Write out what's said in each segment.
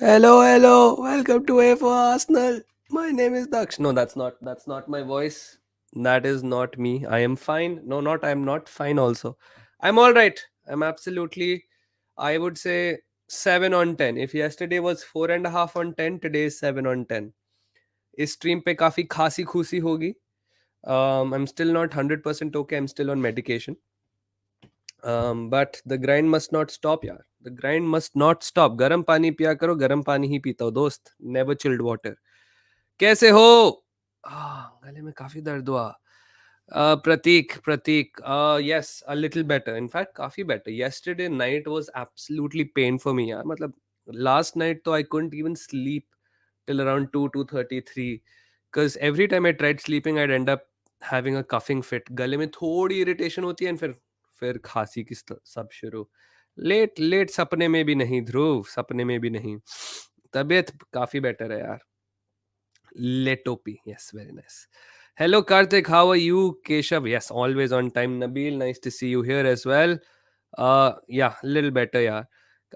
Hello. Welcome to A for Arsenal. My name is Daksh. No, that's not my voice. That is not me. I am fine. No, not I'm not fine also. I'm all right. I'm absolutely, I would say 7 on 10. If yesterday was 4.5 on 10, today is 7 on 10. इस stream पे काफी खांसी खूसी होगी. I'm still not 100% okay. I'm still on medication. But the grind must not stop, यार. The grind must not stop. गर्म पानी पिया करो, गर्म पानी ही पीता हो दोस्त. Never chilled water. कैसे हो? गले में काफी दर्द हुआ. Pratik. Yes, a little better. In fact, काफी better. Yesterday night was absolutely pain for me, यार. मतलब last night तो I couldn't even sleep till around 2:33, because every time I tried sleeping I'd end up having a coughing fit. गले में थोड़ी irritation होती है, and फिर खांसी की सब शुरू. लेट लेट सपने में भी नहीं ध्रुव, सपने में भी नहीं. तबीयत काफी बेटर है यार. Letopi. Yes, very nice. Hello, Karthik. How are you? Keshav. Yes, always on time. Nabil, nice to see you here as well. Yeah, little better, यार.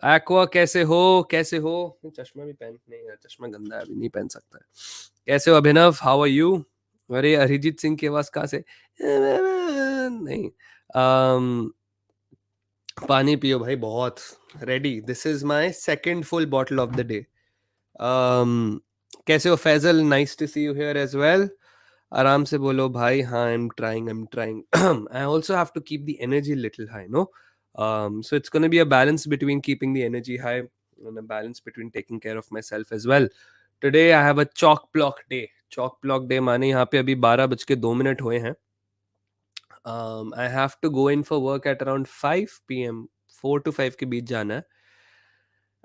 Aqua, कैसे हो? चश्मा भी पहन नहीं यार, चश्मा गंदा है, अभी नहीं पहन सकता है. कैसे हो अभिनव? How are you? अरे अरिजीत सिंह की आवाज कहाँ से? नहीं. पानी पियो भाई बहुत. Ready. This is my second full bottle of the day. कैसे हो Faisal? Nice to see you here as well. आराम से बोलो भाई. हाँ, I am trying. I also have to keep the energy little high, no. So it's going to be a balance between keeping the energy high and a balance between taking care of myself as well. Today I have a chalk block day. Chalk block day माने यहाँ पे अभी 12:02 हुए हैं. I have to go in for work at around 5 p.m. 4 to 5 के बीच जाना है.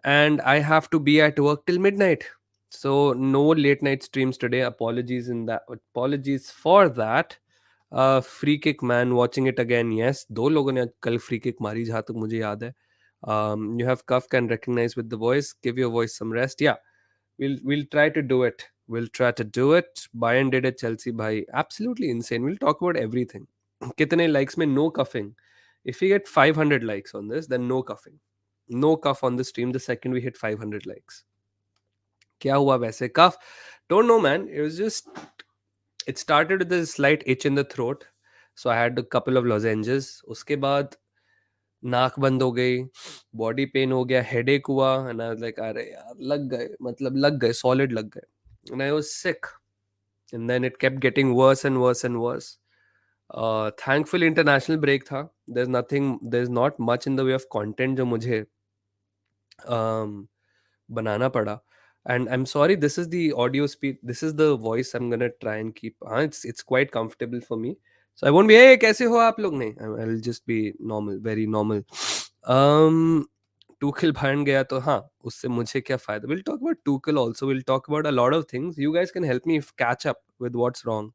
And I have to be at work till midnight. So no late night streams today. Apologies for that. Free kick man, watching it again. Yes, दो लोगों ने कल free kick मारी जहाँ तक मुझे याद है. You have cough, can recognize with the voice. Give your voice some rest. Yeah, we'll try to do it. We'll try to do it. Bayern did it. Chelsea bhai, absolutely insane. We'll talk about everything. कितने likes में no cuffing. If we get 500 likes on this, then no cuffing. No cuff on the stream the second we hit 500 likes. क्या हुआ वैसे cuff? Don't know, man. It started with a slight itch in the throat. So I had a couple of lozenges. उसके बाद नाक बंद हो गई, body pain हो गया, हेडेक हुआ, and I was like, अरे यार लग गए, मतलब लग गए, solid लग गए. And I was sick. And then it kept getting worse and worse and worse. Thankfully international break था. There's not much in the way of content जो मुझे बनाना पड़ा. And I'm sorry, this is the audio speed, this is the voice I'm gonna try and keep. It's quite comfortable for me, so I won't be, hey कैसे हो आप लोग, नहीं, I'll just be normal, very normal. Tuchel भान गया तो हाँ, उससे मुझे क्या फायदा. We'll talk about Tuchel also. We'll talk about a lot of things. You guys can help me catch up with what's wrong.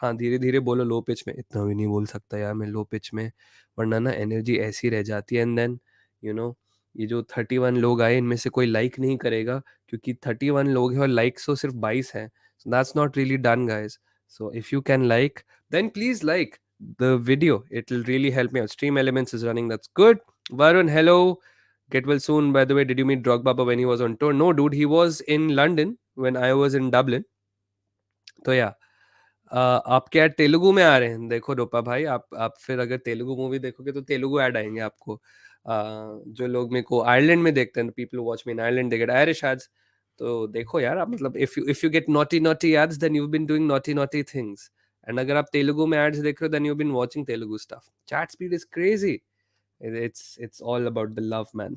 हाँ, धीरे धीरे बोलो. लो पिच में इतना भी नहीं बोल सकता यार मैं लो पिच में, वरना ना एनर्जी ऐसी रह जाती है. एंड देन यू नो, ये जो 31 लोग आए इनमें से कोई लाइक नहीं करेगा, क्योंकि 31 लोग हैं और लाइक्स तो सिर्फ 22 हैं. So that's not really done guys. So if you can like, then please like the video. It will really help me out. Stream Elements is running. That's good. Varun, hello. Get well soon. By the way, did you meet Drogba when he was on tour? No, dude. He was in London when I was in Dublin. तो या आप क्या तेलुगु में आ रहे हैं? देखो रूपा भाई, आप फिर अगर तेलुगु मूवी देखोगे तो तेलुगु ऐड आएंगे आपको. जो लोग मेरे को आयरलैंड में देखते हैं, people watch me in Ireland, they get Irish ads. तो देखो यार, आप मतलब if you get naughty naughty ads, then you been doing naughty naughty things. And अगर आप तेलुगु में एड्स देख रहे हो, then you been watching Telugu stuff. Chat speed is crazy. It's all about the love, man.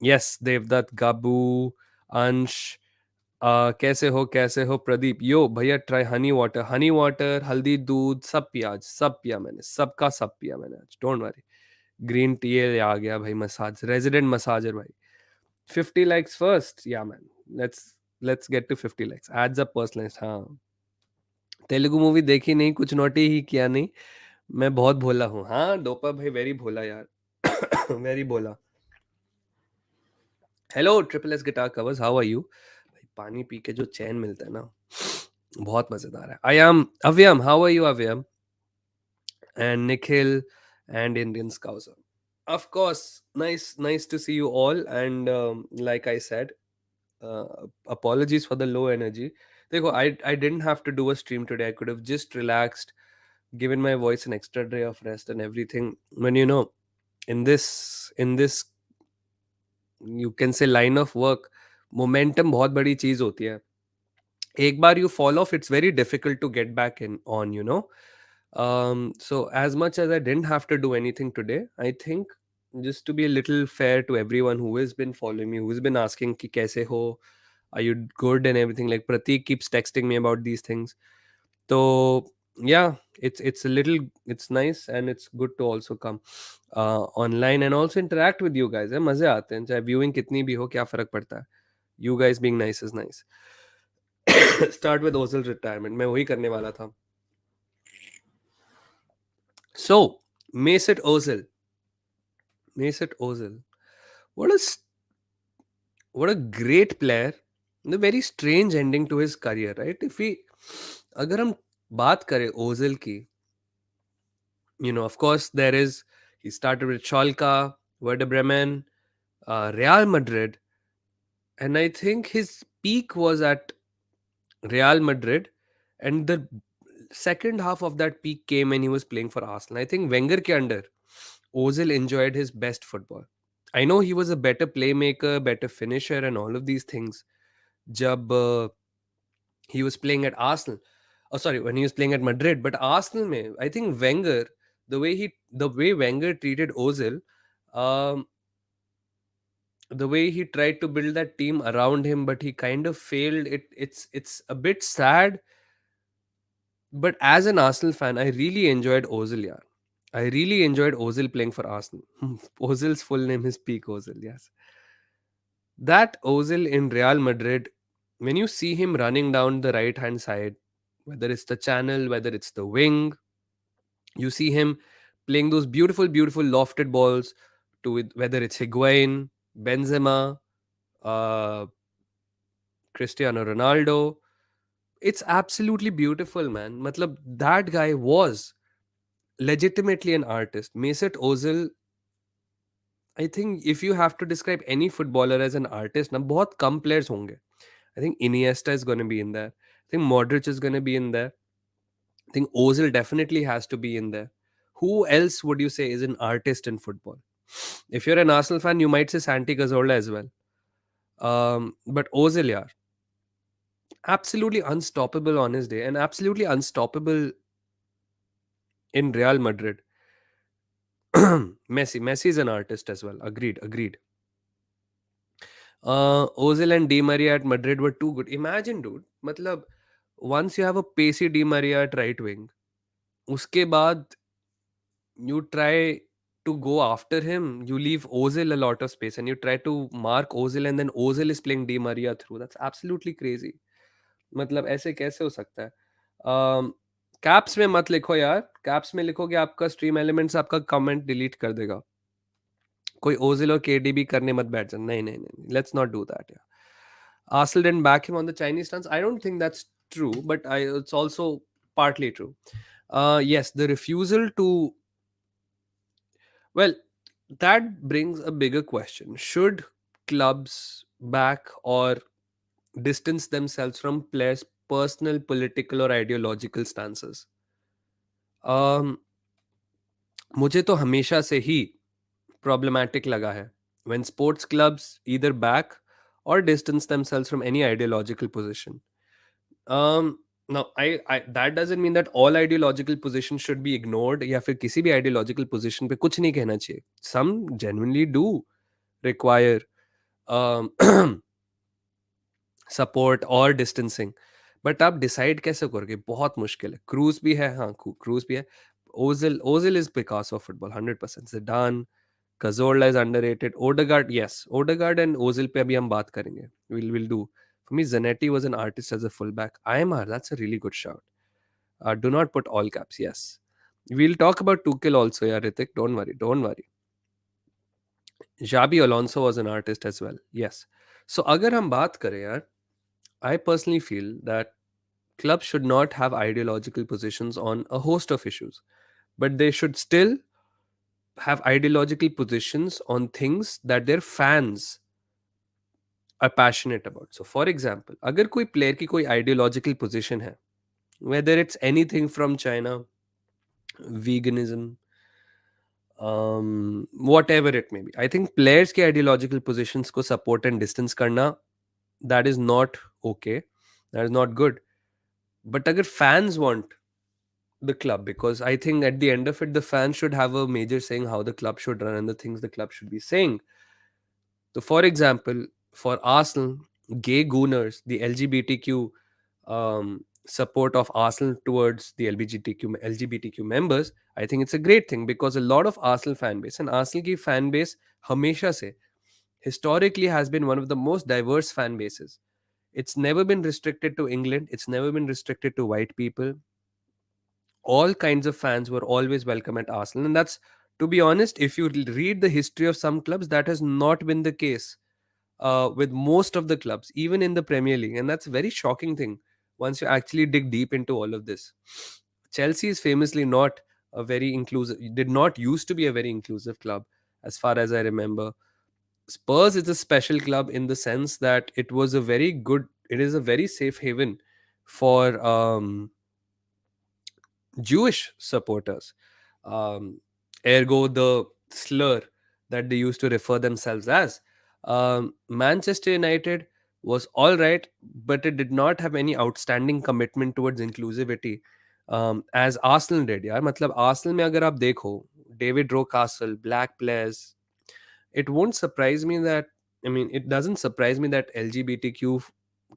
Yes, Devdutt, Gabu, Ansh. कैसे हो प्रदीप? यो भैया, try Honey water, हल्दी दूध सब पिया आज, सब पिया मैंने, सबका सब पिया मैंने आज. Don't worry. ग्रीन टी ये आ गया भाई, मसाज, रेजिडेंट मसाजर भाई. 50 likes first, yeah man. Let's get to 50 likes. Ads up personalised. हाँ, तेलुगु मूवी देखी नहीं, कुछ नोटी ही किया नहीं. मैं बहुत भोला हूँ. हाँ डोपा भाई, वेरी भोला यार. वेरी भोला. Hello triple S guitar covers, how are you? भाई पानी पी के जो चैन मिलता है ना, बहुत मजेदार है. I am Avyam. How are you Avyam? And Nikhil and Indian scouser. Of course, nice to see you all. And like I said, uh, apologies for the low energy. देखो, I didn't have to do a stream today. I could have just relaxed, given my voice an extra day of rest and everything. When you know, in this you can say line of work, momentum बहुत बड़ी चीज होती है. एक बार you fall off, it's very difficult to get back in on, you know. So as much as I didn't have to do anything today, I think, just to be a little fair to everyone who has been following me, who's been asking ki kaise ho, are you good and everything, like Pratik keeps texting me about these things. So yeah, it's a little, it's nice and it's good to also come online and also interact with you guys. है मजे आते हैं, चाहे viewing कितनी भी हो, क्या फर्क पड़ता है. You guys being nice is nice. Start with Ozil retirement, मैं वही करने वाला था. So Mesut Ozil, Mesut Ozil, what a what a great player. The very strange ending to his career, right? If we, अगर हम बात करें Ozil की, you know, of course there is, he started with Schalke, Werder Bremen, Real Madrid, and I think his peak was at Real Madrid, and the second half of that peak came when he was playing for Arsenal. I think Wenger ke under Ozil enjoyed his best football. I know he was a better playmaker, better finisher, and all of these things. Jab he was playing at Arsenal, oh sorry, when he was playing at Madrid, but Arsenal mein, I think Wenger, the way Wenger treated Ozil, um, the way he tried to build that team around him, but he kind of failed. It's a bit sad, but as an Arsenal fan, I really enjoyed Ozil. Yeah, I really enjoyed Ozil playing for Arsenal. Ozil's full name is Peak Ozil. Yes, that Ozil in Real Madrid, when you see him running down the right hand side, whether it's the channel, whether it's the wing, you see him playing those beautiful lofted balls to it, whether it's Higuain, Benzema, uh, Cristiano Ronaldo. It's absolutely beautiful, man. Matlab, that guy was legitimately an artist. Mesut Ozil, I think if you have to describe any footballer as an artist, na बहुत कम players होंगे. I think Iniesta is going to be in there. I think Modric is going to be in there. I think Ozil definitely has to be in there. Who else would you say is an artist in football? If you're an Arsenal fan, you might say Santi Cazorla as well. But Ozil, yeah, absolutely unstoppable on his day and absolutely unstoppable in Real Madrid. Messi is an artist as well. Agreed. Ozil and Di Maria at Madrid were too good. Imagine, dude. Matlab, once you have a pacey Di Maria at right wing, उसके बाद you try to go after him, you leave Ozil a lot of space and you try to mark Ozil, and then Ozil is playing Di Maria through. That's absolutely crazy. मतलब ऐसे कैसे हो सकता है? Caps में मत लिखो यार. कैप्स में लिखोगे आपका स्ट्रीम एलिमेंट्स आपका कमेंट डिलीट कर देगा. कोई ओजिल और केडीबी करने मत बैठ जाना. नहीं, let's not do that. Arsenal didn't back him on the Chinese stance. I don't think that's true, but it's also partly true. Yes, the refusal to, well, that brings a bigger question. Should clubs back or distance themselves from players' personal, political, or ideological stances? Um, मुझे तो हमेशा से ही problematic लगा है when sports clubs either back or distance themselves from any ideological position. Now, I that doesn't mean that all ideological positions should be ignored या फिर किसी भी ideological position पे कुछ नहीं कहना चाहिए. Some genuinely do require um, support और डिस्टेंसिंग. बट आप डिसाइड कैसे करोगे? बहुत मुश्किल है. क्रूज भी है, हाँ, क्रूज भी है. Ozil is because of football 100%. Zidane, Cazorla is underrated. Odegaard, yes, Odegaard and Ozil पे अभी हम बात करेंगे. Will do. For me Zanetti was an artist as a fullback. IMR, that's a really good shout. Do not put all caps. Yes, we'll talk about Tuchel also. Yeah, Ritik, don't worry. Xabi Alonso was an artist as well. Yes. So अगर हम बात करें यार, I personally feel that clubs should not have ideological positions on a host of issues, but they should still have ideological positions on things that their fans are passionate about. So for example, अगर कोई player की कोई ideological position है, whether it's anything from China, veganism, whatever it may be, I think players के ideological positions को support and distance करना, that is not okay, that is not good. But अगर fans want the club, because I think at the end of it the fans should have a major saying how the club should run and the things the club should be saying. So for example, for Arsenal, gay gooners, the LGBTQ support of Arsenal towards the LGBTQ members, I think it's a great thing, because a lot of Arsenal fan base, and Arsenal ki fan base hamesha se historically has been one of the most diverse fan bases. It's never been restricted to England, it's never been restricted to white people. All kinds of fans were always welcome at Arsenal. And that's, to be honest, if you read the history of some clubs, that has not been the case with most of the clubs, even in the Premier League. And that's a very shocking thing once you actually dig deep into all of this. Chelsea is famously not a very inclusive, did not used to be a very inclusive club, as far as I remember. Spurs is a special club in the sense that it is a very safe haven for Jewish supporters. Um, Ergo, the slur that they used to refer themselves as. Manchester United was all right, but it did not have any outstanding commitment towards inclusivity as Arsenal did. यार मतलब Arsenal में अगर आप देखो David Rowe Castle, black players, it won't surprise me that, I mean, it doesn't surprise me that LGBTQ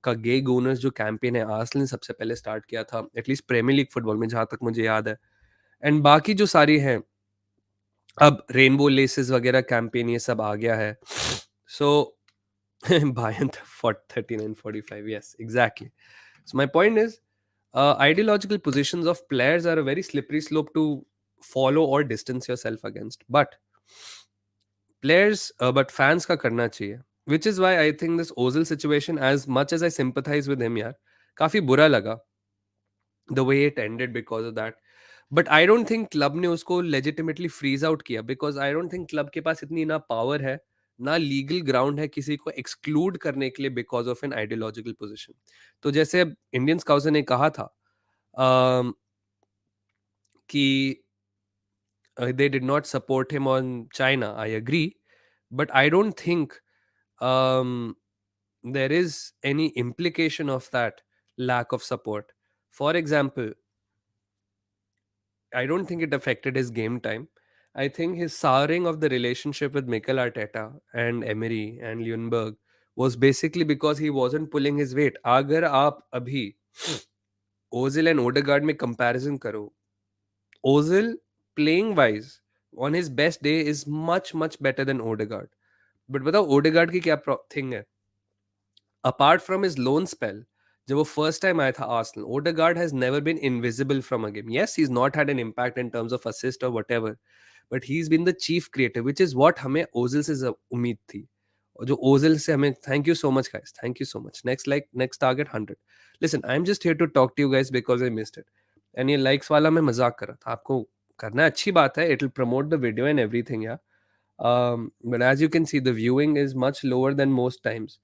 का गे Gooners जो campaign है Arsenal ने सबसे पहले स्टार्ट किया था, एटलीस्ट प्रीमियर लीग फुटबॉल में जहां तक मुझे याद है. एंड बाकी जो सारी हैं, अब रेनबो लेसेस वगैरह कैंपेन ये सब आ गया है. सो Bayern for 39-45, yes, exactly. So my point is, ideological positions of players are a very slippery slope to follow or distance yourself against. But fans का करना चाहिए, which is why I think this Ozil situation, as much as I sympathize with him यार, काफी बुरा लगा the way it ended because of that. But I don't think club ने उसको legitimately freeze out किया, because I don't think club के पास इतनी ना power है, ना लीगल ग्राउंड है किसी को एक्सक्लूड करने के लिए because of an ideological position. तो जैसे इंडियन स्काउट्स ने कहा था कि they did not support him on China. I agree, but I don't think um, there is any implication of that lack of support. For example, I don't think it affected his game time. I think his souring of the relationship with Mikel Arteta and Emery and Lundberg was basically because he wasn't pulling his weight. अगर आप अभी Ozil and Odegaard में comparison करो, Ozil playing wise on his best day is much better than Odegaard. But बताओ Odegaard की क्या thing है? Apart from his loan spell, जब वो first time आया था Arsenal, Odegaard has never been invisible from a game. Yes, he's not had an impact in terms of assist or whatever, but he's been the chief creator, which is what हमें Ozil से उम्मीद थी. और जो Ozil से हमें, thank you so much guys, thank you so much. Next target 100. Listen, I'm just here to talk to you guys because I missed it. And ये likes वाला मैं मजाक कर रहा था. आपको करना अच्छी बात है. It'll promote the video and everything, yeah. But as you can see, the viewing is much lower than most times.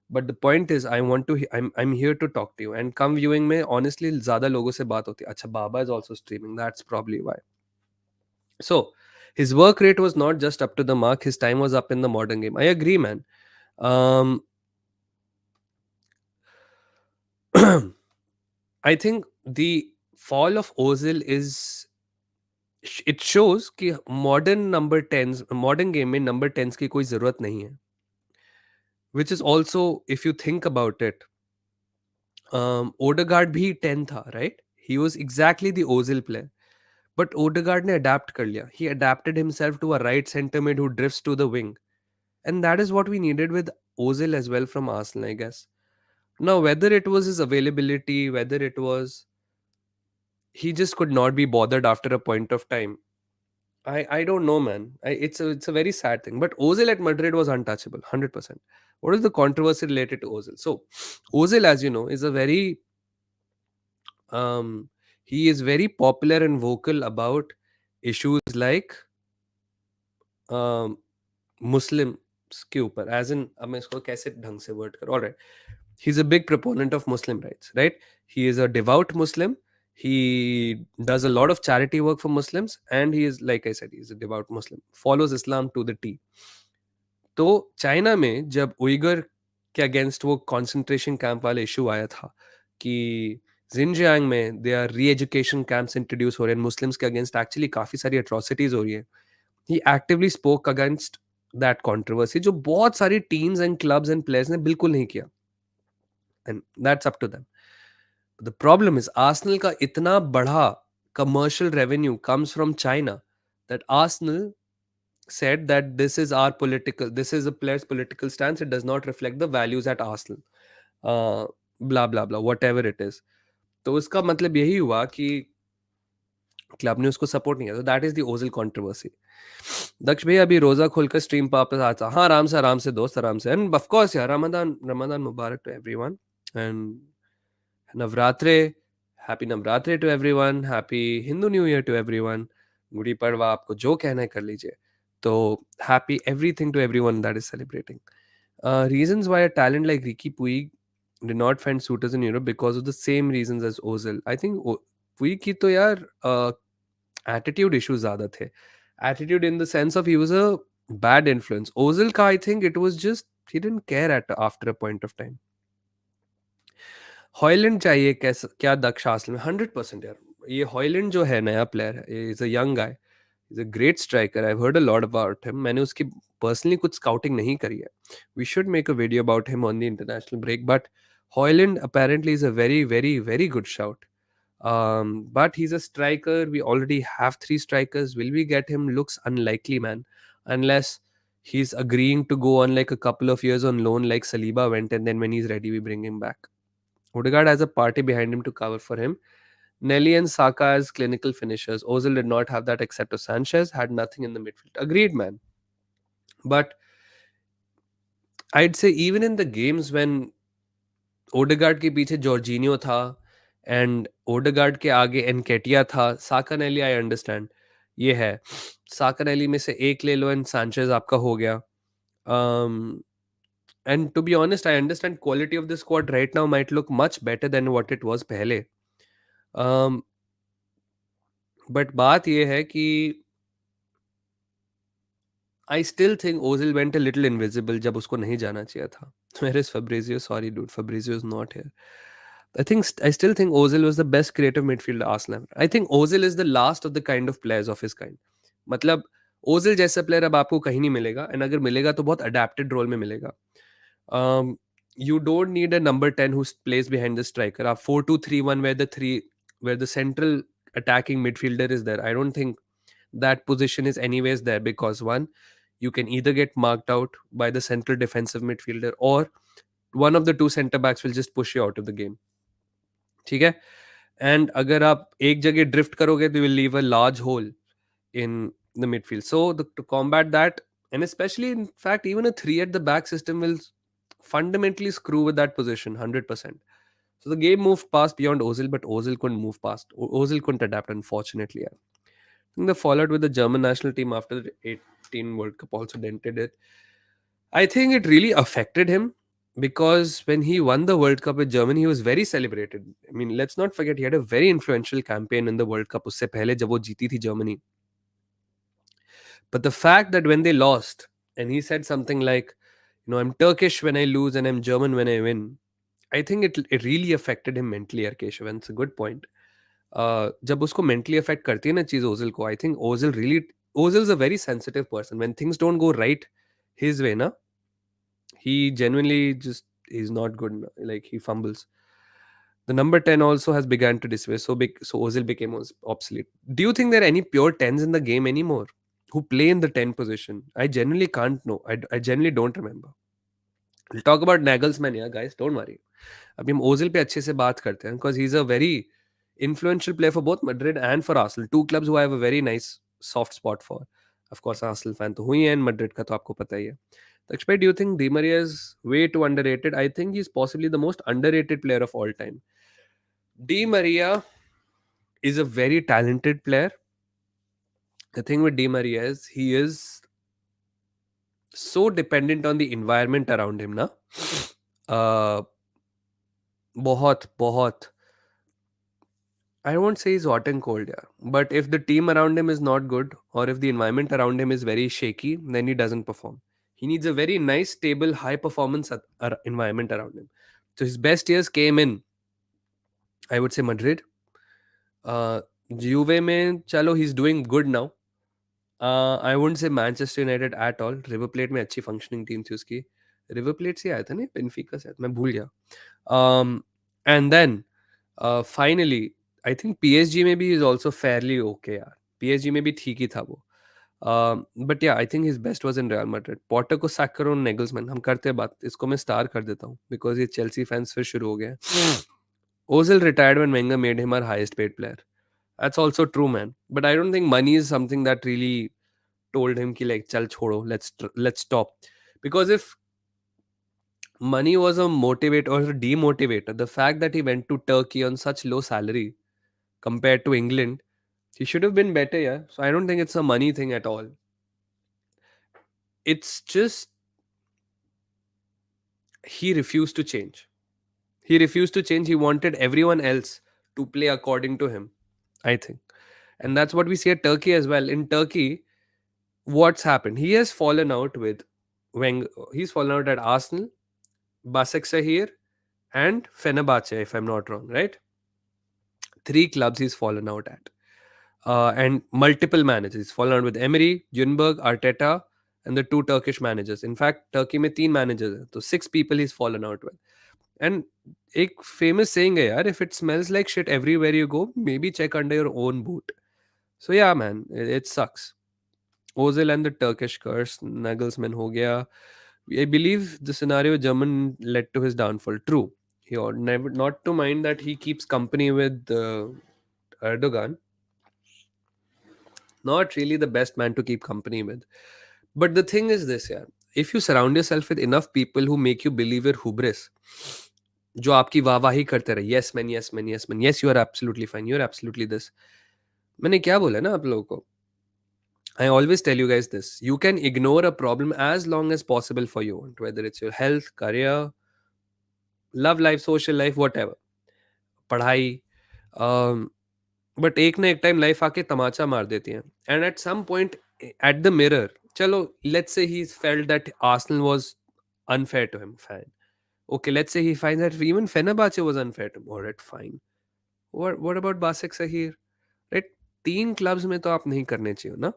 But the point is, I'm here to talk to you. And come viewing में honestly ज़्यादा लोगों से बात होती है. अच्छा, Baba is also streaming. That's probably why. So his work rate was not just up to the mark. His time was up in the modern game. I agree, man. I think the fall of Ozil it shows कि modern game में number 10s की कोई ज़रूरत नहीं है. Which is also, if you think about it, Odegaard भी 10 था, right? He was exactly the Ozil player. But Odegaard ने adapt कर लिया. He adapted himself to a right centre mid who drifts to the wing. And that is what we needed with Ozil as well from Arsenal, I guess. Now, whether it was his availability, whether it was he just could not be bothered after a point of time, I don't know, man. It's a very sad thing. But Ozil at Madrid was untouchable, 100%. What is the controversy related to Ozil? So, Ozil, as you know, is a very he is very popular and vocal about issues like मुस्लिम के ऊपर, as in, अब मैं इसको कैसे ढंग से word करूँ, alright, he is a big proponent of Muslim rights, right? He is a devout Muslim. He does a lot of charity work for Muslims, and he is, like I said, he is a devout Muslim, follows Islam to the T. तो China में जब Uyghur के against वो concentration camp वाला issue आया था कि Jinjiang में दे आर री एजुकेशन कैंप्स इंट्रोड्यूस हो रहे हैं मुस्लिम्स के अगेंस्ट, एक्चुअली काफ़ी सारी अट्रॉसिटीज हो रही है, he actively spoke against that controversy, जो बहुत सारी teams and clubs and players ने बिल्कुल नहीं किया, and that's up to them. The problem is Arsenal का इतना बड़ा commercial revenue comes from China that Arsenal said that this is a player's political stance, it does not reflect the values at Arsenal, blah blah blah, whatever it is. तो उसका मतलब यही हुआ कि club ने उसको सपोर्ट नहीं किया. तो that is the Ozil controversy. Daksh भाई अभी रोजा खोलकर स्ट्रीम पर वापस आता. हाँ, आराम से दोस्त, आराम से. एंड ऑफ कोर्स यार, रमजान रमजान मुबारक to everyone, and Navratri, happy Navratri to everyone, happy Hindu new year to everyone, Gudi Padwa, आपको जो कहना है कर लीजिए. तो happy everything to everyone that is celebrating. Reasons why a talent like Ricky Puig did not find suitors in Europe because of the same reasons as Ozil. I think Puig की तो यार एटीट्यूड इश्यूज ज्यादा थे. Attitude in the sense of he was a bad influence. Ozil का I think it was just he didn't care at after a point of time. Haaland चाहिए कैसा क्या दक्ष हासिल में? 100% यार. ये हॉयलैंड जो है नया प्लेयर है, is a young guy, is a great striker. I heard a lot about him. मैंने उसकी पर्सनली कुछ स्काउटिंग नहीं करी है. We should make a video about him on the international break, but Hojlund apparently is a very very very good shout. But he's a striker. We already have three strikers. Will we get him? Looks unlikely, man. Unless he's agreeing to go on like a couple of years on loan, like Saliba went, and then when he's ready, we bring him back. Odegaard has a party behind him to cover for him. Nelly and Saka as clinical finishers. Ozil did not have that except Sanchez had nothing in the midfield. Agreed, man. But I'd say even in the games when Odegaard के पीछे Jorginho था and Odegaard के आगे एनकेटिया था, साकानेली I understand, ये है, साकानेली में से एक ले लो एंड सांचेज आपका हो गया. And to be honest I understand quality of the squad right now might look much better than what it was पहले. बट बात ये है कि I still think Ozil went a little invisible जब उसको नहीं जाना चाहिए था. Where is Fabrizio? Sorry, dude. Fabrizio is not here. I still think Ozil was the best creative midfielder Arsenal. I think Ozil is the last of the kind of players of his kind. मतलब Ozil जैसा player अब आपको कहीं नहीं मिलेगा, and अगर मिलेगा तो बहुत अडेप्टेड रोल में मिलेगा. You don't need a number 10 who plays behind the striker. आप 4-2-3-1 where the central attacking midfielder is there. I don't think that position is anyways there because one, you can either get marked out by the central defensive midfielder or one of the two center backs will just push you out of the game. ठीक है. And अगर आप एक जगह drift करोगे तो will leave a large whole in the midfield. So to combat that, and especially in fact, even a three at the back system will fundamentally screw with that position 100%. So the game moved past beyond Ozil, but Ozil couldn't move past. Ozil couldn't adapt, unfortunately. Yeah. I think the fallout with the German national team after the 18 World Cup also dented it. I think it really affected him because when he won the World Cup with Germany, he was very celebrated. I mean, let's not forget he had a very influential campaign in the World Cup उससे पहले जब वो जीती थी Germany. But the fact that when they lost, and he said something like, I'm Turkish when I lose and I'm German when I win. I think it really affected him mentally, Keshav, and it's a good point. जब उसको mentally affect करती है ना चीज Ozil को, I think Ozil's a very sensitive person. When things don't go right his way, na, he genuinely just he's not good. Like he fumbles. The number 10 also has begun to disappear. So Ozil became obsolete. Do you think there are any pure 10s in the game anymore who play in the 10 position? I genuinely can't know. I genuinely don't remember. We'll talk about Nagelsmann, yeah, guys. Don't worry. अभी हम Ozil पे अच्छे से बात करते हैं because he's a very influential player for both Madrid and for Arsenal. Two clubs who I have a very nice soft spot for. Of course, Arsenal fan तो हुई है, Madrid का तो आपको पता ही है. Takshbhai, do you think Di Maria is way too underrated? I think he's possibly the most underrated player of all time. Di Maria is a very talented player. The thing with Di Maria is he is so dependent on the environment around him ना, uh, बहुत I won't say he's hot and cold, yeah. But if the team around him is not good, or if the environment around him is very shaky, then he doesn't perform. He needs a very nice, stable, high performance environment around him. So his best years came in, I would say, Madrid. Uh, Juve में चलो he's doing good now. I wouldn't say Manchester United at all. River Plate में अच्छी functioning team थी उसकी. River Plate से आया था नहीं, Benfica से आया था, मैं भूल गया. And then finally, I think PSG maybe is also fairly okay यार. PSG में भी ठीक ही था वो. But yeah, I think his best was in Real Madrid. Potter को sack करो, Nagelsmann, हम करते हैं बात. इसको मैं स्टार कर देता हूँ because ये Chelsea fans फिर शुरू हो गए हैं. Ozil retired when Wenger made him our highest paid player. That's also true, man. But I don't think money is something that really told him ki like chal chodo, let's stop. Because if money was a motivator or a demotivator, the fact that he went to Turkey on such low salary compared to England, he should have been better, yeah. So I don't think it's a money thing at all. It's just he refused to change. He refused to change. He wanted everyone else to play according to him, I think. And that's what we see at Turkey as well. In Turkey, what's happened? He has fallen out with he's fallen out at Arsenal, Basaksehir, and Fenerbahce, if I'm not wrong, right? Three clubs he's fallen out at. And multiple managers. He's fallen out with Emery, Junberg, Arteta, and the two Turkish managers. In fact, Turkey में तीन managers हैं. So 6 people he's fallen out with. And एक famous saying है यार, if it smells like shit everywhere you go, maybe check under your own boot. So yeah, man, it sucks. Ozil and the Turkish curse, Nagelsmann ho gaya. I believe the scenario German led to his downfall. True. He ought never not to mind that he keeps company with Erdogan. Not really the best man to keep company with. But the thing is this, yeah. If you surround yourself with enough people who make you believe your hubris, जो आपकी वाहवाही करते रहे, yes man, yes man, yes man, yes you are absolutely fine, you are absolutely this. मैंने क्या बोला ना आप लोगों को? I always tell you guys this. You can ignore a problem as long as possible for you, whether it's your health, career, love life, social life, whatever. पढ़ाई. But एक ना एक टाइम लाइफ आके तमाचा मार देती है. And at some point at the mirror, चलो let's say he felt that Arsenal was unfair to him, fine. Okay, let's say he finds that even Fenerbahce was unfair to him. All right, fine. What about Basek Sahir? Right? तीन clubs में तो आप नहीं करने चाहिए ना.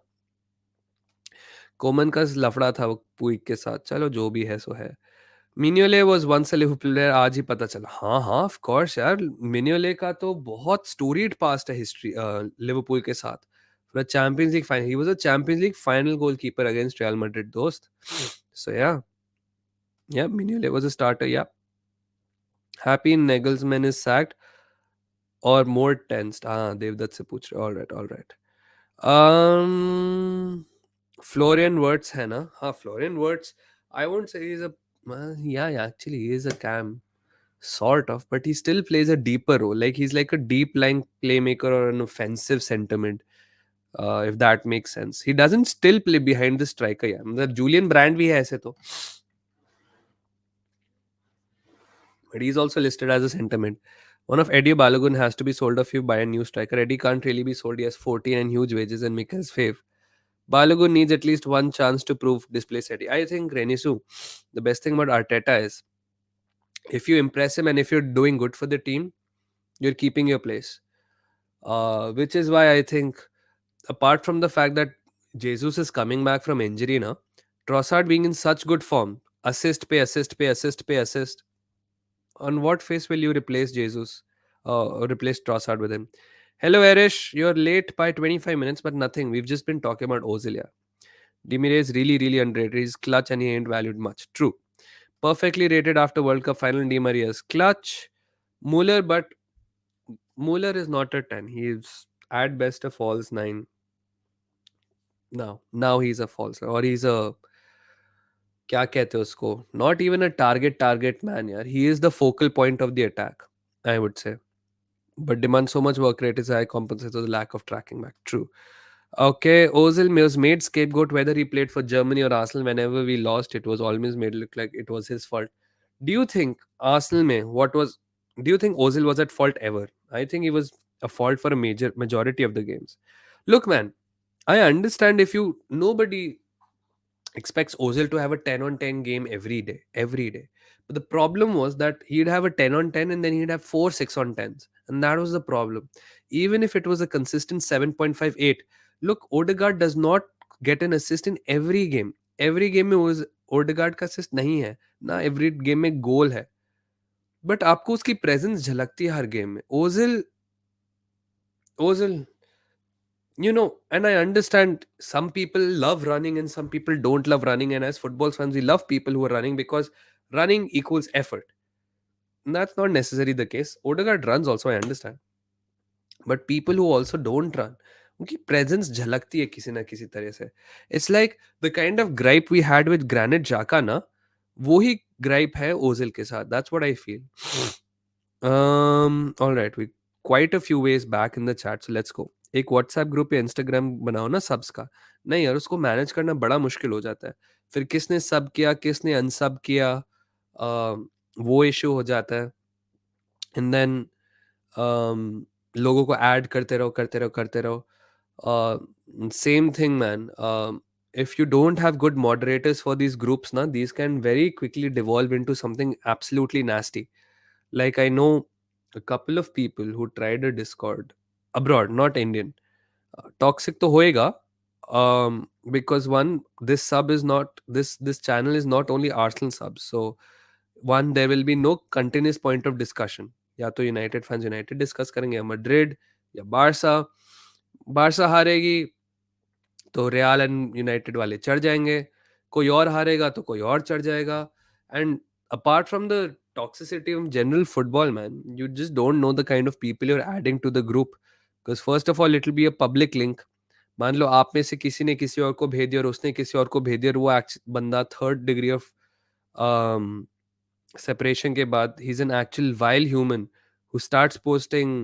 Common का लफड़ा था वो पुइक के साथ, चलो जो भी है सो है. मिनियोले was once a Liverpool player, आज ही पता चला. हाँ हाँ ऑफ कोर्स यार, मिनियोले का तो बहुत स्टोरीड पास्ट है हिस्ट्री लिवरपूल के साथ. For champions league final, he was a champions league final goalkeeper against real Madrid दोस्त. सो या मिनियोले वाज अ स्टार्टर. या हैप्पी नेगल्समैन इज सैक्ड और मोर टेंस्ड. हाँ देवदत्त से पूछ रहे. Alright alright. फ्लोरियन वर्ड्स है ना. हाँ Florian words, I won't say he's a yeah, actually he is a cam sort of, but he still plays a deeper role. Like he's like a deep lying playmaker or an offensive sentiment, if that makes sense. He doesn't still play behind the striker. Yeah, मतलब Julian Brand भी है ऐसे तो, but he's also listed as a sentiment. One of Eddie Balogun has to be sold off if you buy a new striker. Eddie can't really be sold. He has 14 and huge wages and Mikel's fave. Balogun needs at least one chance to prove displace Eddie. I think Renisu, the best thing about Arteta is if you impress him and if you're doing good for the team, you're keeping your place. Which is why I think, apart from the fact that Jesus is coming back from injury now, Trossard being in such good form, assist, pay, assist, pay, assist, pay, assist. On what face will you replace Jesus? Or replace Trossard with him? Hello, Erish. You're late by 25 minutes, but nothing. We've just been talking about Ozil. Dimire is really, really underrated. He's clutch and he ain't valued much. True. Perfectly rated after World Cup final. Di Maria's clutch. Muller, but Muller is not a 10. He's at best a false 9. Now he's a false, or he's a, क्या कहते हैं उसको, not even a target man यार. He is the focal point of the attack, I would say, but demands so much work rate is high, compensates for the lack of tracking back. True. Okay, Ozil was made scapegoat whether he played for Germany or Arsenal. Whenever we lost, it was always made look like it was his fault. Do you think Arsenal mein what was? Do you think Ozil was at fault ever? I think he was a fault for a majority of the games. Look, man, I understand if you nobody expects Ozil to have a 10 on 10 game every day, every day. But the problem was that he'd have a 10 on 10 and then he'd have four 6 on 10s. And that was the problem. Even if it was a consistent 7.58, look, Odegaard does not get an assist in every game. Every game में was Odegaard का assist नहीं है ना, every game में goal है. But आपको उसकी presence झलकती है हर game में. Ozil, and I understand some people love running and some people don't love running. And as football fans, we love people who are running because running equals effort. And that's not necessarily the case. Odegaard runs also, I understand. But people who also don't run, उनकी presence झलकती है किसी ना किसी तरह से. It's like the kind of gripe we had with Granit Xhaka ना, वो ही gripe है Ozil के साथ. That's what I feel. All right, we quite a few ways back in the chat, so let's go. एक WhatsApp group या Instagram बनाओ ना subs का. नहीं यार, उसको मैनेज करना बड़ा मुश्किल हो जाता है. फिर किसने सब किया, किसने अनसब किया, वो इशू हो जाता है. एंड देन लोगों को ऐड करते रहो. Same thing, man. If you don't have good moderators for these groups na, these can very quickly devolve into something absolutely nasty. Like, I know a couple of people who tried a Discord abroad, not Indian. Toxic to hoega, because one, this sub is not this channel is not only Arsenal subs. So one, there will be no continuous point of discussion. या तो United fans United discuss करेंगे, या Madrid, या Barça. Barça हारेगी तो real and United वाले चढ़ जाएंगे. कोई और हारेगा तो कोई और चढ़ जाएगा. And apart from the toxicity of general football, man, you just don't know the kind of people you're adding to the group. Because first of all, it will be a public link. मान लो आप में से किसी ने किसी और को भेज दिया और उसने किसी और को भेज दिया, और वो बंदा थर्ड डिग्री ऑफ separation के बाद he's an actual vile human who starts posting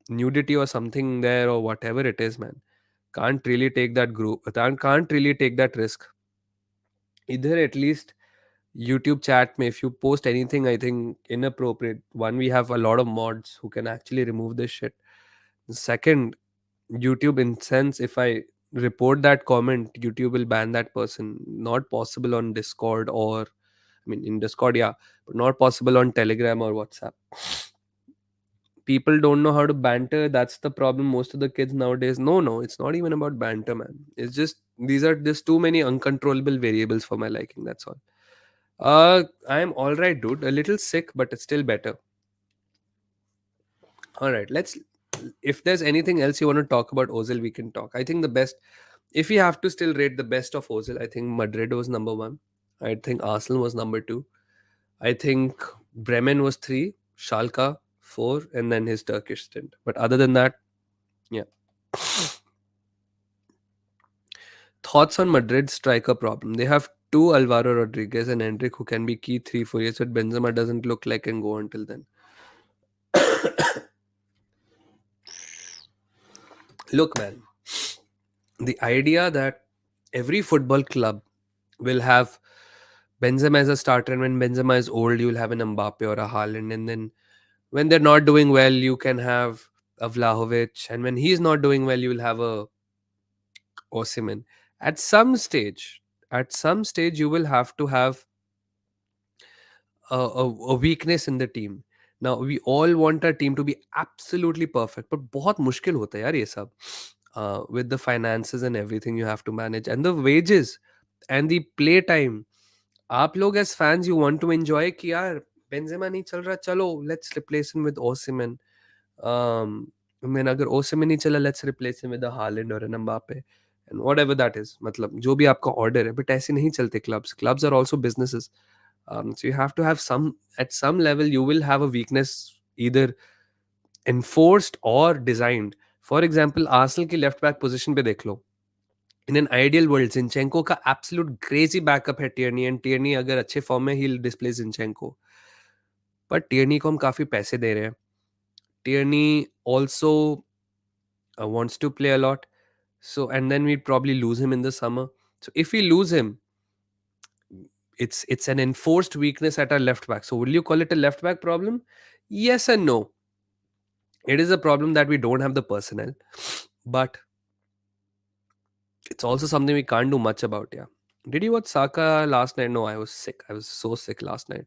nudity or something there or whatever it is, man. Can't really take that can't really take that risk. Either at least YouTube chat may, if you post anything I think inappropriate, one, we have a lot of mods who can actually remove this shit. Second, YouTube in sense, if I report that comment, YouTube will ban that person. Not possible on Discord, or I mean in Discord, yeah, but not possible on Telegram or WhatsApp. People don't know how to banter. That's the problem. Most of the kids nowadays, no, it's not even about banter, man. It's just these are just too many uncontrollable variables for my liking. That's all. I'm all right, dude. A little sick, but it's still better. All right, let's. If there's anything else you want to talk about Ozil, we can talk. I think the best, if you have to still rate the best of Ozil, I think Madrid was number one. I think Arsenal was number two. I think Bremen was three, Schalke four, and then his Turkish stint. But other than that, yeah. Thoughts on Madrid's striker problem? They have two, Alvaro Rodriguez and Endrick, who can be key 3-4 years, but Benzema doesn't look like can go until then. Look, man, the idea that every football club will have Benzema as a starter, and when Benzema is old, you'll have an Mbappe or a Haaland, and then when they're not doing well, you can have a Vlahovic, and when he's not doing well, you'll have a Osimhen. At some stage, you will have to have a weakness in the team. Now, we all want our team to be absolutely perfect, but बहुत मुश्किल होता है यार ये सब. With the finances and everything you have to manage, and the wages and the play time. आप लोग as fans, you want to enjoy कि यार बेंजेमा नहीं चल रहा, चलो let's replace him with Osimhen. I mean, अगर Osimhen नहीं चला, let's replace him with a Haaland or an Mbappe, and whatever that is. मतलब जो भी आपका order है, but ऐसे नहीं चलते clubs. Clubs are also businesses. So you have to have at some level, you will have a weakness either enforced or designed. For example, Arsenal की left back position पे देख लो. In an ideal world, Zinchenko का absolute crazy backup है Tierney, and Tierney अगर अच्छे form में, he'll displace Zinchenko. But Tierney को हम काफी पैसे दे रहे हैं. Tierney also wants to play a lot. So and then we'd probably lose him in the summer. So if we lose him, it's an enforced weakness at our left back. So will you call it a left back problem? Yes and no. It is a problem that we don't have the personnel, but it's also something we can't do much about. Yeah. Did you watch Saka last night? No, I was sick. I was so sick last night.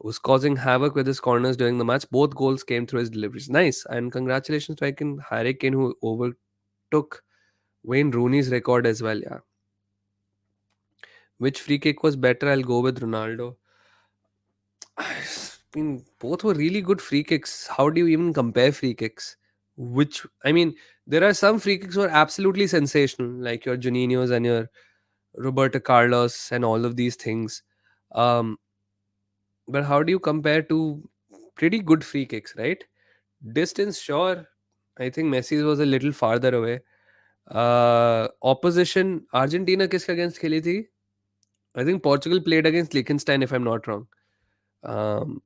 Was causing havoc with his corners during the match. Both goals came through his deliveries. Nice. And congratulations to Harry Kane, who overtook Wayne Rooney's record as well. Yeah. Which free kick was better? I'll go with Ronaldo. I mean, both were really good free kicks. How do you even compare free kicks? I mean, there are some free kicks who are absolutely sensational, like your Juninho's and your Roberto Carlos and all of these things. Um, but how do you compare to pretty good free kicks, right? Distance, sure. I think Messi's was a little farther away. Opposition, Argentina किसके against खेली थी? I think Portugal played against Liechtenstein, if I'm not wrong. Um,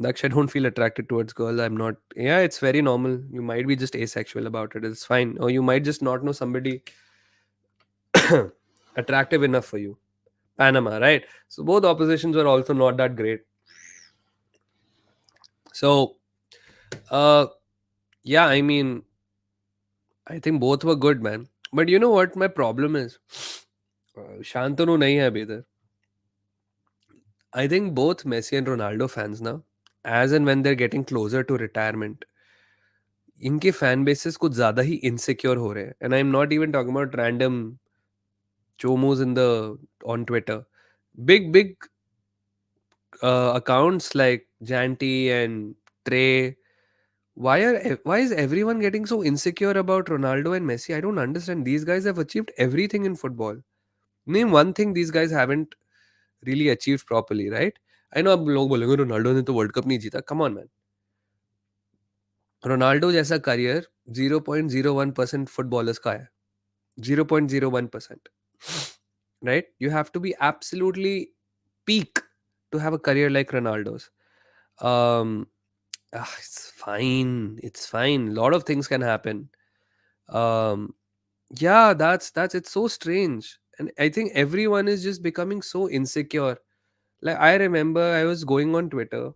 Daksh, I don't feel attracted towards girls. I'm not. Yeah, it's very normal. You might be just asexual about it. It's fine. Or you might just not know somebody attractive enough for you. Panama, right? So both oppositions were also not that great. So, uh, yeah, I mean, I think both were good, man. But you know what my problem is? Shantanu nahi hai abhi idhar. I think both Messi and Ronaldo fans now, as and when they're getting closer to retirement, इनके fan bases कुछ ज्यादा ही insecure हो रहे हैं. And I am not even talking about random chomos in the on Twitter. Big accounts like Janty and Trey. Why is everyone getting so insecure about Ronaldo and Messi? I don't understand. These guys have achieved everything in football. Name one thing these guys haven't really achieved properly, right? I know अब लोग बोलेंगे Ronaldo ने तो world cup नहीं जीता. Come on, man. Ronaldo जैसा career 0.01% footballers का है. 0.01%. Right? You have to be absolutely peak to have a career like Ronaldo's. Um, it's fine. It's fine. A lot of things can happen. Um, yeah, that's it's so strange, and I think everyone is just becoming so insecure. Like I remember, I was going on Twitter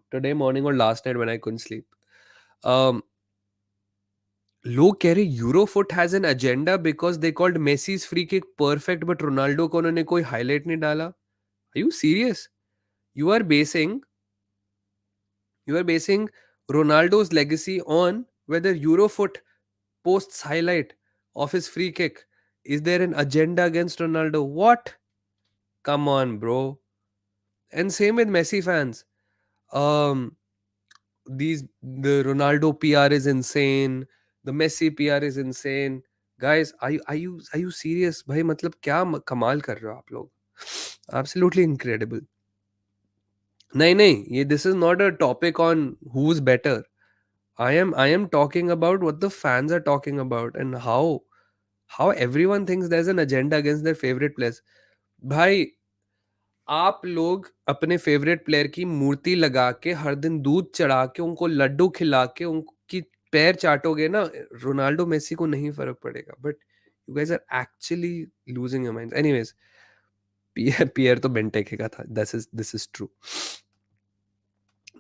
today morning or last night when I couldn't sleep. Um, लोग कह रहे Eurofoot has an agenda because they called Messi's free kick perfect but Ronaldo को उन्होंने कोई highlight नहीं डाला. Are you serious? You are basing you are basing Ronaldo's legacy on whether Eurofoot posts highlight of his free kick. Is there an agenda against Ronaldo? What? Come on, bro. And same with Messi fans. Um, the Ronaldo PR is insane. The Messi PR is insane. Guys, are you serious? भाई मतलब क्या कमाल कर रहे हो आप लोग? Absolutely incredible. नहीं ये this is not a topic on who's better. I am talking about what the fans are talking about and how everyone thinks there's an agenda against their favorite players. भाई आप लोग अपने favourite player की मूर्ति लगा के हर दिन दूध चढ़ा के उनको लड्डू खिला के उनकी पैर चाटोगे ना, रोनाल्डो मेसी को नहीं फर्क पड़ेगा. But you guys are actually losing your minds. Anyways, पियर पियर तो बेंटेके का था. This is true.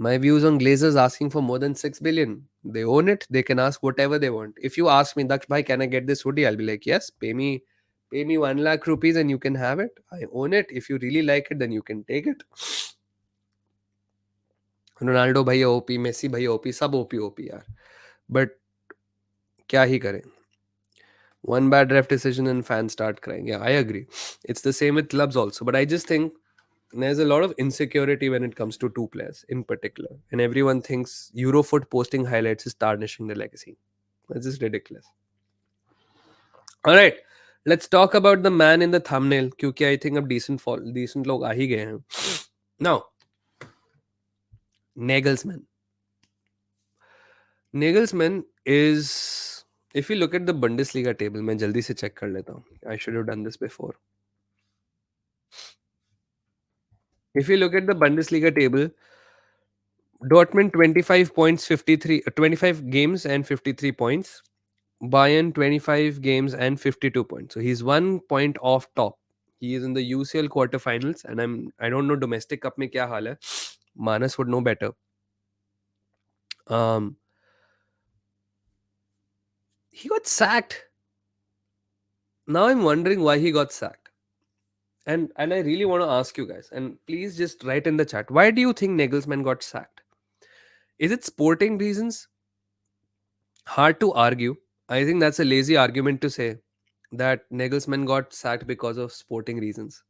My views on Glazers asking for more than 6 billion. They own it. They can ask whatever they want. If you ask me, Daksh bhai, can I get this hoodie? I'll be like, yes, pay me 1 lakh rupees and you can have it. I own it. If you really like it, then you can take it. Ronaldo bhai OP, Messi bhai OP, sab OP यार. But क्या ही करें? One bad ref decision and fans start crying. Yeah, I agree. It's the same with clubs also. But I just think there's a lot of insecurity when it comes to two players in particular. And everyone thinks Eurofoot posting highlights is tarnishing the legacy. That's just ridiculous. All right. Let's talk about the man in the thumbnail. क्योंकि I think अब decent लोग आ ही गए हैं. Now, Nagelsmann. Nagelsmann is, if you look at the Bundesliga table, मैं जल्दी से check कर लेता हूँ. I should have done this before. If you look at the Bundesliga table, Dortmund 25 points, 25 games and 53 points. Bayern 25 games and 52 points. So he's 1 point off top. He is in the UCL quarterfinals, and I don't know domestic cup में क्या हाल है. Manas would know better. Um, he got sacked. Now I'm wondering why he got sacked. And I really want to ask you guys, and please just write in the chat. Why do you think Nagelsmann got sacked? Is it sporting reasons? Hard to argue. I think that's a lazy argument to say that Nagelsmann got sacked because of sporting reasons.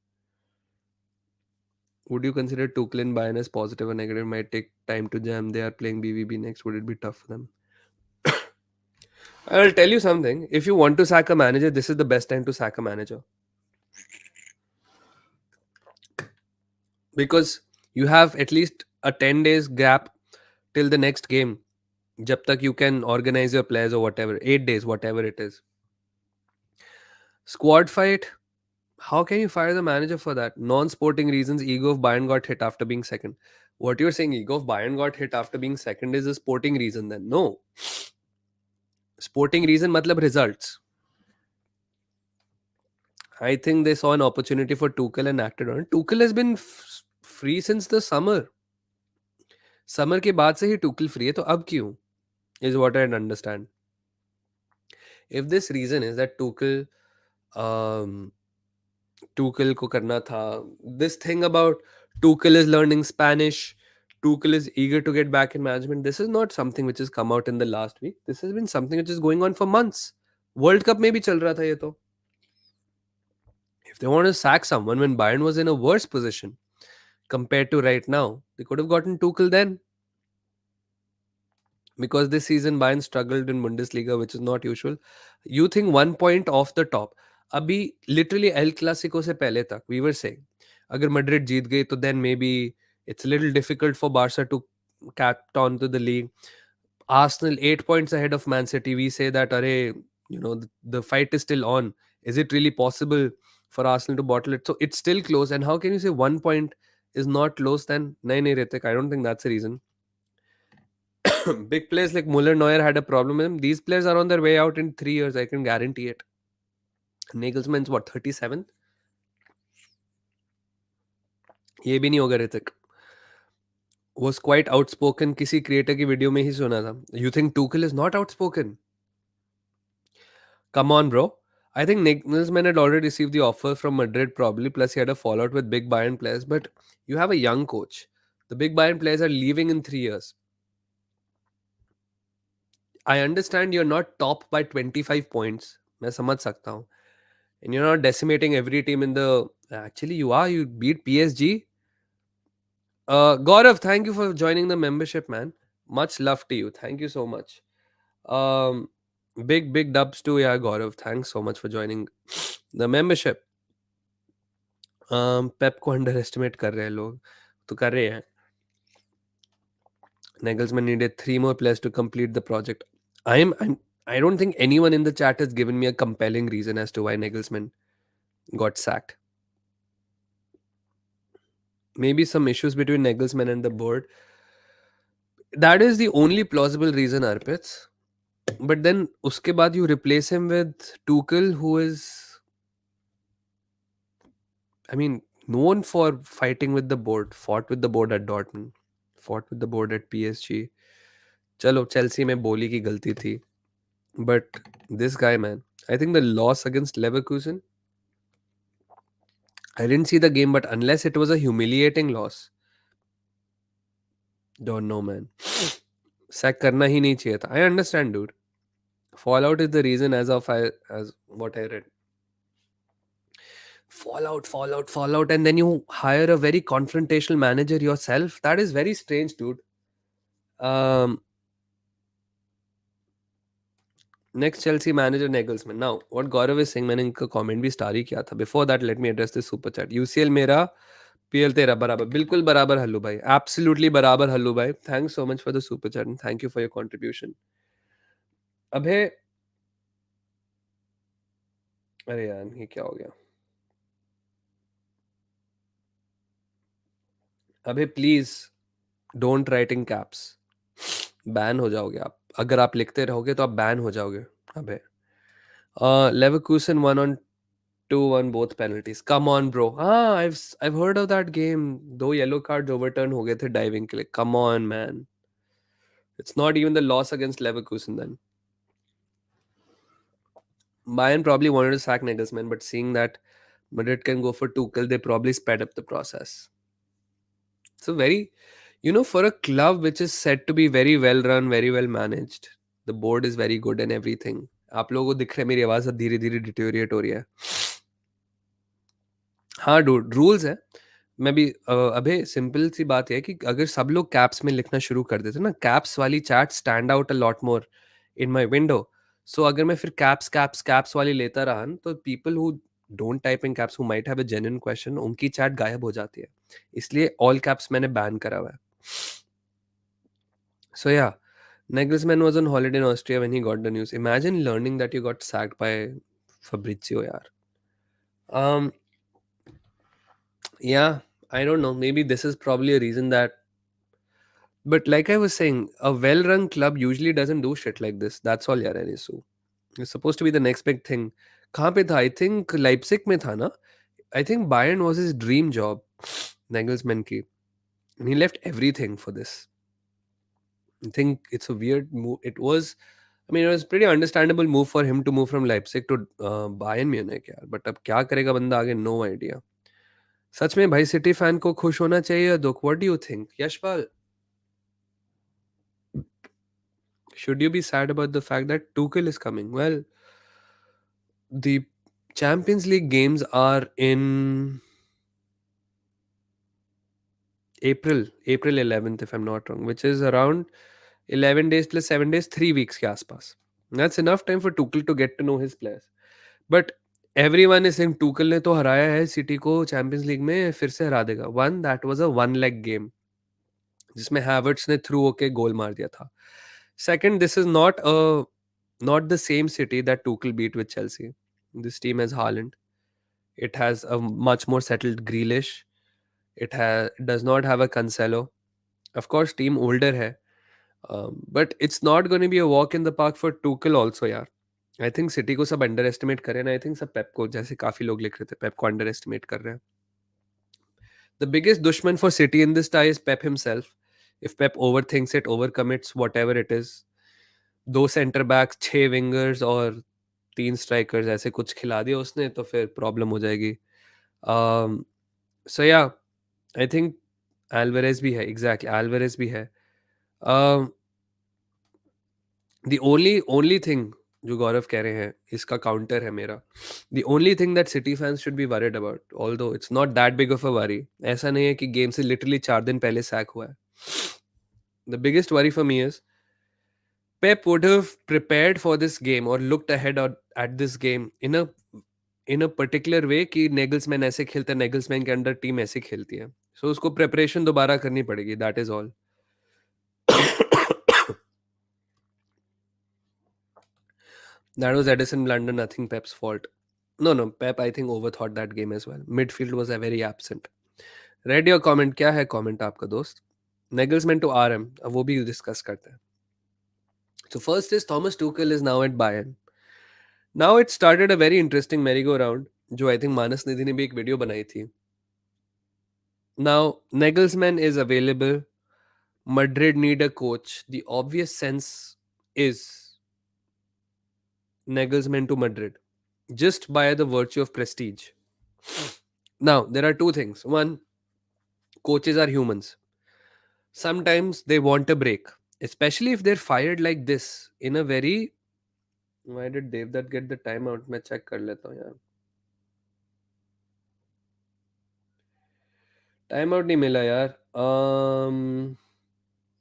Would you consider Tuchel and Bayern as positive or negative? Might take time to jam. They are playing BVB next. Would it be tough for them? I will tell you something. If you want to sack a manager, this is the best time to sack a manager because you have at least a 10 days gap till the next game. Jab tak you can organize your players or whatever. 8 days, whatever it is. Squad fight. How can you fire the manager for that? Non-sporting reasons. Ego of Bayern got hit after being second. What you're saying, ego of Bayern got hit after being second, is a sporting reason then? No. Sporting reason matlab results. I think they saw an opportunity for Tuchel and acted on it. Tuchel has been free since the summer. Summer के बाद से ही Tuchel free है तो अब क्यों? Is what I understand. If this reason is that um, Tuchel को करना था, this thing about Tuchel is learning Spanish, Tuchel is eager to get back in management, this is not something which has come out in the last week. This has been something which is going on for months. World Cup में भी चल रहा था ये तो. If they want to sack someone when Bayern was in a worse position compared to right now, they could have gotten Tuchel then. Because this season Bayern struggled in Bundesliga, which is not usual. You think 1 point off the top. अभी literally El Clasico से पहले तक we were saying अगर Madrid जीत गई तो then maybe it's a little difficult for Barca to cap on to the league. Arsenal 8 points ahead of Man City. We say that the fight is still on. Is it really possible for Arsenal to bottle it? So it's still close. And how can you say 1 point is not close then? Nahin, Ritik, I don't think that's the reason. Big players like Muller, Neuer had a problem with them. These players are on their way out in 3 years. I can guarantee it. Nagelsmann's what, 37? ये भी नहीं होगा Hrithik. Was quite outspoken. किसी creator की video में ही सुना था. You think Tuchel is not outspoken? Come on, bro. I think Nagelsmann had already received the offer from Madrid probably. Plus he had a fallout with big Bayern players. But you have a young coach. The big Bayern players are leaving in 3 years. I understand you're not top by 25 points. मैं समझ सकता हूँ. And you're not decimating every team in the. Actually, you are. You beat PSG. Gaurav, thank you for joining the membership, man. Much love to you. Thank you so much. Big dubs to yeah, Gaurav. Thanks so much for joining the membership. Pep को underestimate कर रहे हैं लोग, तो कर रहे हैं. Nagelsmann needed 3 more players to complete the project. I don't think anyone in the chat has given me a compelling reason as to why Nagelsmann got sacked. Maybe some issues between Nagelsmann and the board. That is the only plausible reason, Arpit. But then, uske baad you replace him with Tuchel, who is, I mean, known for fighting with the board. Fought with the board at Dortmund. Fought with the board at PSG. Chalo, Chelsea में बोली की गलती थी. But this guy, man, I think the loss against Leverkusen, I didn't see the game, but unless it was a humiliating loss, don't know, man. Sack करना ही नहीं चाहिए था. I understand, dude. Fallout is the reason as what I read. Fallout, and then you hire a very confrontational manager yourself. That is very strange, dude. Next Chelsea manager Nagelsmann. Now, what Gaurav is saying, मैंने इनका comment भी star ही किया था. Before that, let me address this super chat. UCL मेरा, PL तेरा बराबर. बिल्कुल बराबर हल्लू भाई. Absolutely बराबर हल्लू भाई. Thanks so much for the super chat and thank you for your contribution. अबे, अरे यार ये क्या हो गया? अबे please don't write in caps. Ban हो जाओगे आप. अगर आप लिखते रहोगे तो आप बैन हो जाओगे. अबे Leverkusen won on 2-1 both penalties. Come on, bro. I've heard of that game. दो yellow cards overturn हो गए थे diving के लिए. Come on, man. It's not even the loss against Leverkusen then. Bayern probably wanted to sack Nagelsmann, but seeing that Madrid can go for Tuchel, they probably sped up the process. So very, for a club which is said to be very well run, very well managed, the board is very good and everything. आप लोगों को दिख रहा है मेरी आवाज अब धीरे धीरे डिटोरिएट हो रही है. हाँ डूड, रूल्स है. मैं भी अबे सिंपल सी बात है कि अगर सब लोग कैप्स में लिखना शुरू कर देते ना, कैप्स वाली chat stand out a lot more in my window. So अगर मैं फिर कैप्स कैप्स कैप्स वाली लेता रहा न, तो people who don't type in caps, who might have a genuine question, उनकी चैट गायब हो जाती है. इसलिए ऑल कैप्स मैंने बैन करा हुआ है. सो या, Nagelsmann was on holiday in Austria when he got the news. Imagine learning that you got sacked by Fabrizio, yaar. Um, yeah, I don't know. Maybe this is probably a reason that. But like I was saying, a well-run club usually doesn't do shit like this. That's all, yaar. Anisu. It's supposed to be the next big thing. कहाँ पे था? I think Leipzig में था ना? I think Bayern was his dream job. Nagelsmann की. And he left everything for this. I think it's a weird move. It was pretty understandable move for him to move from Leipzig to Bayern Munich, यार. But अब क्या करेगा बंदा आगे? No idea. सच में भाई city fan को खुश होना चाहिए या दुख? What do you think? Yashpal, should you be sad about the fact that Tuchel is coming? Well, the Champions League games are in April 11th, if I'm not wrong, which is around 11 days plus 7 days, 3 weeks के आसपास. That's enough time for Tuchel to get to know his players. But everyone is saying Tuchel ने तो हराया है city को champions League में, फिर से हरा देगा. That was a one leg game जिसमें हैवर्ट्स ने थ्रू होके गोल मार दिया था. Second, this is not the same city that Tuchel beat with Chelsea. This team has Haaland. It has a much more settled Grealish. Does not have a Cancelo. Of course, team older hai. But it's not going to be a walk in the park for Tuchel also, यार. I think City को सब underestimate कर रहे हैं. I think सब Pep को, जैसे काफी लोग लिख रहे थे, Pep को underestimate कर रहे हैं. The biggest दुश्मन for City in this tie is Pep himself. If Pep overthinks it, overcommits, whatever it is, 2 centre backs, 6 wingers और 3 स्ट्राइकर्स ऐसे कुछ खिला दिया उसने, तो फिर प्रॉब्लम हो जाएगी. सो या, आई थिंक एल्वारेज भी है. एग्जैक्टली, एल्वारेज भी है. द ओनली थिंग जो गौरव कह रहे हैं, इसका काउंटर है मेरा. The only thing that city fans should be worried about, although it's not that big of a worry. ऐसा नहीं है कि गेम से लिटरली 4 दिन पहले सैक हुआ है. The biggest worry for me is Pep would have prepared for this game or looked ahead at this game in a particular way कि Nagelsmann ऐसे खेलता है, Nagelsmann के अंडर टीम ऐसे खेलती है. So उसको प्रिपरेशन दोबारा करनी पड़ेगी. That is all. That was Edison blunder, nothing Pep's fault. No, Pep I think overthought that game as well. Midfield was very absent. Read your comment. क्या है comment आपका दोस्त? Nagelsmann to RM. अब वो भी डिस्कस करते हैं. So first is Thomas Tuchel is now at Bayern. Now it started a very interesting merry-go-round, जो I think मानस निधि ने भी एक वीडियो बनाई थी. Now Nagelsmann is available. Madrid need a coach. The obvious sense is Nagelsmann to Madrid, just by the virtue of prestige. Now there are two things. One, coaches are humans. Sometimes they want a break, especially if they're fired like this in a very. Why did Devdutt get the timeout? मैं check कर लेता हूँ यार. Time out नहीं मिला यार.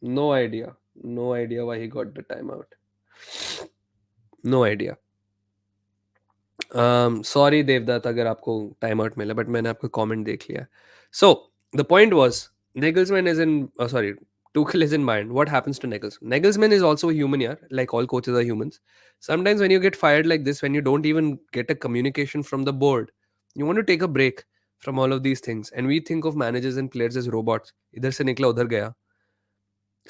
No idea why he got the time out. No idea. Sorry Devdutt अगर आपको टाइम आउट मिला, बट मैंने आपका कमेंट देख लिया. सो the point was Nagelsmann is in sorry, Tuchel is in mind. What happens to Nagelsmann? Nagelsmann is also a human, yeah. Like all coaches are humans. Sometimes when you get fired like this, when you don't even get a communication from the board, you want to take a break from all of these things. And we think of managers and players as robots. इधर से निकला उधर गया.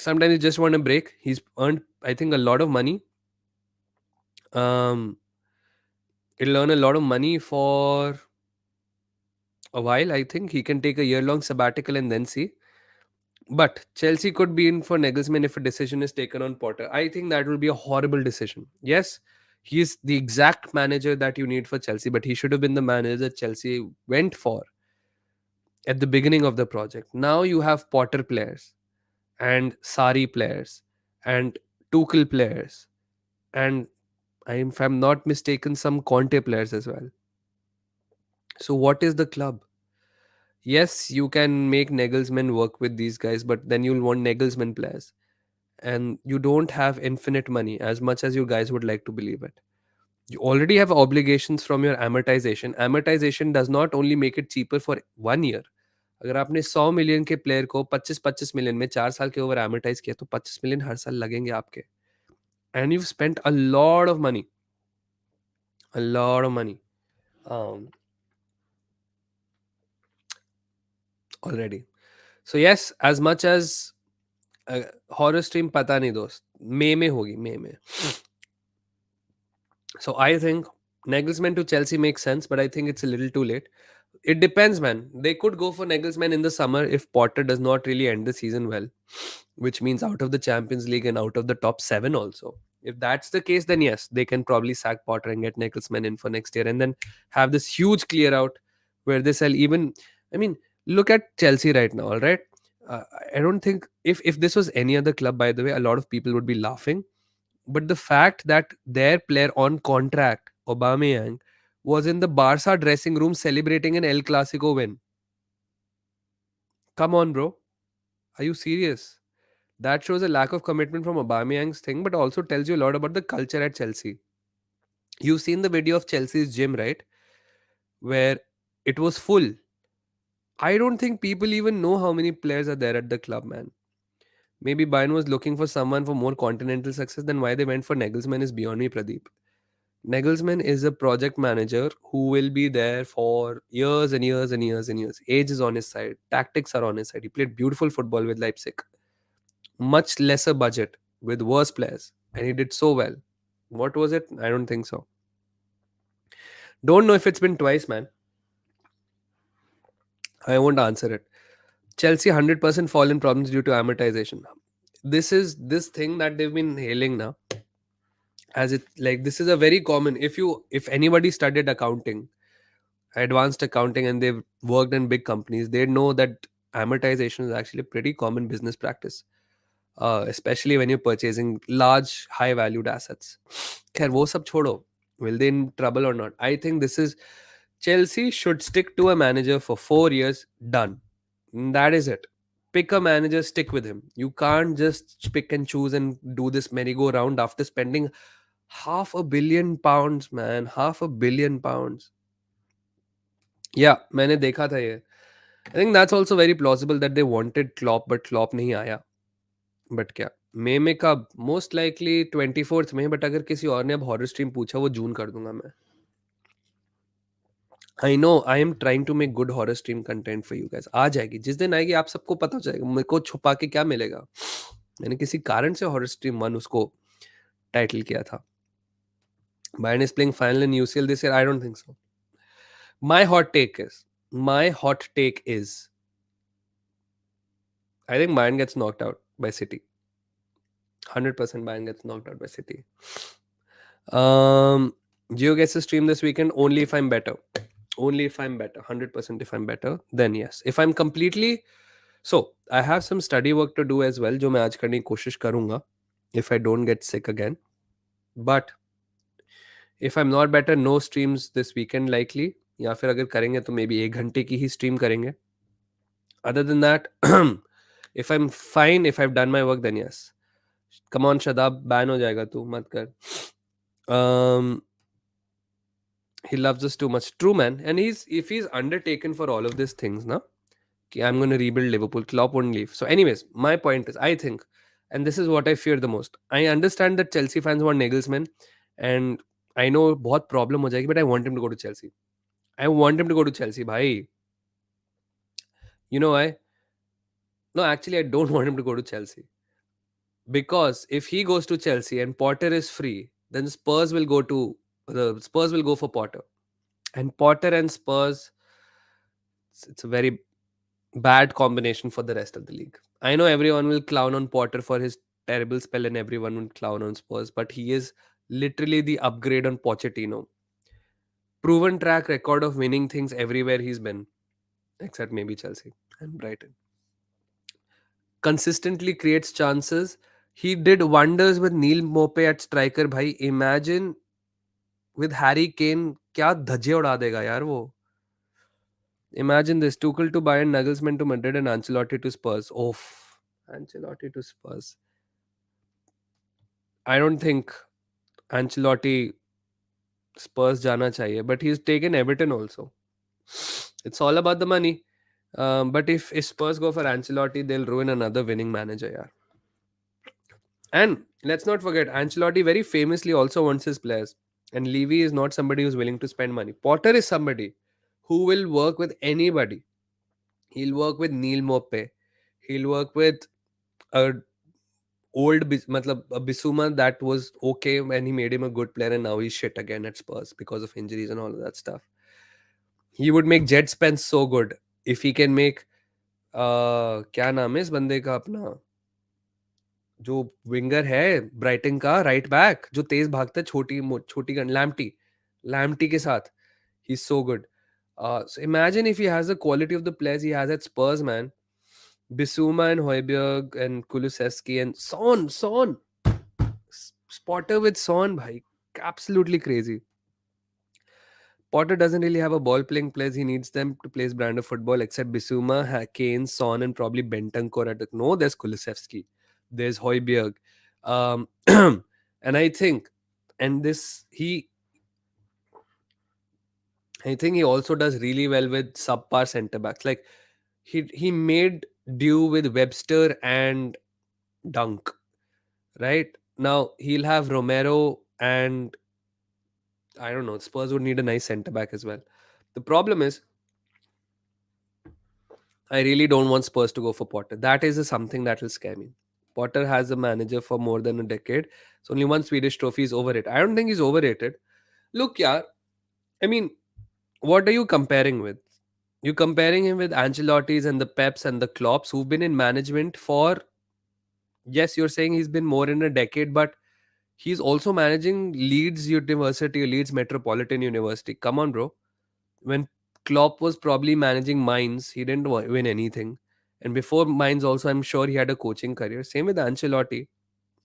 Sometimes you just want a break. He's earned, I think, a lot of money. Um, He'll earn a lot of money for a while. I think he can take a year long sabbatical and then see. But Chelsea could be in for Nagelsmann if a decision is taken on Potter. I think that will be a horrible decision. Yes, he is the exact manager that you need for Chelsea, but he should have been the manager that Chelsea went for at the beginning of the project. Now you have Potter players and Sari players and Tuchel players and if I'm not mistaken, some Conte players as well. So what is the club? Yes, you can make Nagelsmann work with these guys, but then you'll want Nagelsmann players. And you don't have infinite money as much as you guys would like to believe it. You already have obligations from your amortization. Amortization does not only make it cheaper for 1 year. अगर आपने 100 million के player को 25-25 million में 4 साल के over amortize किया तो 25 million हर साल लगेंगे आपके. And you've spent a lot of money um, already. So yes, as much as horror stream पता नहीं दोस्त, मई में होगी, मई में. So I think Nagelsmann to Chelsea makes sense, but I think it's a little too late. It depends, man. They could go for Nagelsmann in the summer if Potter does not really end the season well, which means out of the Champions League and out of the top seven also. If that's the case, then yes, they can probably sack Potter and get Nagelsmann in for next year and then have this huge clear out where they sell even. I mean, look at Chelsea right now, all right? Uh, I don't think if this was any other club, by the way, a lot of people would be laughing, but the fact that their player on contract, Aubameyang, was in the Barca dressing room celebrating an El Clasico win. Come on, bro. Are you serious? That shows a lack of commitment from Aubameyang's thing, but also tells you a lot about the culture at Chelsea. You've seen the video of Chelsea's gym, right? Where it was full. I don't think people even know how many players are there at the club, man. Maybe Bayern was looking for someone for more continental success than why they went for Nagelsmann is beyond me, Pradeep. Nagelsmann is a project manager who will be there for years and years and years and years. Age is on his side. Tactics are on his side. He played beautiful football with Leipzig. Much lesser budget with worse players. And he did so well. What was it? I don't think so. Don't know if it's been twice, man. I won't answer it. Chelsea 100% fall in problems due to amortization. This is this thing that they've been hailing now. As it like this is a very common if anybody studied accounting, advanced accounting, and they've worked in big companies, they know that amortization is actually a pretty common business practice, especially when you're purchasing large high valued assets. Khair, wo sab chodo. Will they in trouble or not? I think this is Chelsea should stick to a manager for 4 years. Done. That is it. Pick a manager, stick with him. You can't just pick and choose and do this merry-go-round after spending £500 million, man. £500 million. Yeah, मैंने देखा था ये. I think that's also very plausible that they wanted Klopp, but Klopp नहीं आया. But क्या मई में कब? Most likely 24th में. But अगर किसी और ने अब हॉरर स्ट्रीम पूछा, वो जून कर दूंगा मैं. I know I am trying to make good horror stream content for you guys. आ जाएगी, जिस दिन आएगी आप सबको पता हो जाएगा. मेरे को छुपा के क्या मिलेगा? मैंने किसी कारण से हॉरर स्ट्रीम 1 उसको टाइटल किया था. Bayern is playing final in UCL this year. I don't think so. My hot take is I think Bayern gets knocked out by City. 100% Bayern gets knocked out by City. Gio gets to stream this weekend only if I'm better. Only if I'm better. 100% if I'm better, then yes. If I'm completely... So, I have some study work to do as well, जो मैं आज करने की कोशिश करूंगा, if I don't get sick again. But if I'm not better, no streams this weekend likely. या फिर अगर करेंगे तो maybe 1 घंटे की ही stream करेंगे. Other than that, if I'm fine, if I've done my work, then yes. Come on, Shadab, ban हो जाएगा तू, मत कर. He loves us too much. True, man. And if he's undertaken for all of these things, na, I'm going to rebuild Liverpool, Klopp won't leave. So, anyways, my point is, I think, and this is what I fear the most. I understand that Chelsea fans want Nagelsmann, and I know बहुत problem हो जाएगी, but I want him to go to Chelsea. I want him to go to Chelsea, bhai. You know why? No, actually, I don't want him to go to Chelsea. Because if he goes to Chelsea and Potter is free, then Spurs will go for Potter. And Potter and Spurs, it's a very bad combination for the rest of the league. I know everyone will clown on Potter for his terrible spell and everyone will clown on Spurs, but he is literally the upgrade on Pochettino. Proven track record of winning things everywhere he's been, except maybe Chelsea and Brighton. Consistently creates chances. He did wonders with Neil Mope at striker. Bhai, imagine with Harry Kane, क्या धज्जे उड़ा देगा यार वो. Imagine this: Tuchel to Bayern, Nagelsmann to Madrid, and Ancelotti to Spurs. Oof, Ancelotti to Spurs. I don't think Ancelotti Spurs जाना चाहिए, but he's taken Everton also. It's all about the money. But if Spurs go for Ancelotti, they'll ruin another winning manager. Yeah. And let's not forget, Ancelotti very famously also wants his players. And Levy is not somebody who's willing to spend money. Potter is somebody who will work with anybody. He'll work with Neil Mope. He'll work with a matlab a Bissouma that was okay when he made him a good player and now he's shit again at Spurs because of injuries and all of that stuff. He would make Jet Spence so good if he can make क्या नाम है इस बंदे का अपना जो winger है Brighton का राइट बैक जो तेज भागता है छोटी गन लैम्टी के साथ he is so good so imagine if he has the quality of the players he has at Spurs, man. Bissouma and Højbjerg and Kulusevski and Son spotter with Son bhai, absolutely crazy. Potter doesn't really have a ball playing players. He needs them to play his brand of football, except Bissouma, Kane, Son, and probably Bentancur. No, there's Kulusevski. There's Højbjerg. And I think, and this, I think he also does really well with subpar centre backs. Like, he made do with Webster and Dunk, right? Now, he'll have Romero and I don't know, Spurs would need a nice centre back as well. The problem is, I really don't want Spurs to go for Potter. That is something that will scare me. Potter has a manager for more than a decade. So only one Swedish trophy is overrated. I don't think he's overrated. Look, yeah, I mean, what are you comparing with? You're comparing him with Ancelotti's and the Peps and the Klopps who've been in management for, yes, you're saying he's been more in a decade, but he's also managing Leeds University, Leeds Metropolitan University. Come on, bro. When Klopp was probably managing Mainz, he didn't win anything. And before Mainz, also, I'm sure he had a coaching career. Same with Ancelotti.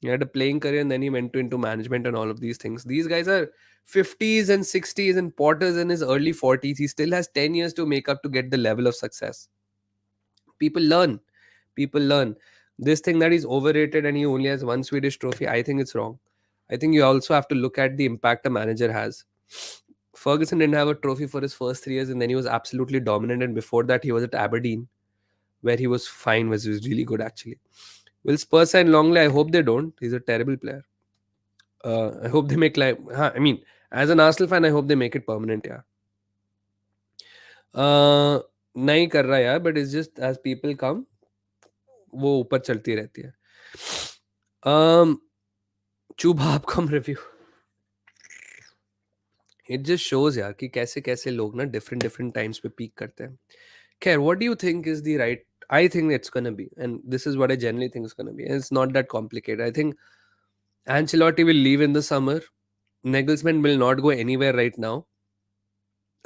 He had a playing career and then he went into management and all of these things. These guys are 50s and 60s and Potter's in his early 40s. He still has 10 years to make up to get the level of success. People learn. People learn. This thing that he's overrated and he only has one Swedish trophy, I think it's wrong. I think you also have to look at the impact a manager has. Ferguson didn't have a trophy for his first 3 years and then he was absolutely dominant. And before that, he was at Aberdeen, where he was fine, was really good actually. Will Spurs sign Longley? I hope they don't. He's a terrible player. I hope they make I mean, as an Arsenal fan, I hope they make it permanent. Yeah. नहीं कर रहा यार, but it's just as people come, वो ऊपर चलती रहती है. चुभाप review. It just shows यार कि कैसे कैसे लोग ना different times पे peak करते हैं. Khair, what do you think is the right? I think it's gonna be, and this is what I generally think is gonna be. And it's not that complicated. I think Ancelotti will leave in the summer. Nagelsmann will not go anywhere right now.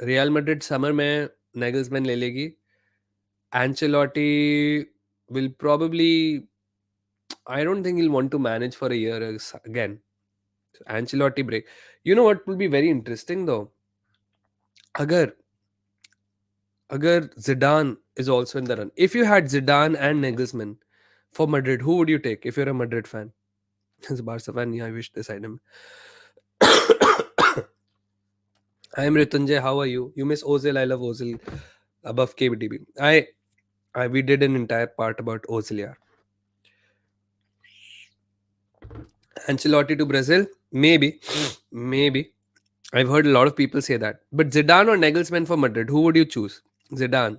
Real Madrid summer में Nagelsmann ले लेगी. Ancelotti will probably, I don't think he'll want to manage for a year again. So Ancelotti break. You know what will be very interesting though? Agar Zidane is also in the run. If you had Zidane and Nagelsmann for Madrid, who would you take if you're a Madrid fan? As a Barca fan, yeah, I wish this item. I am Ritunjay. How are you? You miss Ozil. I love Ozil above KBDB. We did an entire part about Ozil. Yeah. Ancelotti to Brazil? Maybe. Maybe. I've heard a lot of people say that. But Zidane or Nagelsmann for Madrid? Who would you choose? Zidane.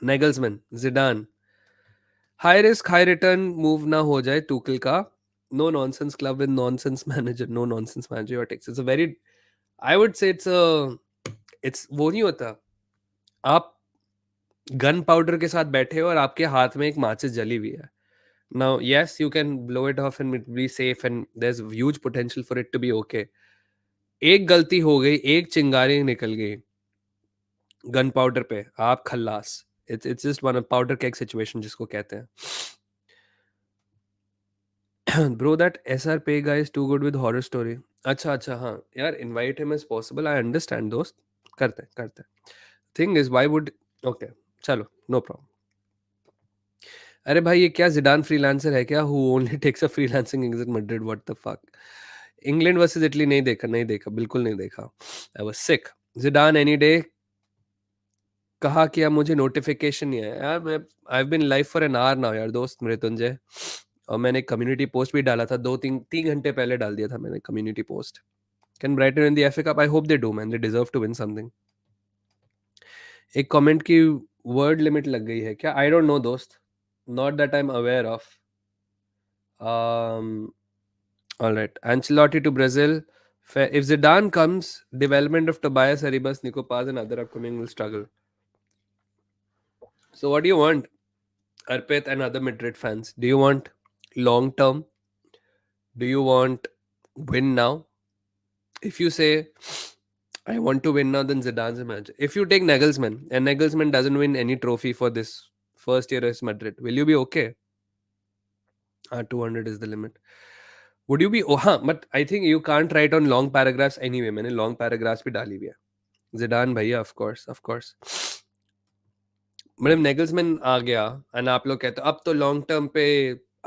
Nagelsmann. Zidane. High risk, high return move ना हो जाए Tuchel का. no nonsense club with nonsense manager, no nonsense manager your takes. It's a very, I would say it's a, it's वो नहीं होता, आप gun powder के साथ बैठे हो और आपके हाथ में एक माचिस जली हुई है. Now, yes, you can blow it off and it will be safe and there's huge potential for it to be okay. एक गलती हो गई, एक चिंगारी निकल गई गन पाउडर पे, आप खल्लास. It's just one powder cake situation जिसको कहते हैं. Bro, that SR Pay guy is too good with horror story. अच्छा अच्छा, हाँ यार, invite him as possible. I understand दोस्त, करते हैं करते हैं. Thing is, why would, okay, चलो, no problem. अरे भाई, ये क्या जिडान फ्रीलांसर है क्या? Who only takes a freelancing exit Madrid, what the fuck. England versus Italy नहीं देखा, नहीं देखा, बिल्कुल नहीं देखा. I was sick. Zidane any day, कहा किया, मुझे नोटिफिकेशन नहीं आया यार. मैं, I have been live for an hour now यार दोस्त मृत्युंजय. और मैंने कम्युनिटी पोस्ट भी डाला था, 2-3 घंटे पहले डाल दिया था मैंने community post. Can Brighton win the FA Cup? I hope they do man, they deserve to win something. एक कमेंट की वर्ड लिमिट लग गई है क्या? आई डोंट नो दोस्त, not that I am aware of. All right. Ancelotti to Brazil. If Zidane comes, development of Tobias Haribas, Nico Paz, and other upcoming will struggle. So, what do you want, Arpit and other Madrid fans? Do you want long term? Do you want win now? If you say, I want to win now, then Zidane's a manager. If you take Nagelsmann and Nagelsmann doesn't win any trophy for this first year as Madrid, will you be okay? 200 is the limit. Would you be, oh हाँ, but I think you can't write on long paragraphs anyway. मैंने long paragraphs भी डाली हुई है. Zidane भैया, of course, of course. मतलब नेगल्समैन आ गया and आप लोग कहते हो अब तो लॉन्ग टर्म पे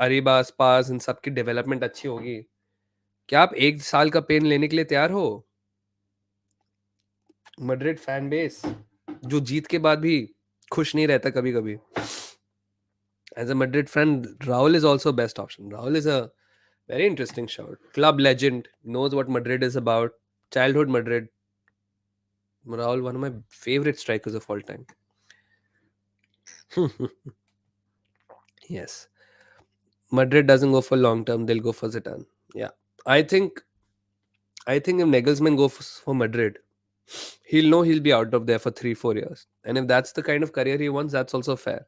अरीबास पास इन सब की डेवलपमेंट अच्छी होगी. क्या आप 1 साल का पेन लेने के लिए तैयार हो? मैड्रिड फैन बेस जो जीत के बाद भी खुश नहीं रहता कभी कभी. As a Madrid fan, Rahul is also best option. Rahul is a very interesting shout. Club legend, knows what Madrid is about. Childhood Madrid. Raul, one of my favorite strikers of all time. Yes. Madrid doesn't go for long term, they'll go for Zidane. Yeah. I think if Nagelsmann goes for Madrid, he'll know he'll be out of there for 3-4 years. And if that's the kind of career he wants, that's also fair.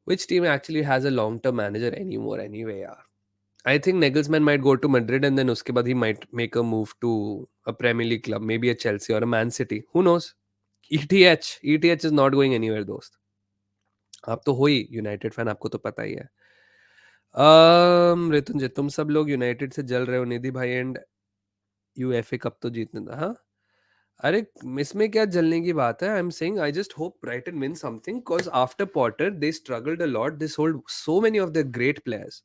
Which team actually has a long term manager anymore anyway, yeah? I think Nagelsmann might go to Madrid and then uske baad he might make a move to a Premier League club, maybe a Chelsea or a Man City. Who knows? ETH is not going anywhere, दोस्त. आप तो हो ही United fan, आपको तो पता ही है. ऋतुंजय, तुम सब लोग यूनाइटेड से जल रहे हो. निधि भाई एंड यूएफए कप तो जीतने था. हाँ, अरे इसमें क्या जलने की बात है? I am saying I just hope Brighton win something because after Potter they struggled a lot. They sold so many of the great players,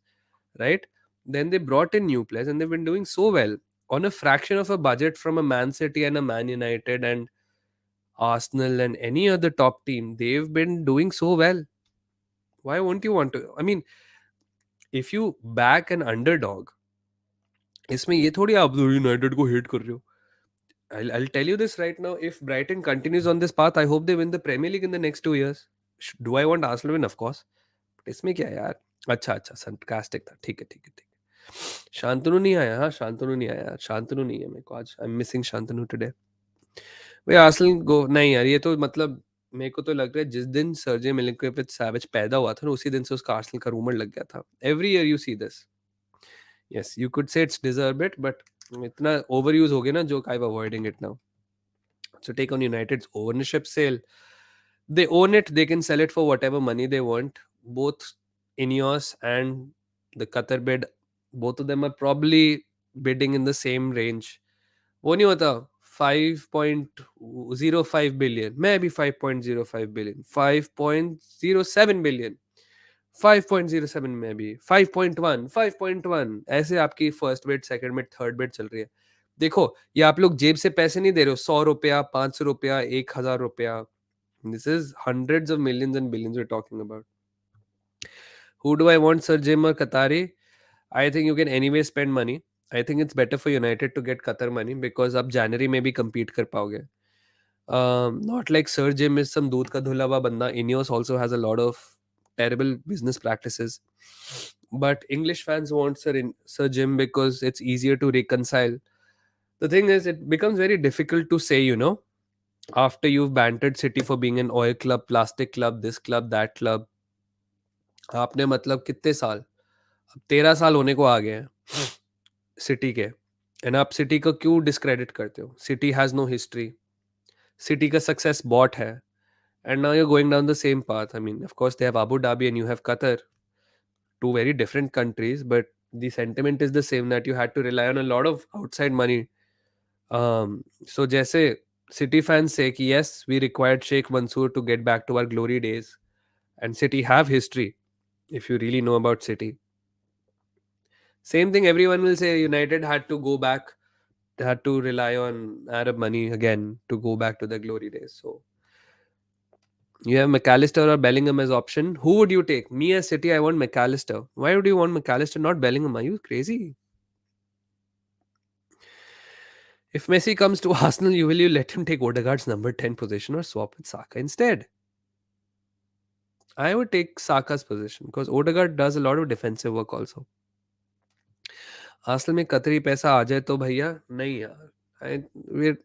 right? Then they brought in new players and they've been doing so well on a fraction of a budget from a Man City and a Man United and Arsenal and any other top team. They've been doing so well. Why won't you want to? I mean, if you back an underdog, इसमें ये थोड़ी आप United को hate कर रहे हो. I'll tell you this right now. If Brighton continues on this path, I hope they win the Premier League in the next 2 years. Do I want Arsenal to win? Of course. But इसमें क्या है यार? अच्छा अच्छा, sarcastic था. ठीक है ठीक है ठीक है. शांतनु नहीं आया. हाँ, शांतनु नहीं आया. शांतनु नहीं है मेरे को आज. I am missing Shantanu today. भाई आर्सेनल गो नहीं यार, ये तो मतलब मेरे को तो लग रहा है जिस दिन सर्जे मिलिंकोविच सैविच पैदा हुआ था ना, उसी दिन से उसका आर्सेनल का रूमर लग गया था. Every year you see this. Yes, you could say it's deserve it, but इतना ओवर यूज हो गया ना, जो I am avoiding it now. So take on United's ownership sale. They own it. They can sell it for whatever money they want. Both Ineos and the Qatar bid, both of them are probably bidding in the same range. वो नहीं होता 5.05 billion, maybe 5.05 billion, 5.07 billion, 5.07, maybe 5.1, 5.1. ऐसे आपकी first bid, second bid, third bid चल रही है. देखो, ये आप लोग जेब से पैसे नहीं दे रहे हो. 100 रुपया, 500 रुपया, 1,000 रुपया. This is hundreds of millions and billions we're talking about. Who do I want, Sir Jim or Qatari? I think you can anyway spend money. I think it's better for United to get Qatar money because अब January में भी compete कर पाओगे. Not like Sir Jim is some दूध का धुला हुआ बंदा. Ineos also has a lot of terrible business practices. But English fans want Sir Jim because it's easier to reconcile. The thing is, it becomes very difficult to say, after you've bantered City for being an oil club, plastic club, this club, that club. आपने मतलब कितने साल, अब 13 साल होने को आ गए हैं सिटी के, एंड आप सिटी को क्यों डिस्क्रेडिट करते हो? City has no history, City का सक्सेस बॉट है, and now you're going down the same path. I mean, of course, they have Abu Dhabi and you have Qatar, two very different countries, but the sentiment is the same, that you had to rely on a lot of outside money. So, jaise City fans say ki yes, we required Sheikh Mansour to get back to our glory days, and City have history. If you really know about City, same thing. Everyone will say United had to go back, had to rely on Arab money again to go back to the glory days. So you have McAllister or Bellingham as option. Who would you take? Me as City, I want McAllister. Why would you want McAllister, not Bellingham? Are you crazy? If Messi comes to Arsenal, you let him take Odegaard's number 10 position or swap with Saka instead? I would take Saka's position because Odegaard does a lot of defensive work also. Arsenal में कतरी पैसा आ जाए तो भैया नहीं यार.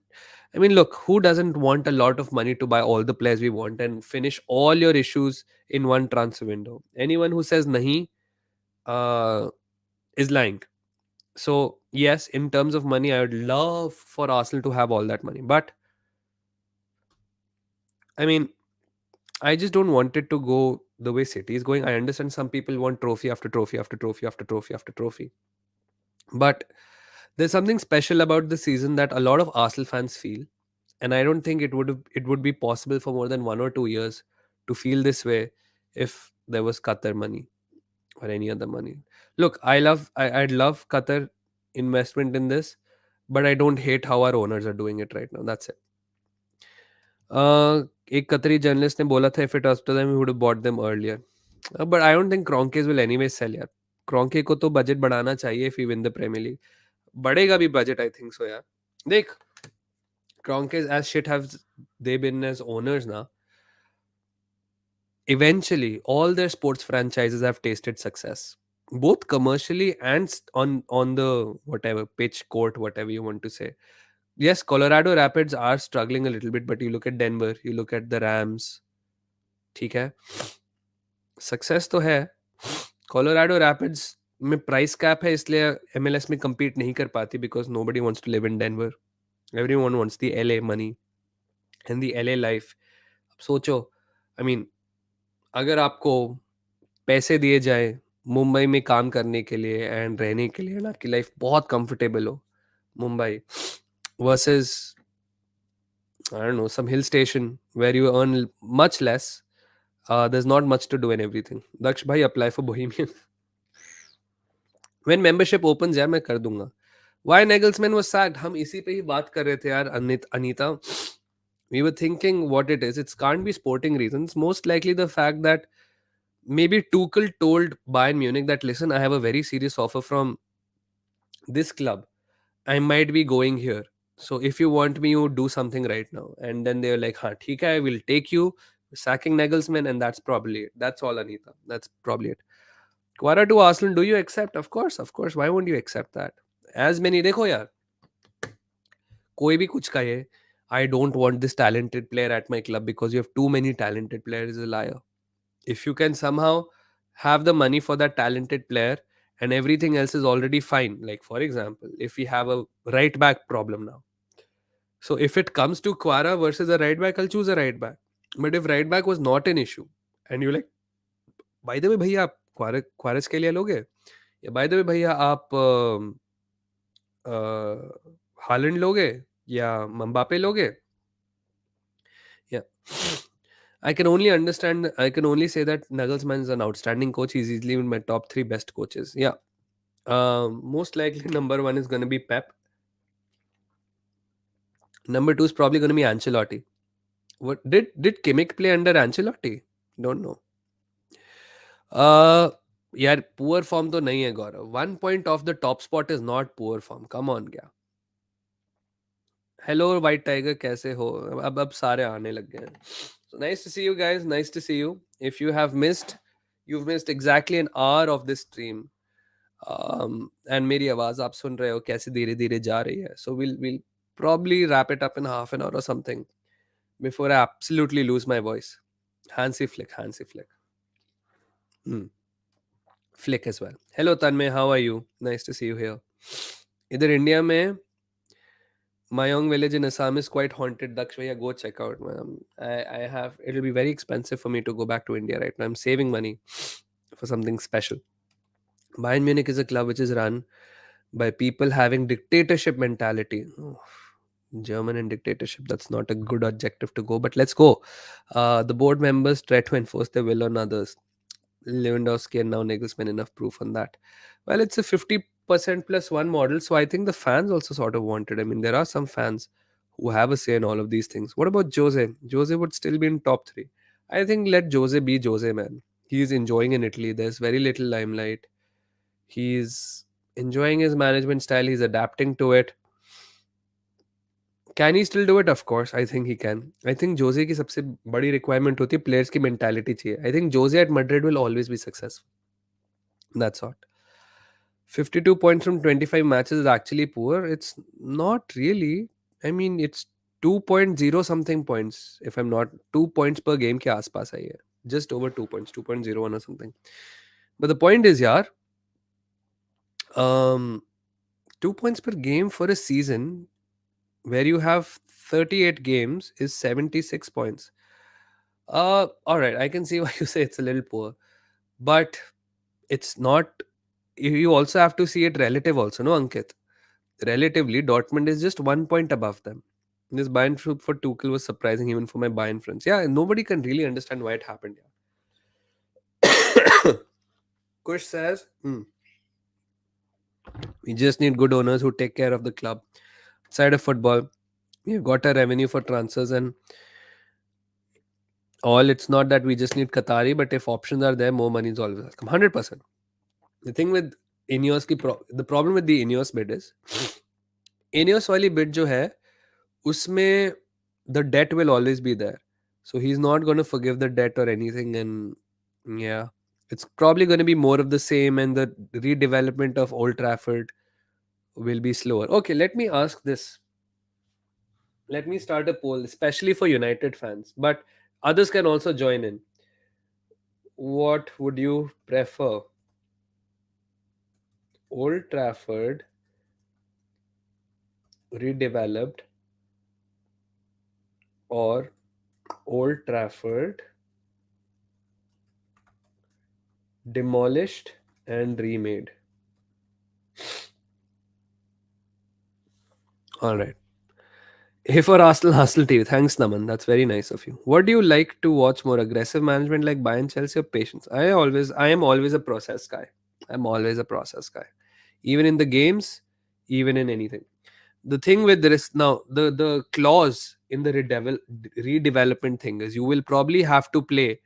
I mean, look, who doesn't want a lot of money to buy all the players we want and finish all your issues in one transfer window? Anyone who says nahi uh, is lying. So, yes, in terms of money, I would love for Arsenal to have all that money. But, I mean, I just don't want it to go the way City is going. I understand some people want trophy after trophy after trophy after trophy after trophy. But there's something special about the season that a lot of Arsenal fans feel, and I don't think it would be possible for more than 1 or 2 years to feel this way if there was Qatar money or any other money. Look, I'd love Qatar investment in this, but I don't hate how our owners are doing it right now. That's it. एक कतरी journalist ने बोला था if it was to them, we would have bought them earlier. But I don't think Kroenkes will anyway sell यार. Kroenke को तो budget बढ़ाना चाहिए if we win the Premier League. बढ़ेगा भी बजट, I think so यार. देख, Kroenkes, as shit have they been as owners now, eventually all their sports franchises have tasted success, both commercially and on the whatever pitch, court, whatever you want to say. Yes, Colorado Rapids are struggling a little bit, but you look at Denver, you look at the Rams, ठीक है, success तो है. Colorado rapids में price cap है, इसलिए MLS में compete नहीं कर पाती, because nobody wants to live in Denver. Everyone wants the LA money and the LA life. अब सोचो, I mean, अगर आपको पैसे दिए जाए मुंबई में काम करने के लिए एंड रहने के लिए, आपकी लाइफ बहुत कंफर्टेबल हो, Mumbai versus I don't know, some hill station where you earn much less. There's not much to do and everything. Daksh bhai, apply for Bohemian. When membership opens, यार मैं कर दूंगा. Why Nagelsmann was sacked? हम इसी पे ही बात कर रहे थे यार, Anita. We were thinking what it is. It can't be sporting reasons. Most likely the fact that maybe Tuchel told Bayern Munich that, listen, I have a very serious offer from this club. I might be going here. So if you want me, you do something right now. And then they're like, हाँ ठीक है, I will take you. Sacking Nagelsmann, and that's probably it. That's all, Anita. That's probably it. Quara to Arsenal, do you accept? Of course, of course. Why won't you accept that? As many, देखो यार, कोई भी कुछ कहे, I don't want this talented player at my club because you have too many talented players, is a liar. If you can somehow have the money for that talented player and everything else is already fine, like for example, if we have a right back problem now. So if it comes to Quara versus a right back, I'll choose a right back. But if right back was not an issue, and you're like, by the way, भैया आप क्वारस के लिए लोगे, या by the way भैया आप Holland लोगे या मम्बापे लोगे, yeah. I can only understand. I can only say that Nagelsmann is an outstanding coach. He's easily in my top 3 best coaches. Yeah. Most likely number 1 is going to be Pep. Number 2 is probably going to be Ancelotti. What did Kimmich play under Ancelotti? Don't know. यार poor form तो नहीं है गौरव. 1 point off the top spot is not poor form. Come on क्या. Hello white tiger, कैसे हो? अब सारे आने लग गए हैं. So nice to see you guys. Nice to see you. If you have missed You've missed exactly an hour of this stream. And मेरी आवाज आप सुन रहे हो कैसे धीरे धीरे जा रही है. So we'll probably wrap it up in half an hour or something before I absolutely lose my voice. Hansi flick, Hansi flick. Hmm. Flick as well. Hello Tanmay, how are you? Nice to see you here. इधर India में Mayong village in Assam is quite haunted. Dakshvaya, go check out, man. I have. It'll be very expensive for me to go back to India right now. I'm saving money for something special. Bayern Munich is a club which is run by people having dictatorship mentality. Oh, German and dictatorship. That's not a good adjective to go, but let's go. The board members try to enforce their will on others. Lewandowski and now Nagelsmann enough proof on that. Well, it's a 50% plus one model, so I think the fans also sort of want it. I mean, there are some fans who have a say in all of these things. What about Jose? Jose would still be in top three. I think let Jose be Jose, man. He's enjoying in Italy. There's very little limelight. He's enjoying his management style. He's adapting to it. Can he still do it? Of course, I think he can. I think Jose की सबसे बड़ी requirement होती है players की mentality चाहिए. I think Jose at Madrid will always be successful. That's all. 52 points from 25 matches is actually poor. It's not really. I mean, it's 2.0 something points. If I'm not 2 points per game के आसपास आई है. Just over 2 points, 2.01 or something. But the point is, yaar, um, 2 points per game for a season where you have 38 games is 76 points. All right, I can see why you say it's a little poor, but it's not. You also have to see it relative, also, no, Ankit? Relatively, Dortmund is just 1 point above them. This Bayern fruit for Tuchel was surprising even for my Bayern friends. Yeah, nobody can really understand why it happened. Yeah. Kush says, we just need good owners who take care of the club. Outside of football, we've got a revenue for transfers and all. It's not that we just need Qatari, but if options are there, more money is always welcome. 100%. The thing with Ineos, the problem with the Ineos bid is, Ineos वाली bid जो है, उसमें the debt will always be there. So he's not going to forgive the debt or anything. And yeah, it's probably going to be more of the same. And the redevelopment of Old Trafford will be slower. Okay, let me ask this. Let me start a poll, especially for United fans. But others can also join in. What would you prefer? Old Trafford redeveloped or Old Trafford demolished and remade? All right. Hey for Arsenal TV. Thanks, Naman. That's very nice of you. What do you like to watch more? Aggressive management like Bayern, Chelsea, or patience? I am always a process guy. I'm always a process guy. Even in the games, even in anything. The thing with this now, the clause in the redevelopment thing is you will probably have to play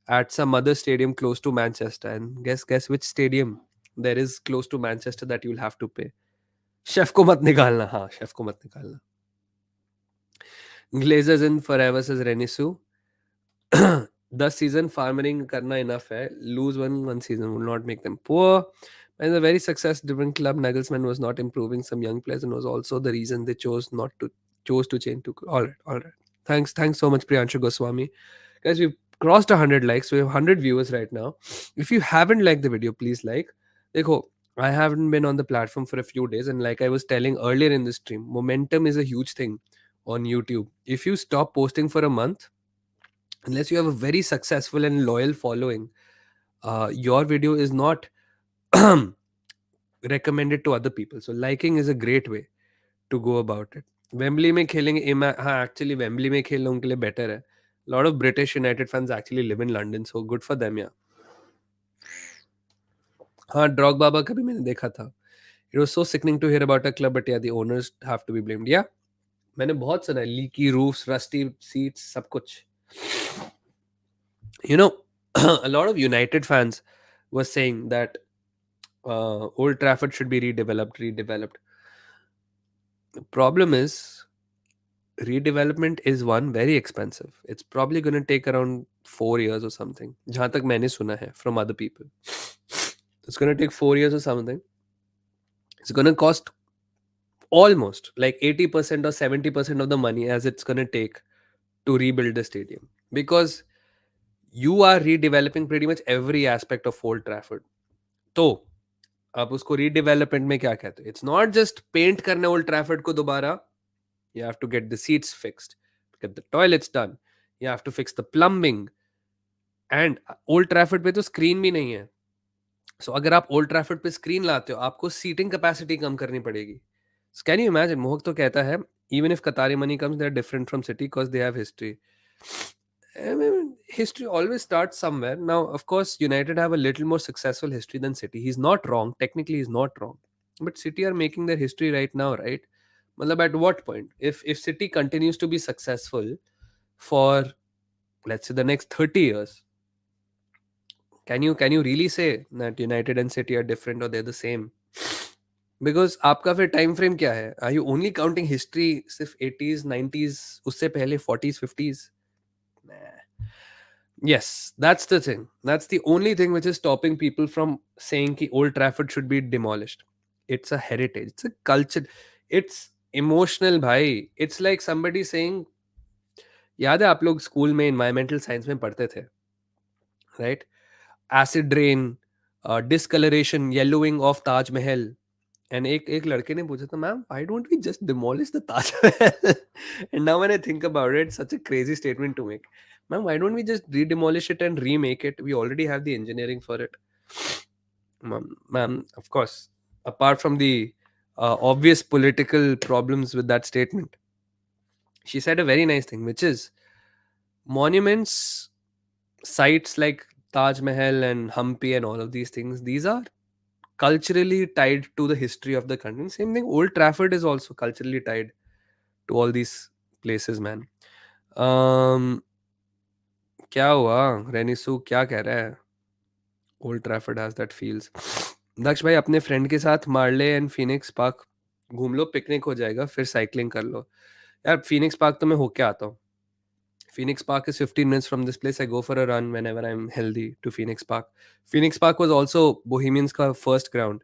at some other stadium close to Manchester. And guess which stadium there is close to Manchester that you'll have to pay. Chef को मत निकालना, हाँ, chef को मत निकालना. Glazers in forever, says Renisu. 10 season farming karna enough hai. Lose one season will not make them poor. And a very success driven club, Nagelsmann was not improving some young players and was also the reason they chose to change to. All right. Thanks so much, Priyanshu Goswami. Guys, we've crossed 100 likes. We have 100 viewers right now. If you haven't liked the video, please like. Dekho, I haven't been on the platform for a few days, and like I was telling earlier in the stream, momentum is a huge thing on YouTube. If you stop posting for a month, unless you have a very successful and loyal following, your video is not recommended to other people. So liking is a great way to go about it. Wembley में खेलेंगे, हाँ, actually Wembley में खेलना उनके लिए better है. A lot of British United fans actually live in London, so good for them, yeah. हाँ, ड्रॉग बाबा का भी मैंने देखा था. It was so sickening to hear about a club, but yeah, the owners have to be blamed. Yeah, मैंने बहुत सुना है, leaky roofs, rusty seats, सब कुछ. You know, a lot of United fans were saying that Old Trafford should be redeveloped. The problem is, redevelopment is one very expensive. It's probably going to take around 4 years or something. जहाँ तक मैंने सुना है from other people, it's going to take 4 years or something. It's going to cost almost like 80% or 70% of the money as it's going to take to rebuild the stadium, because you are redeveloping pretty much every aspect of Old Trafford. तो आप उसको redevelopment में क्या कहते हो? It's not just paint करना old Trafford को दोबारा. You have to get the seats fixed, get the toilets done, you have to fix the plumbing. And old Trafford पे तो स्क्रीन भी नहीं है. सो अगर आप ओल्ड ट्रैफर्ड पे स्क्रीन लाते हो, आपको सीटिंग कैपेसिटी कम करनी पड़ेगी. Can you imagine? मोहक तो कहता है even if Qatari money comes, they're different from City because they have history. I mean, history always starts somewhere. Now, of course, United have a little more successful history than City. He's not wrong. Technically, he's not wrong. But City are making their history right now, right? Matlab, at what point? If City continues to be successful for, let's say, the next 30 years, can you really say that United and City are different or they're the same? Because आपका फिर time frame क्या है? Are you only counting history सिर्फ 80s 90s, उससे पहले 40s 50s? Nah. Yes, that's the thing. That's the only thing which is stopping people from saying कि Old Trafford should be demolished. It's a heritage. It's a culture. It's emotional, भाई. It's like somebody saying, याद है आप लोग school में environmental science में पढ़ते थे, right? Acid rain, discoloration, yellowing of Taj Mahal. And एक एक लड़के ने पूछा था, ma'am why don't we just demolish the Taj Mahal? And now when I think about it, such a crazy statement to make. Ma'am why don't we just रीडिमोलिश it and remake it? We already have the engineering for it. Ma'am of course, apart from the obvious political problems with that statement, she said a very nice thing, which is monuments, sites like Taj Mahal and Hampi and all of these things, these are culturally tied to the history of the country. Same thing, Old Trafford is also culturally tied to all these places, man. um क्या हुआ? रेनिसू क्या कह रहा है? Old Trafford has that feels. Daksh भाई, अपने friend के साथ मार्ले एंड फिनिक्स पार्क घूम लो, पिकनिक हो जाएगा, फिर साइकिलिंग कर लो. यार फिनिक्स पार्क तो मैं होके आता हूँ. Phoenix Park is 15 minutes from this place. I go for a run whenever I'm healthy to Phoenix Park. Phoenix Park was also Bohemians का first ground.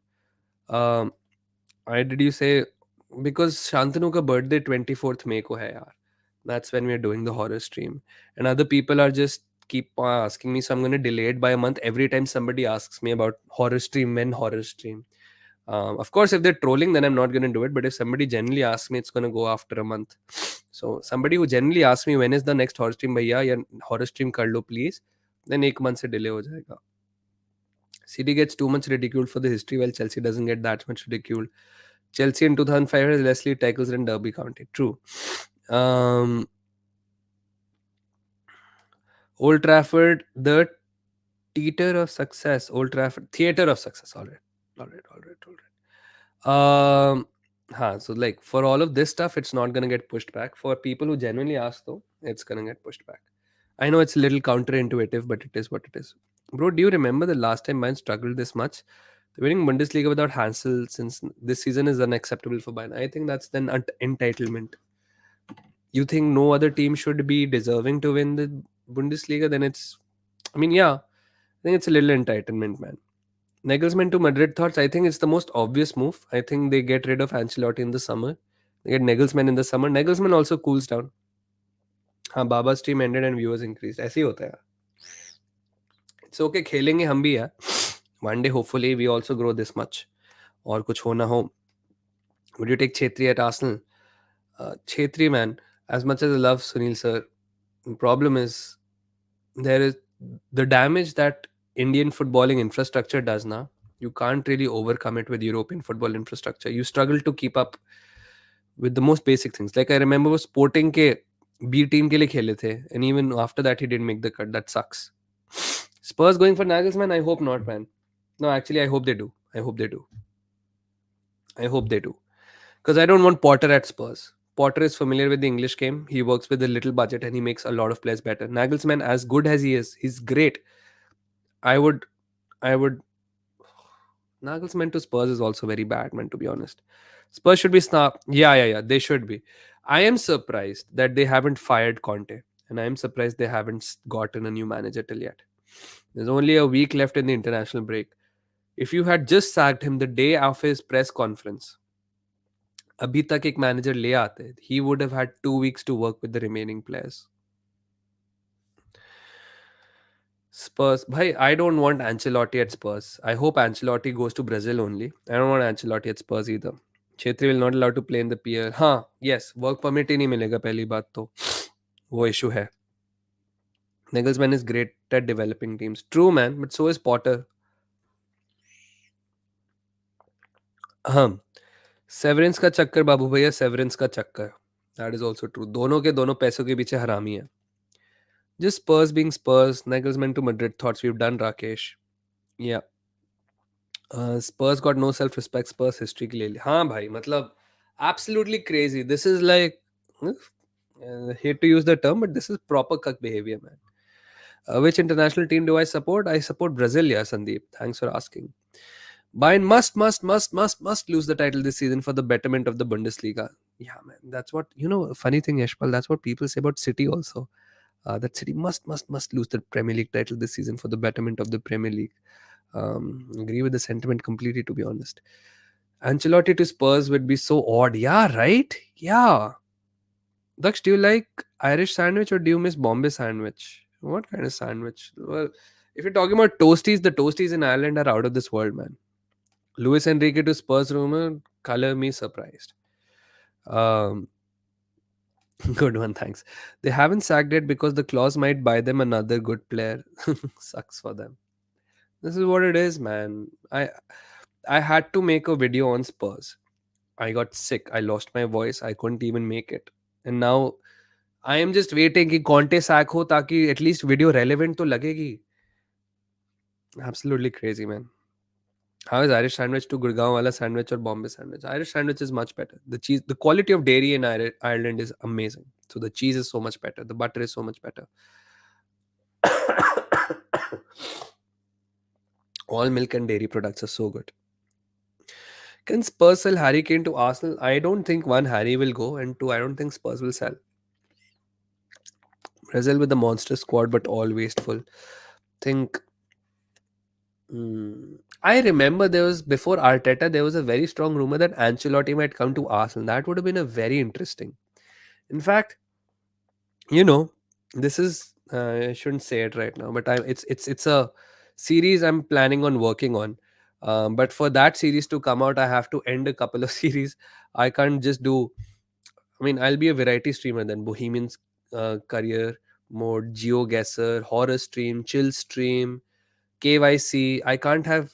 um, Why did you say? Because Shantanu का birthday 24th May को है यार. That's when we're doing the horror stream. And other people are just keep asking me, so I'm going to delay it by a month every time somebody asks me about horror stream. When horror stream? Of course, if they're trolling, then I'm not going to do it. But if somebody generally asks me, it's going to go after a month. So somebody who generally asks me when is the next horror stream, भैया या horror stream कर लो please, then एक month से delay हो जाएगा. City gets too much ridiculed for the history, while Chelsea doesn't get that much ridiculed. Chelsea in 2005 has Leslie tackles in Derby County. True. Old Trafford, the theater of success. Old Trafford, theater of success. All right. So like for all of this stuff, it's not gonna get pushed back. For people who genuinely ask, though, it's gonna get pushed back. I know it's a little counterintuitive, but it is what it is. Bro, do you remember the last time Bayern struggled this much? The winning Bundesliga without Hansel since this season is unacceptable for Bayern. I think that's then entitlement. You think no other team should be deserving to win the Bundesliga? Then it's, I mean, yeah, I think it's a little entitlement, man. Nagelsmann to Madrid thoughts. I think it's the most obvious move. I think they get rid of Ancelotti in the summer. They get Nagelsmann in the summer. Nagelsmann also cools down. हाँ, Baba's team ended and viewers increased. ऐसे ही होता है. It's okay, खेलेंगे हम भी यार. One day, hopefully, we also grow this much. और कुछ हो ना हो. Would you take Chetri at Arsenal? Chetri, man, as much as I love Sunil sir, the problem is there is the damage that Indian footballing infrastructure does now. You can't really overcome it with European football infrastructure. You struggle to keep up with the most basic things. Like I remember वो Sporting के B team के लिए खेले थे, and even after that he didn't make the cut. That sucks. Spurs going for Nagelsmann? I hope not, man. No, actually, I hope they do. I hope they do. Because I don't want Potter at Spurs. Potter is familiar with the English game. He works with a little budget and he makes a lot of players better. Nagelsmann, as good as he is, he's great. I would Nagelsmann to Spurs is also very bad, man, to be honest. Spurs should be snap. Yeah. They should be. I am surprised that they haven't fired Conte, and I am surprised they haven't gotten a new manager till yet. There's only a week left in the international break. If you had just sacked him the day of his press conference, अभी तक एक manager ले आते, he would have had 2 weeks to work with the remaining players. Spurs, bhai, I don't want Ancelotti at Spurs. I hope Ancelotti goes to Brazil only. I don't want Ancelotti at Spurs either. Chetri will not allowed to play in the PL. हाँ, yes, work permit ही नहीं मिलेगा पहली बात तो वो issue है. Nagelsmann is great at developing teams. True, man, but so is Potter. हाँ, severance का चक्कर बाबू भैया, सेवरेंस का चक्कर. That is also true. दोनों के दोनों पैसों के पीछे हरामी है. Just Spurs being Spurs. Nagelsmann to Madrid thoughts we've done, Rakesh. Yeah. Spurs got no self respect. Spurs history के लिए हाँ भाई मतलब absolutely crazy. This is like hate to use the term, but this is proper cuck behavior, man. Which international team do I support? I support Brazil, yeah, Sandeep. Thanks for asking. Bayern must lose the title this season for the betterment of the Bundesliga. Yeah, man. That's what funny thing, Yashpal. That's what people say about City also. That City must lose the Premier League title this season for the betterment of the Premier League. Agree with the sentiment completely, to be honest. Ancelotti to Spurs would be so odd. Yeah, right? Yeah. Daksh, do you like Irish sandwich or do you miss Bombay sandwich? What kind of sandwich? Well, if you're talking about toasties, the toasties in Ireland are out of this world, man. Luis Enrique to Spurs rumor, color me surprised. Um, good one, thanks. They haven't sacked it because the clause might buy them another good player. Sucks for them. This is what it is, man. I had to make a video on Spurs. I got sick. I lost my voice. I couldn't even make it. And now I am just waiting कि Conte sack हो ताकि at least video relevant तो लगेगी. Absolutely crazy, man. How is Irish sandwich to Gurgaon wala sandwich or Bombay sandwich? Irish sandwich is much better. The cheese, the quality of dairy in Ireland is amazing. So the cheese is so much better. The butter is so much better. All milk and dairy products are so good. Can Spurs sell Harry Kane to Arsenal? I don't think one, Harry will go, and two, I don't think Spurs will sell. Brazil with the monster squad, but all wasteful. Think. I remember there was before Arteta, there was a very strong rumor that Ancelotti might come to Arsenal. That would have been a very interesting. In fact, this is I shouldn't say it right now, but it's a series I'm planning on working on. But for that series to come out, I have to end a couple of series. I can't just do. I mean, I'll be a variety streamer then. Bohemian's career mode, GeoGuessr, horror stream, chill stream, KYC. I can't have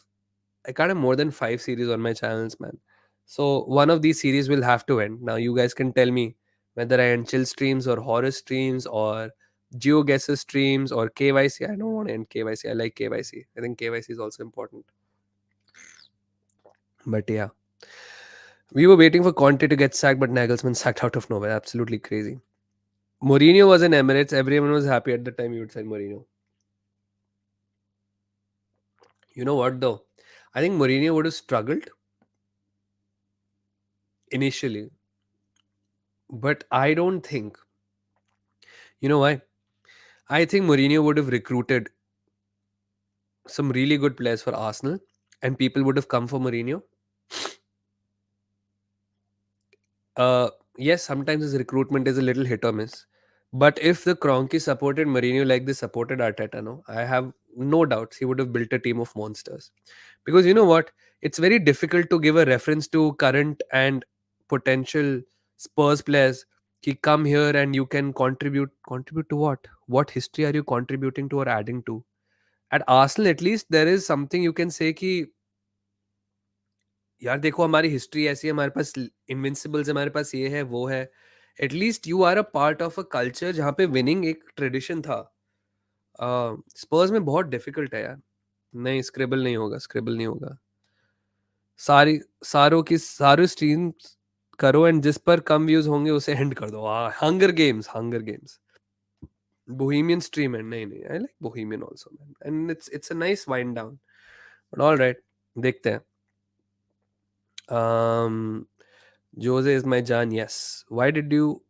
more than 5 series on my channels, man. So one of these series will have to end. Now you guys can tell me whether I end chill streams or horror streams or GeoGuessr streams or KYC. I don't want to end KYC. I like KYC. I think KYC is also important. But yeah. We were waiting for Conte to get sacked, but Nagelsmann sacked out of nowhere. Absolutely crazy. Mourinho was in Emirates. Everyone was happy at the time you would sign Mourinho. You know what though? I think Mourinho would have struggled initially. But I don't think. You know why? I think Mourinho would have recruited some really good players for Arsenal and people would have come for Mourinho. Yes, sometimes his recruitment is a little hit or miss. But if the Kroenke supported Mourinho like they supported Arteta, no, I have no doubts he would have built a team of monsters. Because you know what? It's very difficult to give a reference to current and potential Spurs players. He come here and you can contribute. Contribute to what? What history are you contributing to or adding to? At Arsenal, at least there is something you can say कि यार देखो हमारी history ऐसी है, हमारे पास Invincibles है, हमारे पास ये है वो है. At least you are a part of a culture जहाँ पे विनिंग एक ट्रेडिशन था. स्पर्स में बहुत डिफिकल्ट है यार. नहीं, स्क्रिबल नहीं होगा, स्क्रिबल नहीं होगा. सारी स्ट्रीम करो एंड जिस पर कम व्यूज होंगे उसे एंड कर दो. हंगर गेम्स बोहेमियन स्ट्रीम है. नहीं नहीं, I like Bohemian also man, and it's a nice wind down. But all right, देखते हैं. Jose is my Jan. Yes. Why did you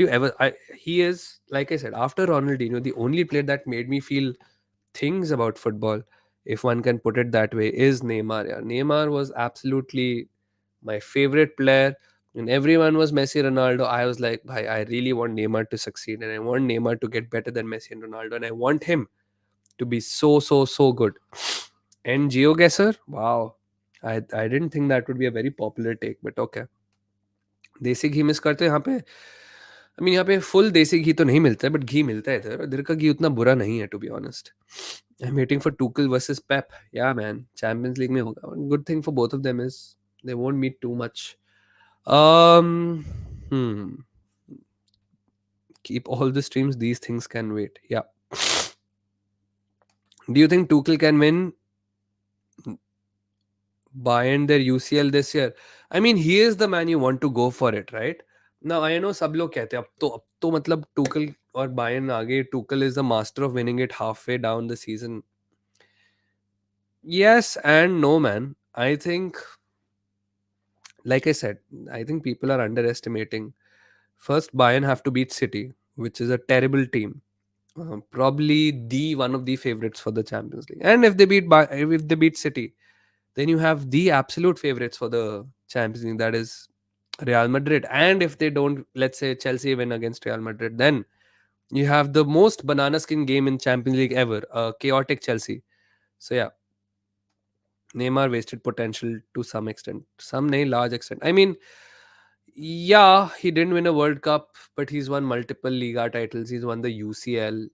ever? He is, like I said, after Ronaldinho, the only player that made me feel things about football, if one can put it that way, is Neymar. Yeah. Neymar was absolutely my favorite player. And everyone was Messi, Ronaldo. I was like, bhai, I really want Neymar to succeed, and I want Neymar to get better than Messi and Ronaldo, and I want him to be so so so good. And GeoGuessr, wow, I didn't think that would be a very popular take, but okay. देसी घी miss करते हैं यहाँ पे। I mean यहाँ पे full देसी घी तो नहीं मिलता है, बट घी मिलता है इधर। इधर का घी उतना बुरा नहीं है, to be honest. I am waiting for Tuchel versus Pep. Yeah man, Champions League में होगा। Good thing for both of them is they won't meet too much. Um, hmm. Keep all the streams. These things can wait. Yeah. Do you think Tuchel can win Bayern their UCL this year? I mean, he is the man you want to go for it, right? Now I know सब लोग कहते हैं अब तो मतलब Tuchel और Bayern आगे. Tuchel is the master of winning it halfway down the season. Yes and no, man. I think, like I said, I think people are underestimating. First, Bayern have to beat City, which is a terrible team. Probably the one of the favorites for the Champions League. And if they beat City, then you have the absolute favorites for the Champions League, that is Real Madrid. And if they don't, let's say Chelsea win against Real Madrid, then you have the most banana skin game in Champions League ever, a chaotic Chelsea. So yeah, Neymar wasted potential to some extent, some nay large extent. I mean, yeah, he didn't win a World Cup, but he's won multiple Liga titles. He's won the UCL.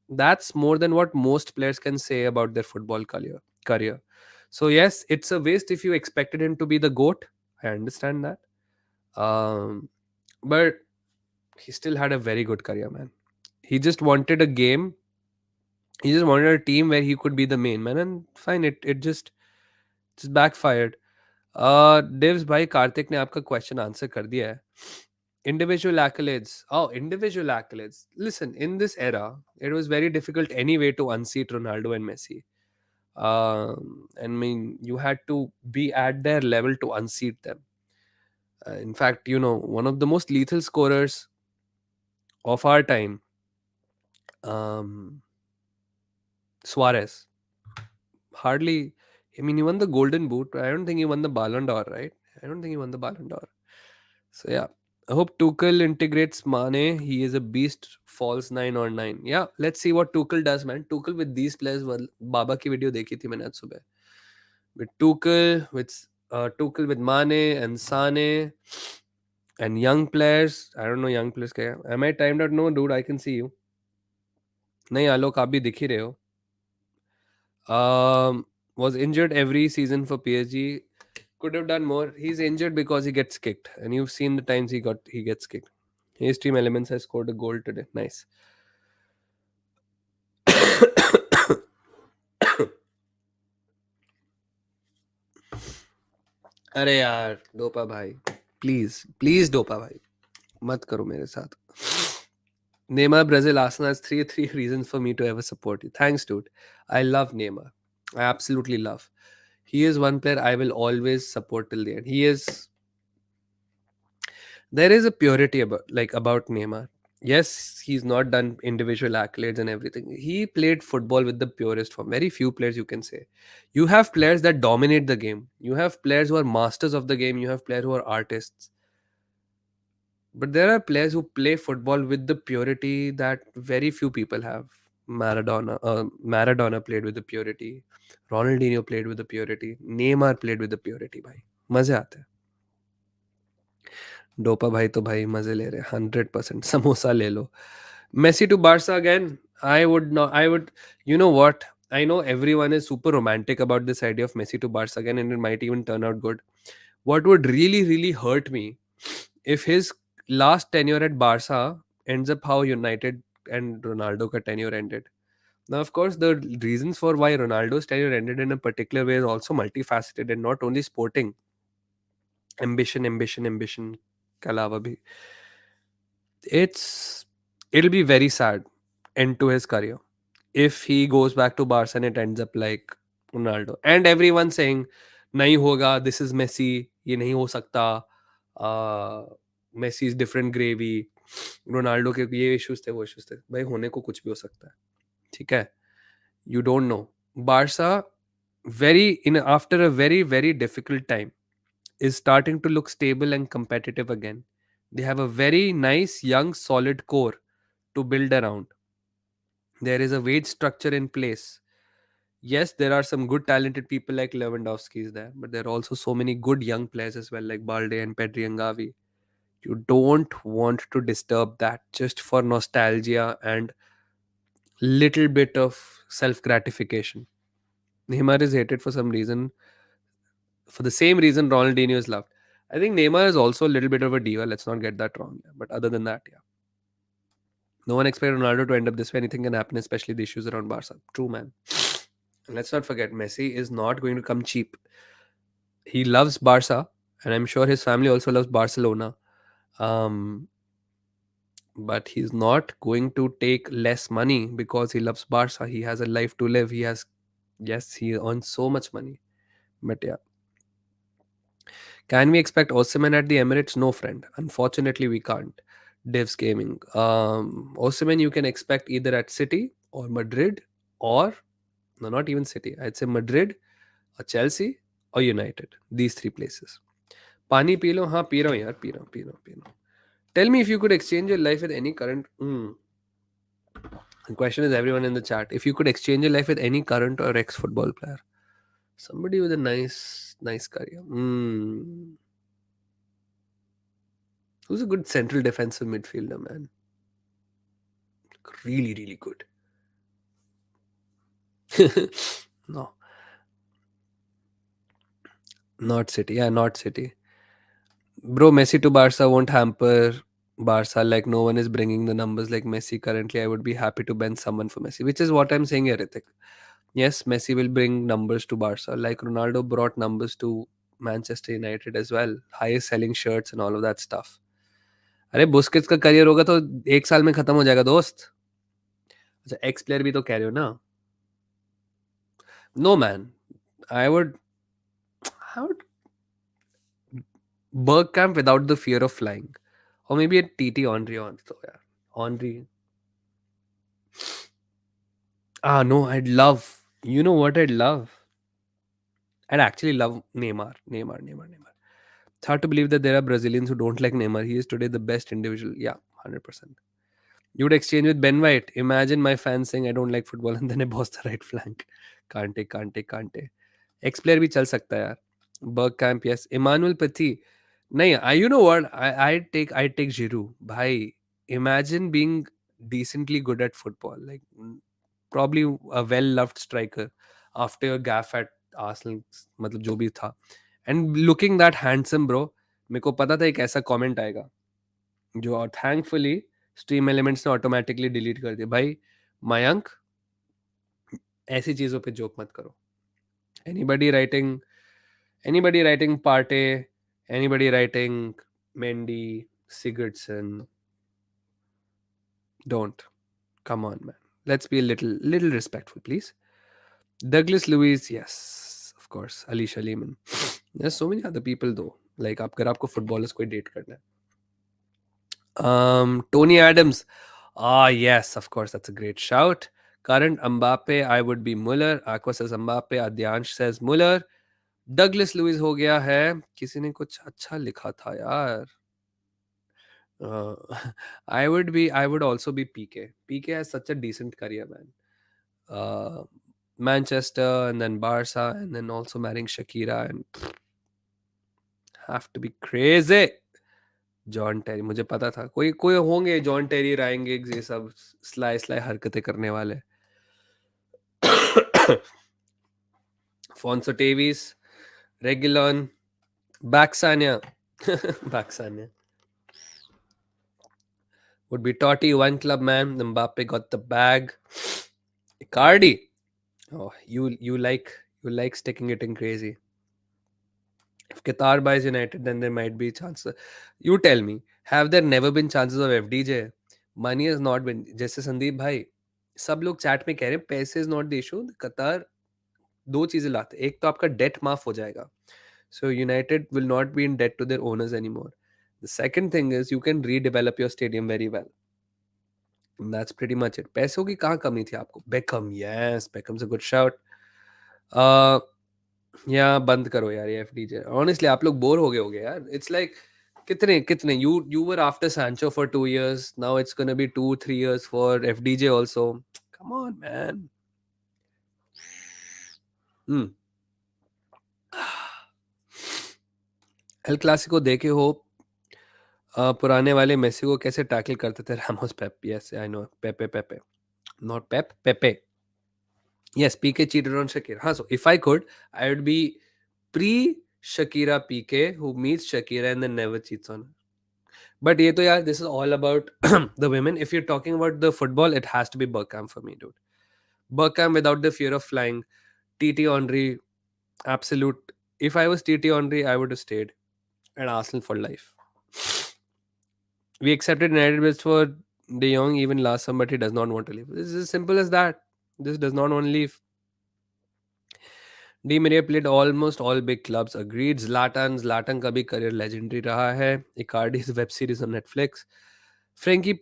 That's more than what most players can say about their football career. So yes, it's a waste if you expected him to be the GOAT. I understand that. But he still had a very good career, man. He just wanted a game. He just wanted a team where he could be the main man, and fine, it just backfired. Devs भाई, कार्तिक ने आपका question answer कर दिया है. Individual accolades. Oh, individual accolades. Listen, in this era, it was very difficult anyway to unseat Ronaldo and Messi. I mean, you had to be at their level to unseat them. In fact, one of the most lethal scorers of our time, um, Suarez. Hardly, I mean, he won the Golden Boot. I don't think he won the Ballon d'Or, right? I don't think he won the Ballon d'Or. So yeah, I hope Tuchel integrates Mane. He is a beast. Falls 9 or 9. Yeah, let's see what Tuchel does, man. Tuchel with these players. Well, Baba की video देखी थी मैंने आज सुबह. With Tuchel with Mane and Sane and young players. I don't know young players क्या है. Am I timed out? No, dude. I can see you. नहीं आलोक, आप भी दिख ही रहे हो. Was injured every season for PSG. Could have done more. He's injured because he gets kicked, and you've seen the times he gets kicked. His team elements has scored a goal today. Nice. अरे यार dopa भाई, please please dopa भाई, मत करो मेरे साथ. Neymar Brazil Arsenal has three reasons for me to ever support you. Thanks, dude. I love Neymar. I absolutely love. He is one player I will always support till the end. There is a purity about Neymar. Yes, he's not done individual accolades and everything. He played football with the purest form. Very few players you can say. You have players that dominate the game. You have players who are masters of the game. You have players who are artists. But there are players who play football with the purity that very few people have. Maradona played with the purity. Ronaldinho played with the purity. Neymar played with the purity. भाई मजे आते हैं. Dopa भाई तो भाई मजे ले रहे हैं 100%. समोसा ले लो. Messi to Barca again. I would not. I would. You know what? I know everyone is super romantic about this idea of Messi to Barca again, and it might even turn out good. What would really, really hurt me if his last tenure at Barca ends up how United and Ronaldo ka tenure ended. Now, of course, the reasons for why Ronaldo's tenure ended in a particular way is also multifaceted and not only sporting. Ambition के अलावा भी. It'll be very sad end to his career if he goes back to Barca and it ends up like Ronaldo. And everyone saying, नहीं होगा, this is Messi, ये नहीं हो सकता. Messi is different gravy, Ronaldo के ये issues थे वो इश्यूज थे, भाई होने को कुछ भी हो सकता है, ठीक है. You don't know. Barca, very in after a very very difficult time, is starting to look stable and competitive again. They have a very nice young solid core to build around. There is a wage structure in place. Yes, there are some good talented people like Lewandowski is there, but there are also so many good young players as well like Balde and Pedri and Gavi. You don't want to disturb that just for nostalgia and little bit of self gratification. Neymar is hated for some reason, for the same reason Ronaldinho is loved. I think Neymar is also a little bit of a diva. Let's not get that wrong. Yeah. But other than that, yeah, no one expected Ronaldo to end up this way. Anything can happen, especially the issues around Barca. True, man. And let's not forget, Messi is not going to come cheap. He loves Barca, and I'm sure his family also loves Barcelona. Um, but he's not going to take less money because he loves Barca. He has a life to live. He has, yes, he earns so much money. But yeah, can we expect Osimhen at the Emirates? No, friend. Unfortunately, we can't. Divs Gaming. Osimhen you can expect either at City or Madrid, or no, not even City. I'd say Madrid or Chelsea or United. These three places. Pani pee lo? हाँ P रहा हूँ यार, P रहा हूँ, P रहा हूँ, P रहा हूँ. Tell me if you could exchange your life with any current. The question is everyone in the chat. If you could exchange your life with any current or ex football player, somebody with a nice career. Who's a good central defensive midfielder, man? Really, really good. No, not City. Yeah, not City. Bro, Messi to Barca won't hamper Barca. Like, no one is bringing the numbers like Messi currently. I would be happy to bend someone for Messi, which is what I'm saying here, Ritik. Yes, Messi will bring numbers to Barca. Like Ronaldo brought numbers to Manchester United as well. Highest selling shirts and all of that stuff. अरे Busquets का career होगा तो एक साल में खत्म हो जाएगा दोस्त. अच्छा एक्स प्लेयर भी तो कह रहे हो ना. No man. I would I would Berg camp without the fear of flying. Or maybe a TT Henry on. So yeah. Henry. Ah no, I'd love. You know what I'd love? I'd actually love Neymar. Neymar. It's hard to believe that there are Brazilians who don't like Neymar. He is today the best individual. Yeah, 100%. You would exchange with Ben White. Imagine my fans saying I don't like football and then I boss the right flank. Can't. Ex player भी चल सकता है यार. Berg camp, yes. Emmanuel Petit. नहीं, you know what? I take Giroud. Bhai, imagine being decently good at football. Like probably a well-loved striker after your gaff at Arsenal, मतलब जो भी था. And looking that handsome, bro. मेरे को पता था एक ऐसा comment आएगा जो, और thankfully स्ट्रीम एलिमेंट्स ने ऑटोमेटिकली डिलीट कर दिया. भाई मयंक, ऐसी चीजों पे जोक मत करो. Anybody writing anybody writing Partey, anybody writing Mendy, Sigurdsson, don't. Come on, man. Let's be a little respectful, please. Douglas Lewis, yes, of course. Alicia Lehman. There's so many other people though. Like अगर आपको footballers कोई date करना है. Tony Adams. Ah, yes, of course, that's a great shout. Current Mbappe, I would be Muller. Aqua says Mbappe. Adyansh says Muller. Douglas Lewis हो गया है. किसी ने कुछ अच्छा लिखा था यार. Uh, I would also be PK. PK has such a decent career, man. Uh, Manchester and then Barca and then also marrying Shakira and have to be crazy. John Terry, मुझे पता था कोई कोई होंगे जॉन टेरी, Ryan gigs, ये सब sly हरकतें करने वाले. फॉन्सो टेविस, रेगुलॉन, Baxania. Baxania. Would be Totti, one club man. Mbappe got the bag. Icardi. Oh, you like sticking it in crazy. If Qatar buys United, then there might be chances. You tell me, have there never been chances of FDJ? Money has not been. जैसे संदीप भाई, सब लोग chat में कह रहे हैं पैसे is not the issue. कतार दो चीजें लाते, एक तो आपका डेट माफ हो जाएगा, so United will not be in debt to their owners anymore. The second thing is you can redevelop your stadium very well. And that's pretty much it. पैसों की कहाँ कमी थी आपको? Beckham, yes, Beckham's a good shout. Uh, या बंद करो यार ये FDJ. Honestly, आप लोग बोर हो गए होगे यार. It's like कितने कितने you were after Sancho for 2 years. Now it's gonna be 2-3 years for FDJ also. Come on, man. Hmm. El Clasico देखे हो? पुराने वाले मेसी को कैसे टैकल करते थे Ramos Pep? Yes I know, पेपे पेपे, not Pep, पेपे. Yes, PK cheated on Shakira. Huh, so if I could, I would be pre Shakira PK who meets Shakira and then never cheats on her. But ye to yaar, this is all about the women. If you're talking about the football, it has to be Bergkamp for me, dude. Bergkamp without the fear of flying. TT Henry, absolute. If I was TT Henry, I would have stayed at Arsenal for life. We accepted United bids for De Jong even last summer, but he does not want to leave. This is as simple as that. This does not want to leave. D मेरिया played almost all big clubs. Agreed. Zlatan का भी career legendary रहा है. Icardi's web series on Netflix. Frankie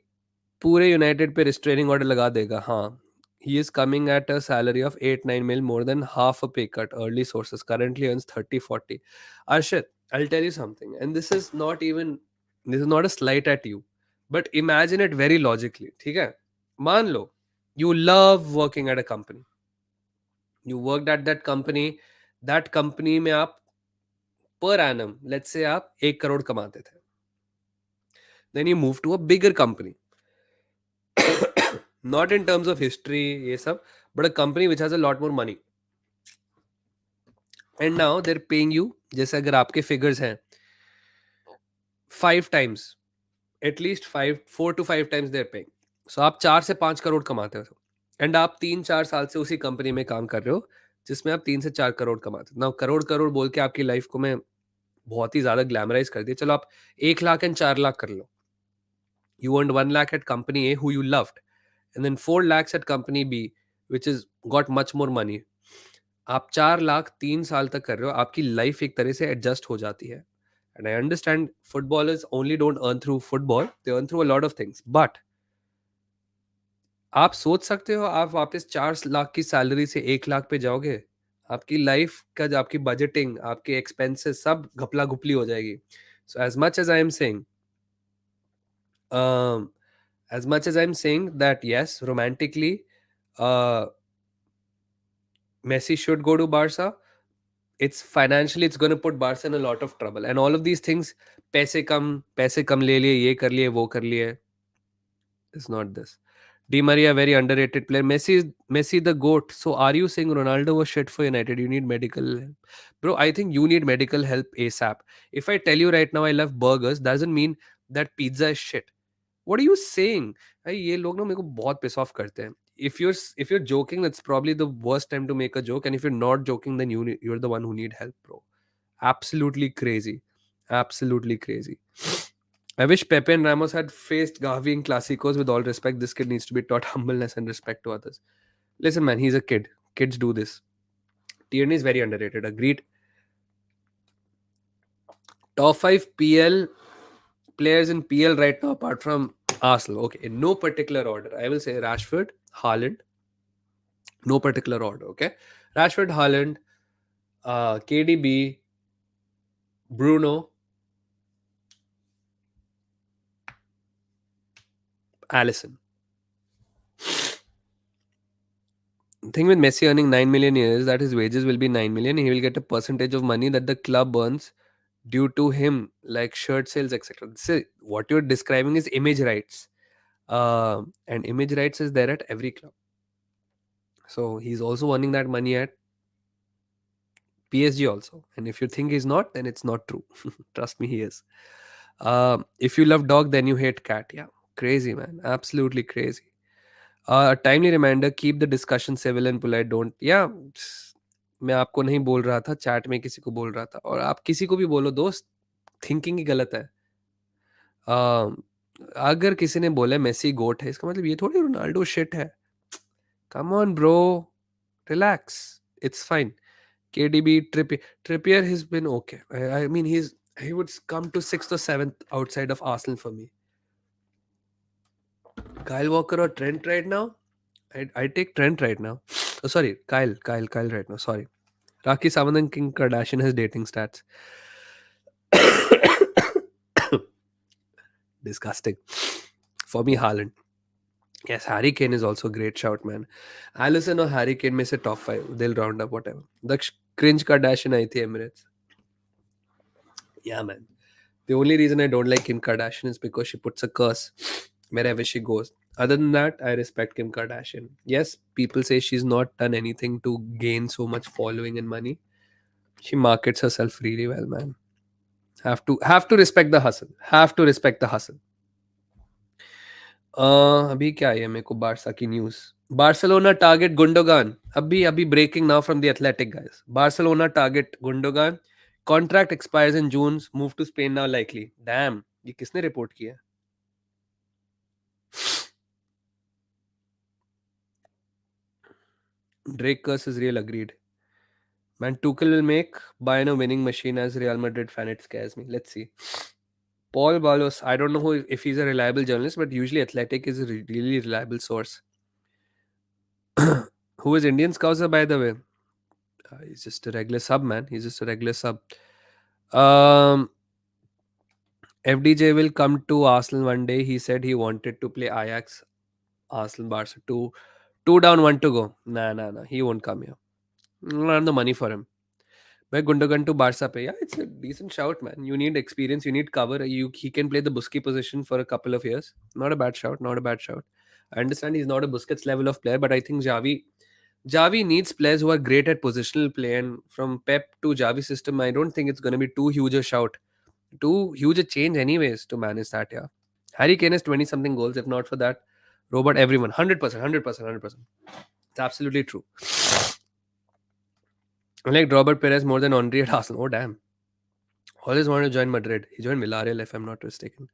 पूरे United पे restraining order लगा देगा. हाँ, he is coming at a salary of 8-9 mil, more than half a pay cut. Early sources currently earns 30-40. Arshit, I'll tell you something, and this is not a slight at you, but imagine it very logically. ठीक है, मान लो you love working at a company. You worked at that company में आप per annum, let's say आप 1 करोड़ कमाते थे. Then you move to a bigger company. Not in terms of history, ये सब, but a company which has a lot more money. And now they're paying you, जैसे अगर आपके figures हैं 5 times, at least 4 to 5 times they're paying. So आप 4 से 5 करोड़ कमाते हो, एंड आप 3-4 साल से उसी कंपनी में काम कर रहे हो जिसमें आप 3 से 4 करोड़ कमाते हो. ना करोड़ करोड़ बोल के आपकी लाइफ को मैं बहुत ही ज्यादा ग्लैमराइज कर दिया. चलो आप 1 लाख एंड 4 लाख कर लो. You earned 1 lakh at company A, who you loved, and then 4 lakhs at company B, which is got much more money. आप 4 लाख 3 साल तक कर रहे हो, आपकी लाइफ एक तरह से एडजस्ट हो जाती है. And I understand footballers only don't earn through football, they earn through a lot of things. But आप सोच सकते हो आप वापस 4 लाख की सैलरी से 1 लाख पे जाओगे, आपकी लाइफ का जो आपकी बजटिंग, आपके एक्सपेंसेस सब घपला घुपली हो जाएगी. So as much as I am saying, as much as I'm saying that yes, romantically, uh, Messi should go to Barca. It's financially, it's going to put Barca in a lot of trouble, and all of these things, पैसे कम ले लिए, ये कर लिए, वो कर लिए. It's not this. Di Maria, very underrated player. Messi the goat. So are you saying Ronaldo was shit for United? You need medical help, bro. I think you need medical help ASAP. If I tell you right now I love burgers, doesn't mean that pizza is shit. What are you saying? भाई ये लोग ना मेरे को बहुत piss off करते हैं. If you're joking, that's probably the worst time to make a joke. And if you're not joking, then you're the one who need help, bro. Absolutely crazy. Absolutely crazy. I wish Pepe and Ramos had faced Gavi in Clásicos. With all respect, this kid needs to be taught humbleness and respect to others. Listen, man, he's a kid. Kids do this. Tierney is very underrated. Agreed. Top 5 PL players in PL right now apart from Arsenal. Okay, in no particular order. I will say Rashford, Haaland. No particular order, okay? Rashford, Haaland, KDB, Bruno, Allison. The thing with Messi earning 9 million a year is that his wages will be 9 million. He will get a percentage of money that the club earns due to him, like shirt sales, etc. So what you're describing is image rights. And image rights is there at every club. So he's also earning that money at PSG also. And if you think he's not, then it's not true. Trust me, he is. If you love dog, then you hate cat. Yeah, crazy, man. Absolutely crazy. A timely reminder, keep the discussion civil and polite. Don't, yeah, मैं आपको नहीं बोल रहा था, chat में किसी को बोल रहा था. और आप किसी को भी बोलो दोस्त, थिंकिंग ही गलत है. अगर किसी ने बोला मेसी गोट है, इसका मतलब ये थोड़ी रोनाल्डो शिट है. Come on bro, relax, it's fine. KDB, Trippier has been okay. I mean, he's He would come to sixth or seventh outside of Arsenal for me. Kyle Walker or Trent right now? I take Trent right now. Oh, sorry, Kyle right now. Sorry. Raki Sawant and Kim Kardashian has dating stats. Disgusting. For me, Haaland. Yes, Harry Kane is also a great shout, man. Allison or Harry Kane may say top five. They'll round up whatever. The cringe Kardashian I thi Emirates. Yeah, man. The only reason I don't like Kim Kardashian is because she puts a curse wherever she goes. Other than that, I respect Kim Kardashian. Yes, people say she's not done anything to gain so much following and money. She markets herself really well, man. Have to respect the hustle. Have to respect the hustle. अभी क्या है मेरे को Barça की news Barcelona target Gundogan अभी अभी breaking now from the Athletic guys Barcelona target Gundogan contract expires in June move to Spain now likely damn ये किसने रिपोर्ट किया ड्रेक कर्स is real agreed Man, Tuchel will make Bayern a winning machine as Real Madrid fan. It scares me. Let's see. Paul Balos, I don't know if he's a reliable journalist, but usually Athletic is a really reliable source. Who is Indian Scouser, by the way? He's just a regular sub, man. He's just a regular sub. Um, FDJ will come to Arsenal one day. He said he wanted to play Ajax, Arsenal, Barca. Two down, one to go. Nah. He won't come here. I don't have the money for him. By Gundogan to Barca pay. Yeah, it's a decent shout, man. You need experience, you need cover. He can play the Busquets position for a couple of years. Not a bad shout, not a bad shout. I understand he's not a Busquets level of player, but I think Javi needs players who are great at positional play. And from Pep to Javi system, I don't think it's going to be too huge a shout, too huge a change, anyways, to manage that. Yeah, Harry Kane has 20 something goals. If not for that, Robert, everyone, 100%, 100%, 100%. It's absolutely true. I like Robert Perez more than Henry at Arsenal. Oh, damn. Always wanted to join Madrid. He joined Villarreal, if I'm not mistaken.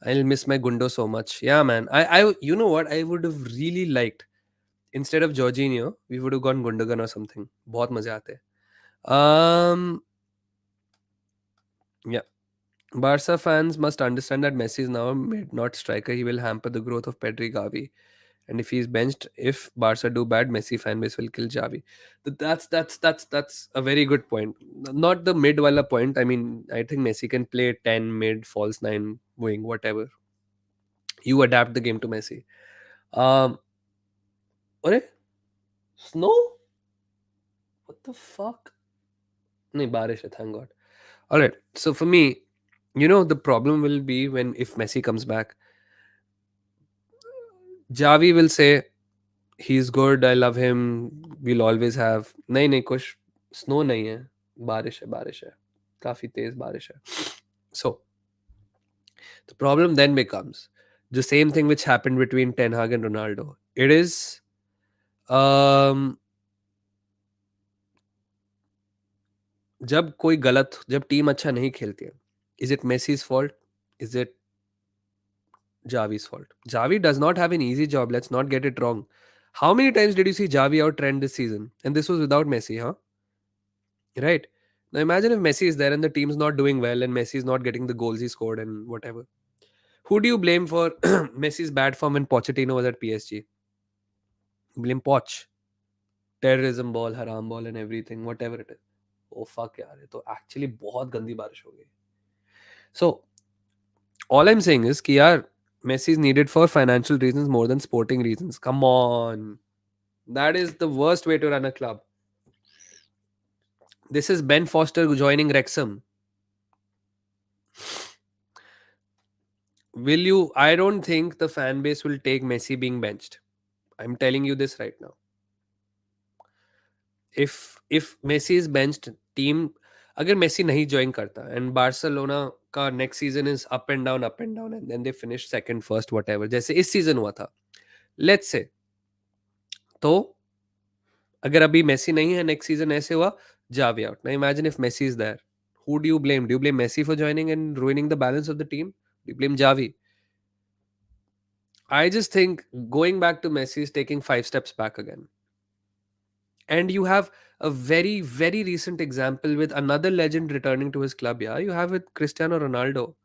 I'll miss my Gundo so much. Yeah, man. You know what? I would have really liked, instead of Jorginho, we would have gone Gundogan or something. बहुत मजे आते. Yeah. Barca fans must understand that Messi is now a mid, not striker. He will hamper the growth of Pedri Gavi. And if he's benched, if Barca do bad, Messi fan base will kill Javi. That's a very good point. Not the mid wala point. I mean, I think Messi can play 10 mid, false 9, wing, whatever. You adapt the game to Messi. Um, अरे snow? What the fuck? नहीं बारिश है, thank God. All right. So for me, the problem will be when if Messi comes back, Javi will say he's good. I love him. We'll always have. नहीं कुछ snow नहीं है. बारिश है. काफी तेज बारिश है. So the problem then becomes the same thing which happened between Ten Hag and Ronaldo. It is जब टीम अच्छा नहीं खेलती है, is it Messi's fault? Is it Javi's fault? Javi does not have an easy job. Let's not get it wrong. How many times did you see Javi out trend this season? And this was without Messi, huh? Right. Now imagine if Messi is there and the team's not doing well and Messi is not getting the goals he scored and whatever. Who do you blame for Messi's bad form when Pochettino was at PSG? You blame Poch. Terrorism ball, haram ball and everything, whatever it is. Oh fuck यार ये तो actually बहुत गंदी बारिश हो गई. So all I'm saying is कि यार Messi is needed for financial reasons more than sporting reasons. Come on. That is the worst way to run a club. This is Ben Foster joining Wrexham. I don't think the fan base will take Messi being benched. I'm telling you this right now. If Messi is benched, team अगर Messi नहीं join करता and Barcelona का next season is up and down and then they finish second first whatever जैसे इस season हुआ था, let's say, तो अगर अभी Messi नहीं है next season ऐसे हुआ, Javi out. Now imagine if Messi is there. Who do you blame? Do you blame Messi for joining and ruining the balance of the team? Do you blame Javi? I just think going back to Messi is taking 5 steps back again. And you have a very, very recent example with another legend returning to his club. Yeah, you have with Cristiano Ronaldo.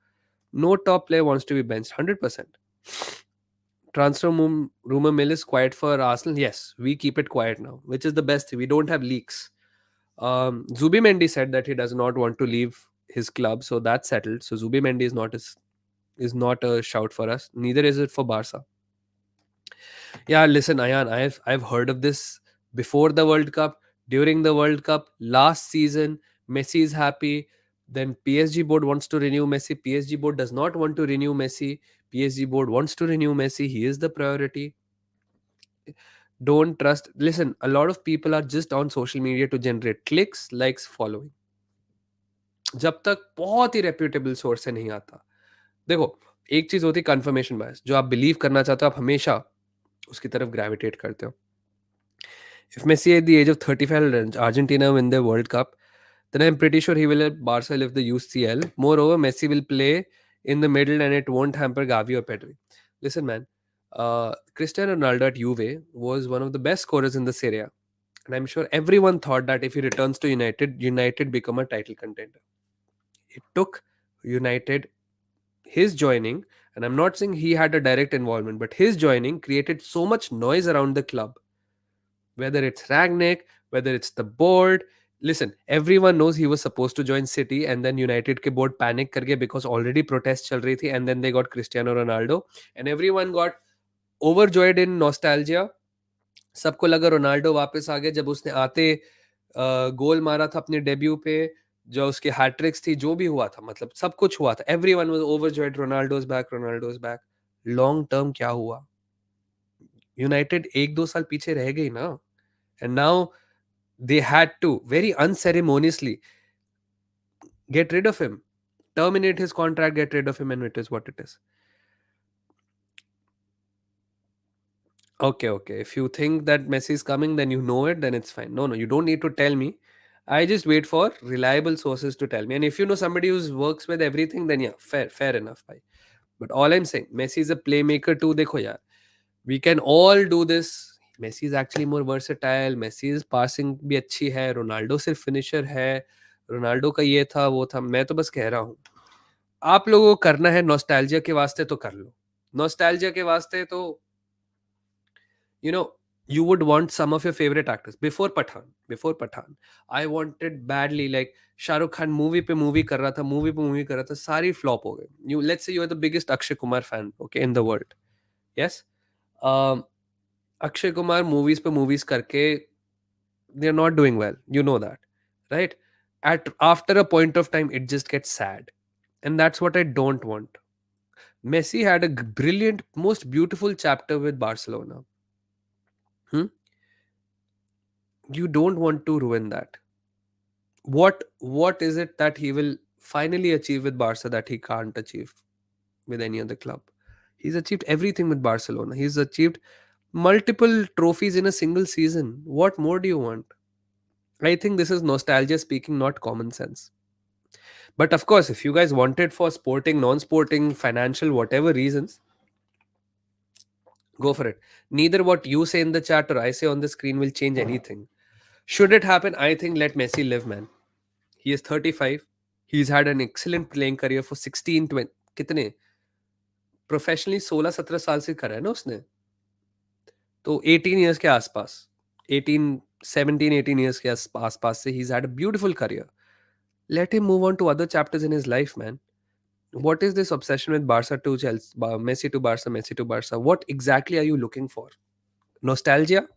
No top player wants to be benched. 100%. Rumor mill is quiet for Arsenal. Yes, we keep it quiet now, which is the best thing. We don't have leaks. Zubimendi said that he does not want to leave his club, so that's settled. So Zubimendi is not a shout for us. Neither is it for Barca. Yeah, listen, Ayan, I've heard of this before the World Cup, during the World Cup, last season. Messi is happy. Then PSG board wants to renew Messi. PSG board does not want to renew Messi. PSG board wants to renew Messi. He is the priority. Don't trust. Listen, a lot of people are just on social media to generate clicks, likes, following. जब तक बहुत ही reputable source से नहीं आता, देखो, एक चीज होती है कंफर्मेशन बायस, जो आप बिलीव करना चाहते हो आप हमेशा उसकी तरफ ग्रेविटेट करते हो. If Messi at the age of 35 and Argentina win the World Cup, then I'm pretty sure he will let Barca lift the UCL. Moreover, Messi will play in the middle and it won't hamper Gavi or Pedri. Listen, man, Cristiano Ronaldo at Juve was one of the best scorers in the Serie A. And I'm sure everyone thought that if he returns to United, United become a title contender. It took United, his joining, and I'm not saying he had a direct involvement, but his joining created so much noise around the club, whether it's Ragnick, whether it's the board. Listen, everyone knows he was supposed to join City, and then United ke board panic karke because already protests chal rahi thi, and then they got Cristiano Ronaldo, and everyone got overjoyed in nostalgia. सबको लगा Ronaldo वापस आ गया जब उसने आते गोल मारा था अपने डेब्यू पे, जो उसकी हैट्रिक्स थी, जो भी हुआ था, मतलब सब कुछ हुआ था. Everyone was overjoyed, Ronaldo is back, Ronaldo is back. Long term क्या हुआ? यूनाइटेड एक दो साल पीछे रह गई ना. And now they had to very unceremoniously get rid of him, terminate his contract, get rid of him, and it is what it is. Okay, if you think that Messi is coming, then you know it, then it's fine. No, you don't need to tell me. I just wait for reliable sources to tell me. And if you know somebody who works with everything, then yeah, fair enough, bhai. But all I'm saying, Messi is a playmaker too. Dekho yaar, we can all do this. Messi is actually more versatile. Messi is passing भी अच्छी है. Ronaldo सिर्फ finisher है. Ronaldo का ये था वो था. मैं तो बस कह रहा हूँ, आप लोगों को करना है नॉस्टैल्जिया के वास्ते तो कर लो. नॉस्टैल्जिया के वास्ते तो you know, you would want some of your favorite actors before Pathan. I wanted badly, like Shah Rukh Khan movie pe movie kar raha tha, movie pe movie kar raha tha, sari flop ho gaye. You, let's say you are the biggest Akshay Kumar fan, okay, in the world. Yes. um Akshay Kumar movies pe movies karke, they're not doing well, you know that, right? At after a point of time it just gets sad, and that's what I don't want. Messi had a brilliant, most beautiful chapter with Barcelona. Hmm? You don't want to ruin that. What is it that he will finally achieve with Barca that he can't achieve with any other club? He's achieved everything with Barcelona. He's achieved multiple trophies in a single season. What more do you want? I think this is nostalgia speaking, not common sense. But of course, if you guys want it for sporting, non-sporting, financial, whatever reasons, go for it. Neither what you say in the chat or I say on the screen will change anything. Should it happen, I think let Messi live, man. He is 35. He's had an excellent playing career for 16, 20, कितने professionally 16-17 साल से करा है ना उसने, तो 18 years के आसपास, 18 17 18 years के आसपास से he's had a beautiful career. Let him move on to other chapters in his life, man. What is this obsession with Barca to Chelsea, Messi to Barca, Messi to Barca? What exactly are you looking for? Nostalgia?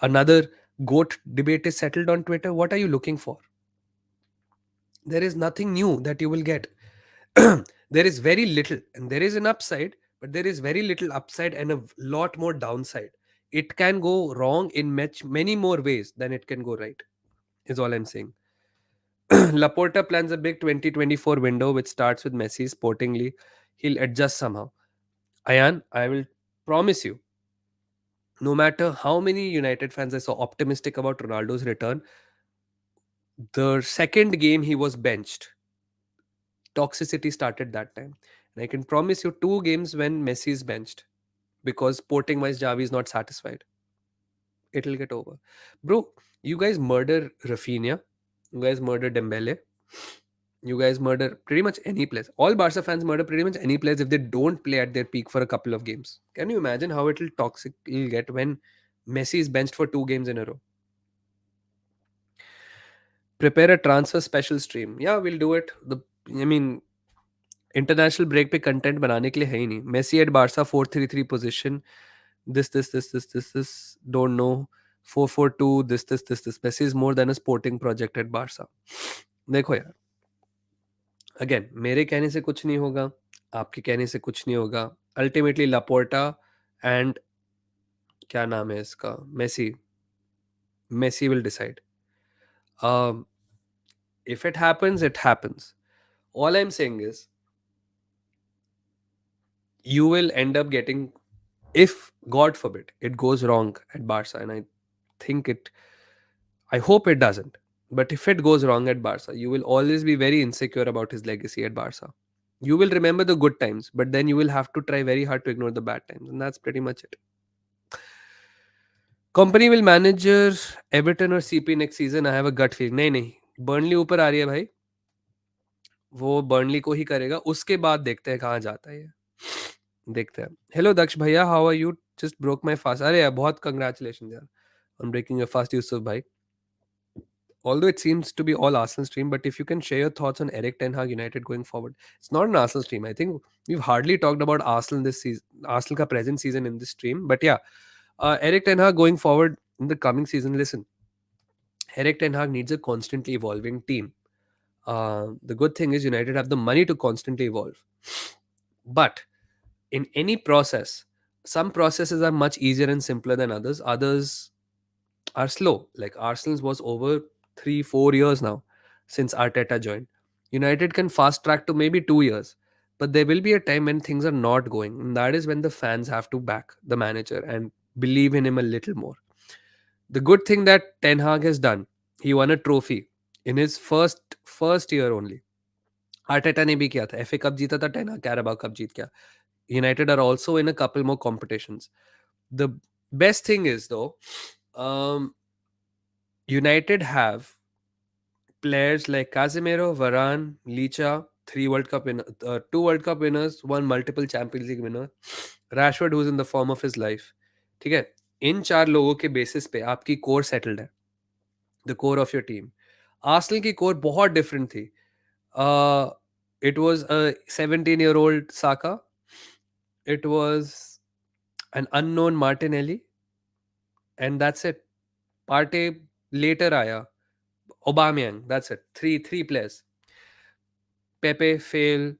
Another GOAT debate is settled on Twitter. What are you looking for? There is nothing new that you will get. There is very little, and there is an upside, but there is very little upside and a lot more downside. It can go wrong in many more ways than it can go right, is all I'm saying. Laporta plans a big 2024 window, which starts with Messi sportingly. He'll adjust somehow. Ayan, I will promise you, no matter how many United fans I saw optimistic about Ronaldo's return, the second game he was benched, toxicity started that time. And I can promise you 2 games when Messi is benched because sporting wise Javi is not satisfied. It'll get over. Bro, You guys murder Rafinha. You guys murder Dembele. You guys murder pretty much any players. All Barca fans murder pretty much any players if they don't play at their peak for a couple of games. Can you imagine how it'll toxic it'll get when Messi is benched for 2 games in a row? Prepare a transfer special stream. Yeah, we'll do it. I mean, international break पे content बनाने के लिए है ही नहीं. Messi at Barca 4-3-3 position, this don't know, 4-4-2, this Messi is more than a sporting project at Barça. देखो यार, again मेरे कहने से कुछ नहीं होगा, आपके कहने से कुछ नहीं होगा. अल्टीमेटली लापोर्टा एंड क्या नाम है इसका, Messi, Messi will decide. If it happens, it happens. All I'm saying is you will end up getting, if God forbid it goes wrong at Barca, and think it, I hope it doesn't. But if it goes wrong at Barca, you will always be very insecure about his legacy at Barca. You will remember the good times, but then you will have to try very hard to ignore the bad times. And that's pretty much it. Company will manage Everton or CP next season. I have a gut feeling. नहीं नहीं, Burnley ऊपर आ रही है भाई, वो Burnley को ही करेगा. उसके बाद देखते हैं कहाँ जाता है ये, देखते हैं. हेलो दक्ष भैया, how are you? Just broke my fast. अरे यार बहुत कंग्रेचुलेशन यार on breaking your fast, Yusuf bhai. Although it seems to be all Arsenal stream, but if you can share your thoughts on Eric Ten Hag United going forward. It's not an Arsenal stream. I think we've hardly talked about Arsenal this season, Arsenal ka present season in this stream. But yeah, Eric Ten Hag going forward in the coming season. Listen, Eric Ten Hag needs a constantly evolving team. The good thing is United have the money to constantly evolve. But in any process, some processes are much easier and simpler than others. Others are slow. Like Arsenal's was over 3-4 years now since Arteta joined. United can fast track to maybe 2 years, but there will be a time when things are not going. And that is when the fans have to back the manager and believe in him a little more. The good thing that Ten Hag has done, he won a trophy in his first year only. Arteta ने भी किया था, FA Cup जीता था, Ten Hag Carabao Cup जीत गया. United are also in a couple more competitions. The best thing is though, United have players like Casemiro, Varane, Licha, 2 World Cup winners, 1 multiple Champions League winner, Rashford who's in the form of his life. ठीक है, इन 4 लोगों के basis पे आपकी core settled है, the core of your team. Arsenal की core बहुत different थी. It was a 17-year-old Saka. It was an unknown Martinelli, and that's it. Partey later आया. Aubameyang, that's it. Three players. Pepe fail.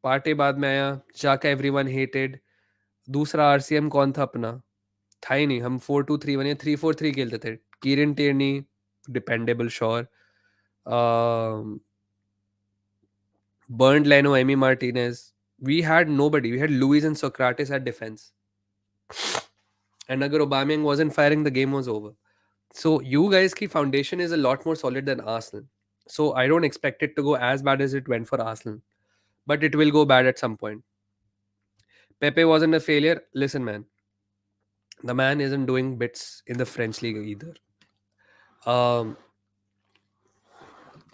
Partey बाद में आया. Xhaka everyone hated. दूसरा RCM कौन था अपना? था ही नहीं. हम 4-2-3-1 या 3-4-3 खेलते थे. Kieran Tierney, dependable, sure. Bernd Leno, Emi Martinez. We had nobody. We had Luis and Socrates at defense. And agar Aubameyang wasn't firing, the game was over. So you guys' key foundation is a lot more solid than Arsenal. So I don't expect it to go as bad as it went for Arsenal. But it will go bad at some point. Pepe wasn't a failure. Listen, man. The man isn't doing bits in the French league either. For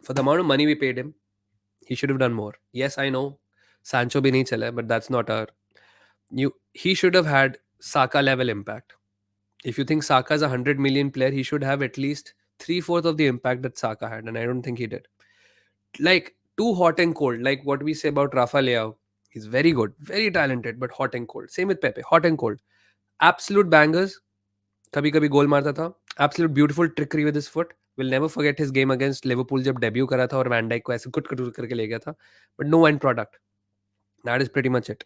the amount of money we paid him, he should have done more. Yes, I know. Sancho bhi nahi chala, but that's not our... He should have had Saka level impact. If you think Saka is a 100 million player, he should have at least 3/4 of the impact that Saka had, and I don't think he did. Like, too hot and cold, like what we say about Rafa Leao. He's very good, very talented, but hot and cold. Same with Pepe, hot and cold. Absolute bangers. कभी कभी गोल मारता था. Absolute beautiful trickery with his foot. We'll never forget his game against Liverpool जब debut करा था और Van Dijk को ऐसे कुट कुट करके ले गया था. But no end product. That is pretty much it.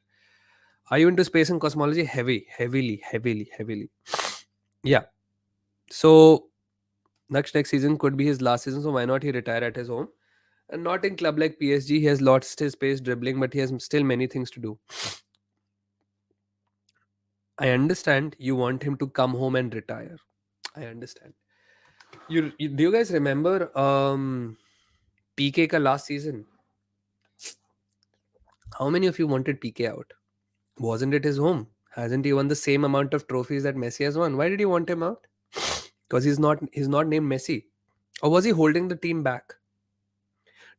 Are you into space and cosmology? Heavily. Yeah. So next season could be his last season, so why not he retire at his home? And not in club like PSG. He has lost his pace dribbling, but he has still many things to do. I understand you want him to come home and retire. I understand. Do you guys remember PK ka last season? How many of you wanted PK out? Wasn't it his home? Hasn't he won the same amount of trophies that Messi has won? Why did you want him out? because he's not named Messi. Or was he holding the team back?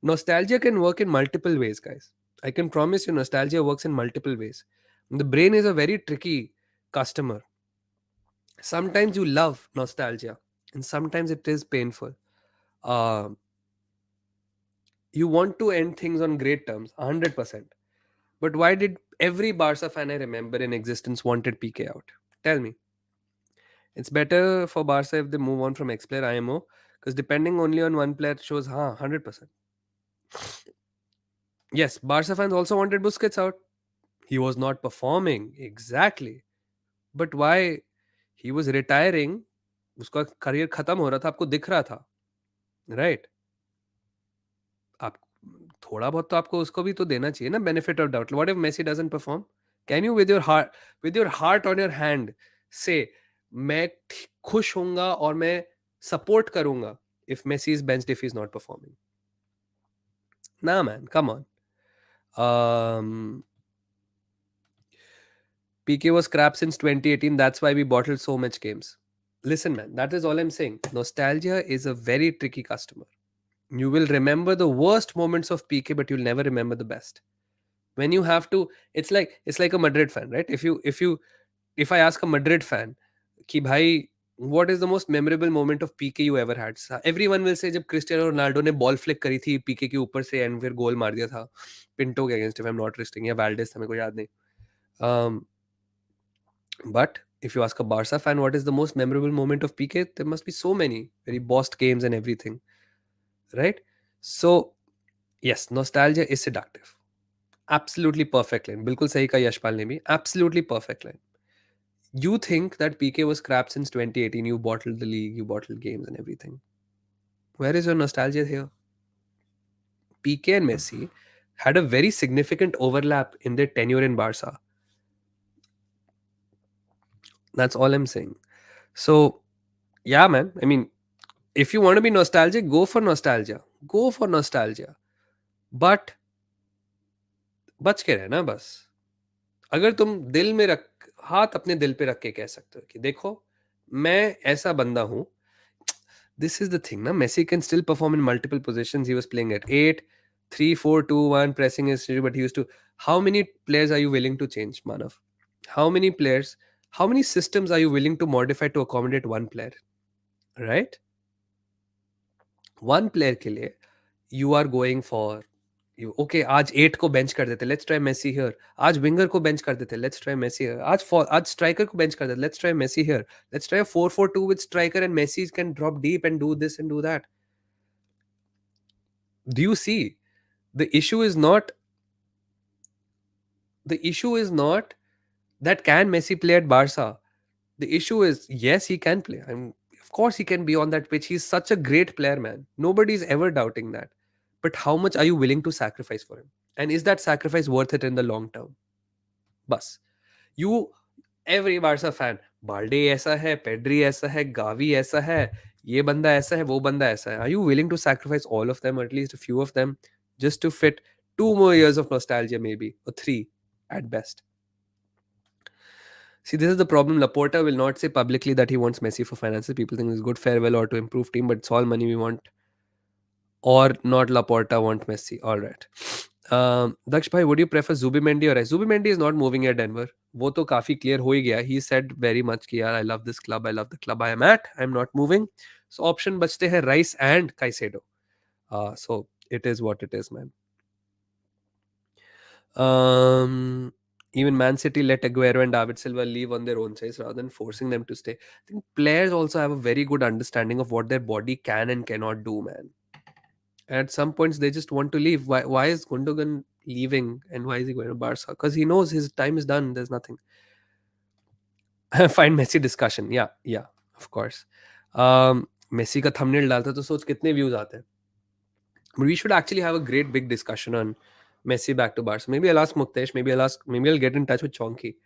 Nostalgia can work in multiple ways, guys. I can promise you, nostalgia works in multiple ways. The brain is a very tricky customer. Sometimes you love nostalgia, and sometimes it is painful. Um, you want to end things on great terms, 100%. But why did every Barca fan I remember in existence wanted PK out? Tell me. It's better for Barca if they move on from ex-player IMO, because depending only on one player shows, 100%. Yes, Barca fans also wanted Busquets out. He was not performing, exactly. But why? He was retiring. उसका career खत्म हो रहा था, आपको दिख रहा था, right? आप थोड़ा बहुत तो आपको उसको भी तो देना चाहिए ना, benefit of doubt. What if Messi doesn't perform? Can you with your heart on your hand say मैं खुश होऊंगा और मैं सपोर्ट करूंगा if Messi is benched if he's not performing? Nah, man, come on. Um, PK was crap since 2018. That's why we bottled so much games. Listen, man, that is all I'm saying. Nostalgia is a very tricky customer. You will remember the worst moments of PK, but you'll never remember the best. When you have to, it's like a Madrid fan, right? If I ask a Madrid fan, कि भाई, what is the most memorable moment of PK you ever had? Everyone will say जब Cristiano Ronaldo ने ball flick करी थी पीके के ऊपर से and फिर गोल मार दिया था पिंटो के against, if I am not resting, या वैल्डेस था, मेरे को याद नहीं. um, but if you ask a Barca fan what is the most memorable moment of PK, there must be so many very bossed games and everything, right? So yes, nostalgia is seductive. Absolutely perfect line. बिल्कुल सही कहा यशपाल ने भी. Absolutely perfect line. You think that PK was crap since 2018. You bottled the league, you bottled games and everything. Where is your nostalgia here? PK and Messi had a very significant overlap in their tenure in Barca. That's all I'm saying. So, yeah, man. I mean, if you want to be nostalgic, go for nostalgia. Go for nostalgia. But बच के रहना बस. अगर तुम दिल में रख हाथ अपने दिल पे रख के कह सकते हो कि देखो मैं ऐसा बंदा हूं. This is the thing, na. Messi can still perform in multiple positions. He was playing at 8, 3, 4, 2, 1, pressing his, but he used to. How many players are you willing to change, Manav? How many players? How many systems are you willing to modify to accommodate one player? Right? One player के लिए you are going for you. Okay, आज 8 को bench कर देते. Let's try Messi here. आज winger को bench कर देते. Let's try Messi here. आज striker को bench कर देते. Let's try Messi here. Let's try a 4-4-2 with striker and Messi can drop deep and do this and do that. Do you see? The issue is not that can Messi play at Barca. The issue is yes, he can play. Of course he can be on that pitch. He's such a great player, man. Nobody's ever doubting that. But how much are you willing to sacrifice for him? And is that sacrifice worth it in the long term? Bus. You every Barca fan, Balde ऐसा है, Pedri ऐसा है, Gavi ऐसा है, ये बंदा ऐसा है, वो बंदा ऐसा है. Are you willing to sacrifice all of them, or at least a few of them, just to fit 2 more years of nostalgia, maybe, or 3 at best? See, this is the problem. Laporta will not say publicly that he wants Messi for finances. People think it's good farewell or to improve team, but it's all money we want. Or not Laporta want Messi. All right. Daksh bhai, would you prefer Zubimendi or Rice? Zubimendi is not moving at Denver. वो तो काफी clear हो ही गया. He said very much कि यार I love this club. I love the club I am at. I'm not moving. So option बचते हैं Rice and Caicedo. So it is what it is, man. Even Man City let Aguero and David Silva leave on their own choice rather than forcing them to stay. I think players also have a very good understanding of what their body can and cannot do, man. At some points, they just want to leave. Why is Gundogan leaving and why is he going to Barca? Because he knows his time is done. There's nothing. Find Messi discussion. Yeah, of course. Messi का thumbnail डालता तो सोच कितने views आते हैं. But we should actually have a great big discussion on Messi back to Barca. Maybe I'll ask Muktesh. Maybe I'll get in touch with Chonky.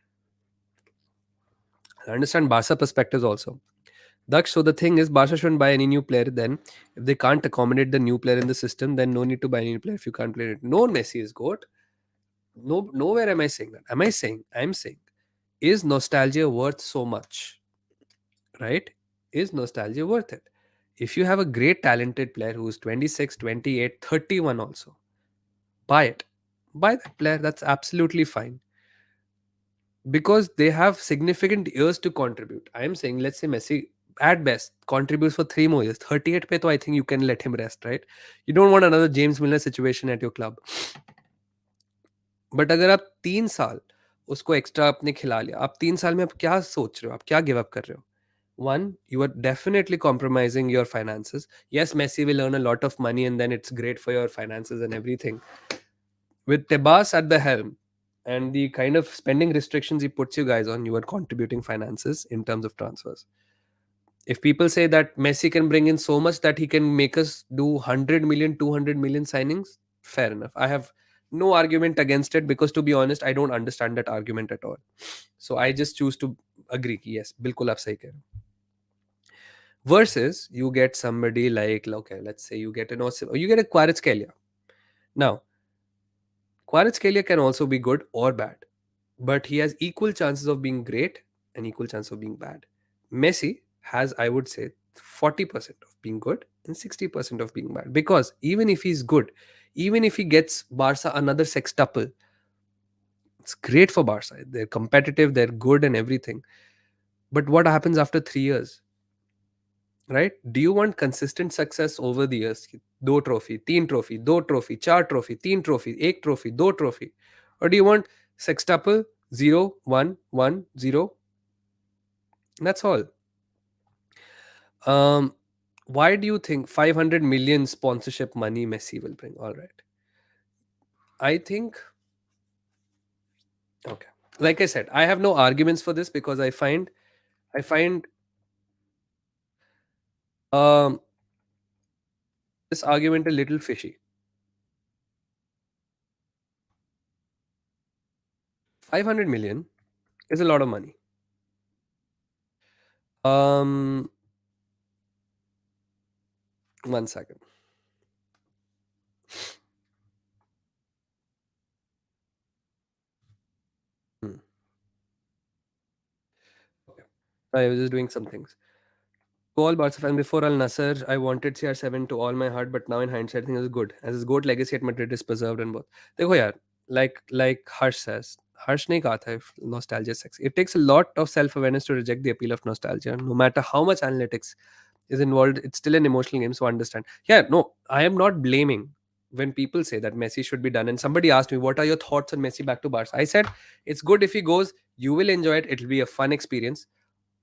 I understand Barca perspectives also. Daksh, so the thing is, Barca shouldn't buy any new player then. If they can't accommodate the new player in the system, then no need to buy any new player if you can't play it. No, Messi is good. No, nowhere am I saying that. I'm saying, is nostalgia worth so much? Right? Is nostalgia worth it? If you have a great talented player who's 26, 28, 31 also, buy it. Buy that player, that's absolutely fine, because they have significant years to contribute. I am saying, let's say Messi at best contributes for 3 more years. 38 pe, to I think you can let him rest, right? You don't want another James Milner situation at your club. But अगर आप 3 साल उसको extra आपने खिला लिया, आप 3 साल में आप क्या सोच रहे हो, आप क्या गिव अप कर रहे हो? One, you are definitely compromising your finances. Yes, Messi will earn a lot of money and then it's great for your finances and everything. With Tebas at the helm and the kind of spending restrictions he puts you guys on, you are contributing finances in terms of transfers. If people say that Messi can bring in so much that he can make us do 100 million, 200 million signings, fair enough. I have no argument against it, because to be honest, I don't understand that argument at all. So I just choose to agree. कि yes, बिल्कुल आप सही कह रहे हो. Versus you get somebody like, okay, let's say you get an Osim, or you get a Kvaratskhelia. Now, Kvaratskhelia can also be good or bad, but he has equal chances of being great and equal chance of being bad. Messi has, I would say, 40% of being good and 60% of being bad. Because even if he's good, even if he gets Barca another sextuple, it's great for Barca. They're competitive, they're good and everything. But what happens after 3 years? Right? Do you want consistent success over the years? दो trophy, तीन trophy, दो trophy, चार trophy, तीन trophy, एक trophy, दो trophy? Or do you want sextuple, 0, 1, 1, 0? That's all. Um, why do you think 500 million sponsorship money Messi will bring? All right. I think, okay. Like I said, I have no arguments for this, because I find um this argument a little fishy. 500 million is a lot of money. Um, 1 second. Hmm. Okay. I was just doing some things. To all Barca fans, before Al Nassr, I wanted CR7 to all my heart, but now in hindsight, I think it's good. As his GOAT legacy at Madrid is preserved and both. देखो यार, like Harsh says, Harsh ने कहा था, if nostalgia is sexy. It takes a lot of self-awareness to reject the appeal of nostalgia. No matter how much analytics is involved, it's still an emotional game, so understand. Yeah, no, I am not blaming when people say that Messi should be done. And somebody asked me, what are your thoughts on Messi back to Barca? I said, it's good if he goes, you will enjoy it, it'll be a fun experience.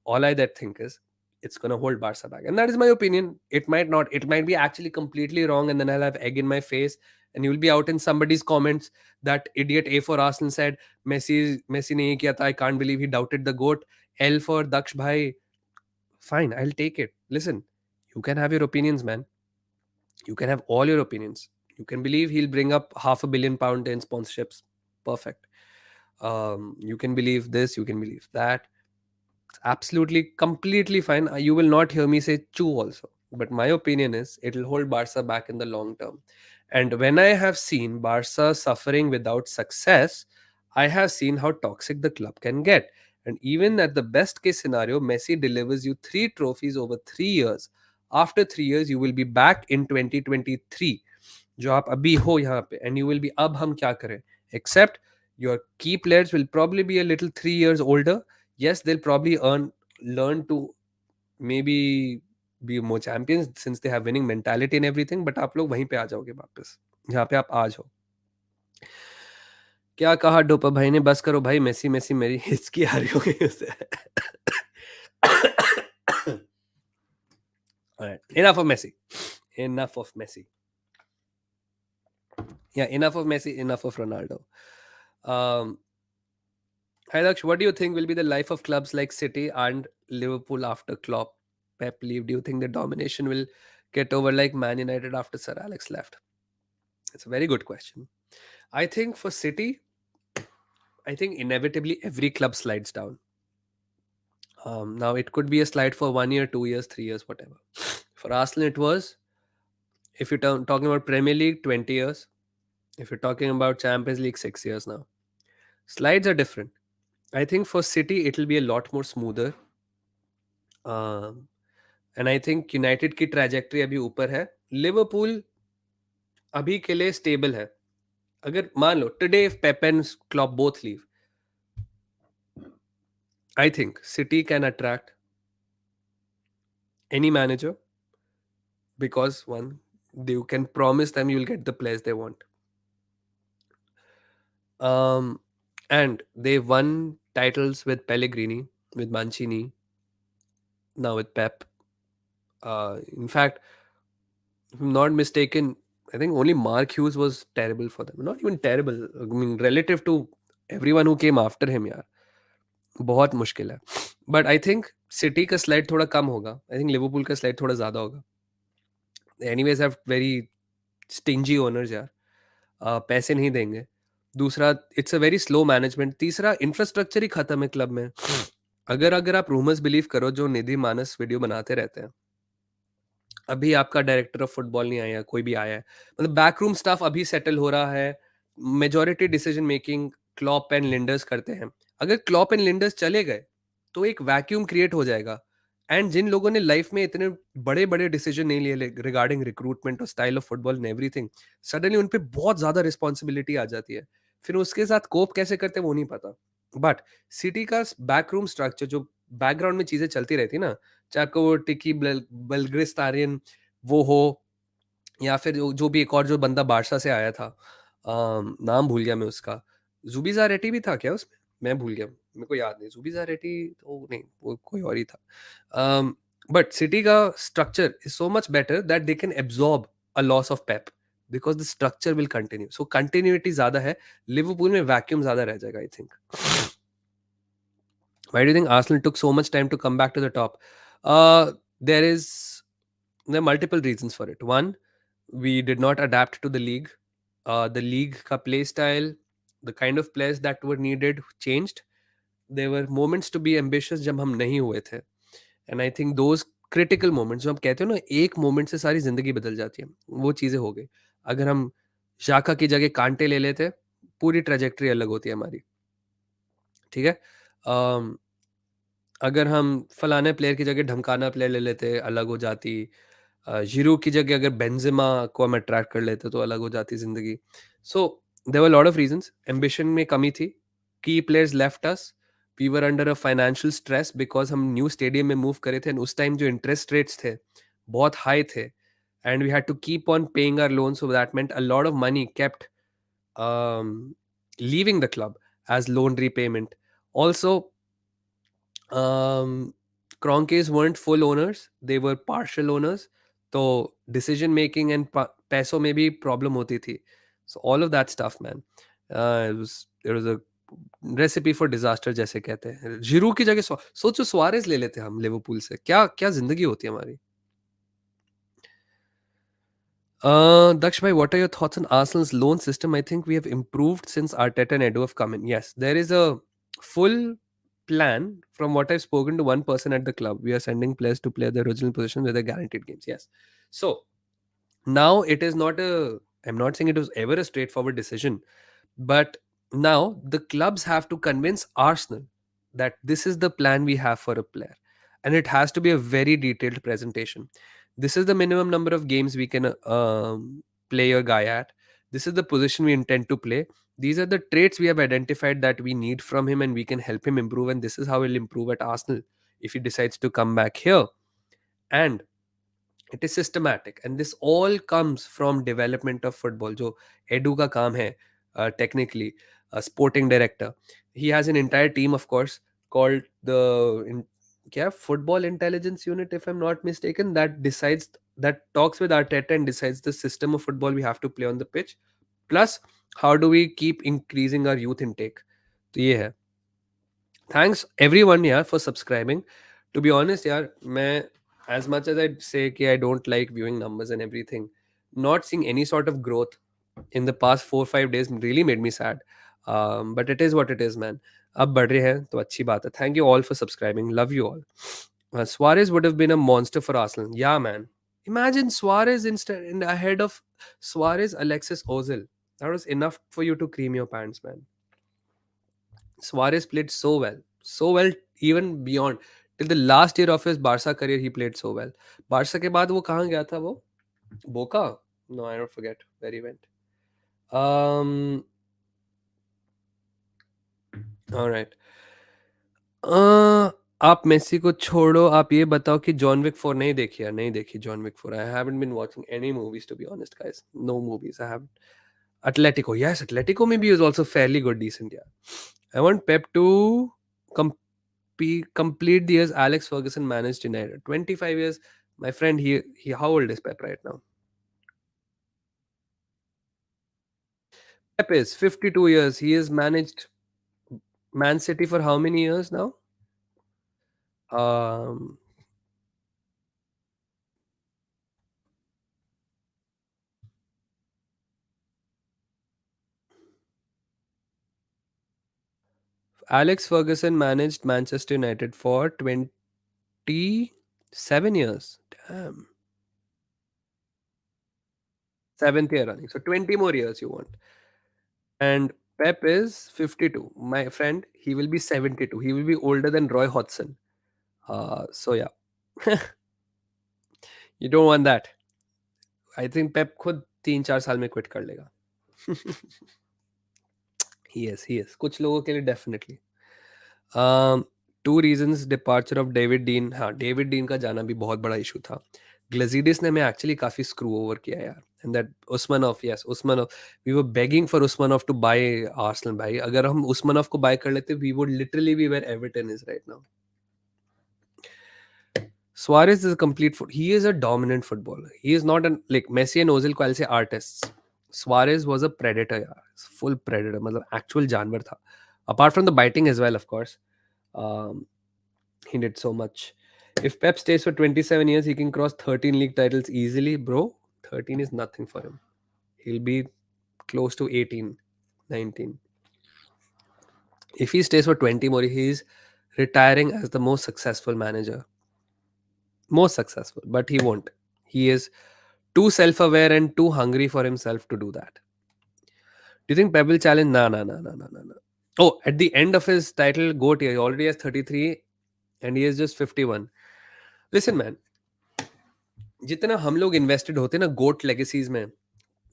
All I that think is it's gonna hold Barca back, and that is my opinion. It might not. It might be actually completely wrong, and then I'll have egg in my face, and you'll be out in somebody's comments that idiot A for Arsenal said Messi ne ye kiya tha. I can't believe he doubted the goat. L for Daksh bhai. Fine, I'll take it. Listen, you can have your opinions, man. You can have all your opinions. You can believe he'll bring up £500 million in sponsorships. Perfect. You can believe this. You can believe that. Absolutely, completely fine. You will not hear me say chew also. But my opinion is it'll hold Barca back in the long term. And when I have seen Barca suffering without success, I have seen how toxic the club can get. And even at the best case scenario, Messi delivers you 3 trophies over 3 years. After 3 years, you will be back in 2023. जो आप अभी हो यहाँ पे, and you will be अब हम क्या करें? Except your key players will probably be a little 3 years older. Yes, they'll probably learn to maybe be more champions since they have winning mentality and everything, but आप लोग वहीं पे आ जाओगे वापस जहाँ पे आप आज हो. क्या कहा डोपा भाई ने? बस करो भाई, मेसी मेसी मेरी हिचकी आ रही हो गई उससे. Alright, enough of Messi. Enough of Messi. Yeah, enough of Messi, enough of Ronaldo. Um, Hi Daksh, what do you think will be the life of clubs like City and Liverpool after Klopp, Pep leave? Do you think the domination will get over like Man United after Sir Alex left? It's a very good question. I think for City, I think inevitably every club slides down. Now it could be a slide for 1 year, 2 years, 3 years, whatever. For Arsenal, it was, if you're talking about Premier League, 20 years. If you're talking about Champions League, 6 years now. Slides are different. I think for City, it'll be a lot more smoother. Um, and I think United की trajectory अभी ऊपर है. Liverpool अभी के लिए stable है. अगर मान लो today if Pep and Klopp both leave, I think City can attract any manager because one, you can promise them you'll get the players they want. um and they won titles with Pellegrini, with Mancini, now with Pep. In fact, if I'm not mistaken, I think only Mark Hughes was terrible for them. Not even terrible, I mean relative to everyone who came after him, यार बहुत मुश्किल है. But I think city का slide थोड़ा कम होगा, I think Liverpool का slide थोड़ा ज्यादा होगा. Anyways have very stingy owners यार. पैसे नहीं देंगे. दूसरा, it's a very slow management. तीसरा, इंफ्रास्ट्रक्चर ही खत्म है क्लब में. अगर अगर आप रूमर्स बिलीव करो जो निधि मानस वीडियो बनाते रहते हैं, अभी आपका डायरेक्टर ऑफ फुटबॉल नहीं आया, कोई भी आया है, मतलब बैकरूम स्टाफ अभी सेटल हो रहा है. Majority decision making Klopp and Lijnders करते हैं. अगर क्लॉप एंड लिंडर्स चले गए तो एक वैक्यूम क्रिएट हो जाएगा. एंड जिन लोगों ने लाइफ में इतने बड़े बड़े डिसीजन नहीं लिए रिगार्डिंग रिक्रूटमेंट और style of football and everything, suddenly उन पे बहुत ज्यादा रिस्पॉन्सिबिलिटी आ जाती है. फिर उसके साथ कोप कैसे करते हैं वो नहीं पता. बट सिटी का बैकरूम स्ट्रक्चर, जो बैकग्राउंड में चीजें चलती रहती ना, चाहे आपको वो टिकी बल्ग्रिस्तारियन वो हो, या फिर जो भी एक और जो बंदा बारसा से आया था, नाम भूल गया मैं उसका. जुबिजा रेटी भी था क्या उसमें? मैं भूल गया, मेरे को याद नहीं. जुबिजा रेटी तो नहीं, वो कोई और ही था. बट सिटी का structure is so much better that they can absorb a loss of Pep because the structure will continue. So continuity ज्यादा है. लिवरपूल में वैक्यूम ज्यादा रह जाएगा I think. Why do you think Arsenal took so much time to come back to the top? There is there are multiple reasons for it. One, we did not adapt to the league. The league ka play style, the kind of players that were needed changed. There were moments to be ambitious जब हम नहीं हुए थे. And I think those critical moments, जो हम कहते हो ना, एक मोमेंट से सारी जिंदगी बदल जाती है, वो चीजें हो गई. अगर हम शाखा की जगह कांटे ले लेते, पूरी ट्रेजेक्ट्री अलग होती है हमारी. ठीक है. अगर हम फलाने प्लेयर की जगह ढमकाना प्लेयर ले लेते, अलग हो जाती. जिरू की जगह अगर बेंजेमा को हम अट्रैक्ट कर लेते तो अलग हो जाती जिंदगी. So there were lot of reasons. Ambition में कमी थी. की players left us. We were under a financial stress because हम न्यू स्टेडियम में मूव करे थे, एंड उस टाइम जो इंटरेस्ट रेट्स थे बहुत हाई थे, and we had to keep on paying our loan. So that meant a lot of money kept leaving the club as loan repayment. Also, Kroenkes weren't full owners, they were partial owners. तो decision making and पैसों में भी problem होती थी. So all of that stuff, man. It was a recipe for disaster जैसे कहते हैं. जिरू की जगह सोचो सुआरेज ले लेते हम लिवरपूल से, क्या क्या जिंदगी होती है हमारी. Daksh bhai, what are your thoughts on Arsenal's loan system? I think we have improved since Arteta and Edu have come in. Yes, there is a full plan. From what I've spoken to one person at the club, we are sending players to play the original position with the guaranteed games. Yes. So now it is not a, I'm not saying it was ever a straightforward decision, but now the clubs have to convince Arsenal that this is the plan we have for a player. And it has to be a very detailed presentation. This is the minimum number of games we can play a guy at. This is the position we intend to play. These are the traits we have identified that we need from him and we can help him improve. And this is how he'll improve at Arsenal if he decides to come back here. And it is systematic, and this all comes from development of football जो edu का काम है. Technically a sporting director, he has an entire team of course called the क्या football intelligence unit if I'm not mistaken, that decides, that talks with Arteta and decides the system of football we have to play on the pitch, plus how do we keep increasing our youth intake. तो ये है. Thanks everyone यार for subscribing. To be honest यार, मैं, as much as I say कि I don't like viewing numbers and everything, not seeing any sort of growth in the past 4-5 days really made me sad. But it is what it is, man. अब बढ़ रहे हैं तो अच्छी बात है. Thank you all for subscribing. Love you all. Suarez would have been a monster for Arsenal. Yeah, man. Imagine Suarez instead in ahead of Suarez, Alexis Ozil. That was enough for you to cream your pants, man. Suarez played so well, even beyond. Till the last year of his Barca career, he played so well. Barca के बाद वो कहाँ गया था वो? Boca? No, I don't forget where he went. Um, all right. आप Messi को छोड़ो, आप ये बताओ कि जॉन विक 4 नहीं देखी यार, नहीं देखी John Wick 4. I haven't been watching any movies to be honest guys. No movies I have. Atletico, yes, Atletico maybe is also fairly good, decent, yeah. I want Pep to complete the years Alex Ferguson managed United. 25 years, my friend. He how old is Pep right now? Pep is 52 years. He has managed Man City for how many years now? Um, Alex Ferguson managed Manchester United for 27 years. Damn. Seventh year running. So 20 more years you want. And Pep is 52. My friend, he will be 72. He will be older than Roy Hodgson. So yeah. You don't want that. I think Pep खुद 3-4 साल में quit कर लेगा. He is. कुछ लोगों के लिए definitely. Um, Two reasons departure of David Dean. हाँ, David Dean का जाना भी बहुत बड़ा इशू था. Glazidis ने हमें actually काफी screw over किया यार. And that Usmanov, yes, Usmanov. We were begging for Usmanov to buy Arsenal भाई. अगर हम Usmanov को buy कर लेते, we would literally be where Everton is right now. Suarez is a complete he is a dominant footballer. He is not an like Messi and Ozil को I'll say artists. Suarez was a predator यार. Full predator. मतलब actual जानवर था. Apart from the biting as well, of course. Um, he did so much. If Pep stays for 27 years, he can cross 13 league titles easily, bro. 13 is nothing for him. He'll be close to 18, 19. If he stays for 20 more, he's retiring as the most successful manager. Most successful, but he won't. He is too self aware and too hungry for himself to do that. Do you think Pep will challenge? Nah, nah, nah, nah, nah, nah, nah. Oh, at the end of his title GOAT, he already has 33 and he is just 51. Listen, man, जितना हम लोग invested होते ना गोट legacies में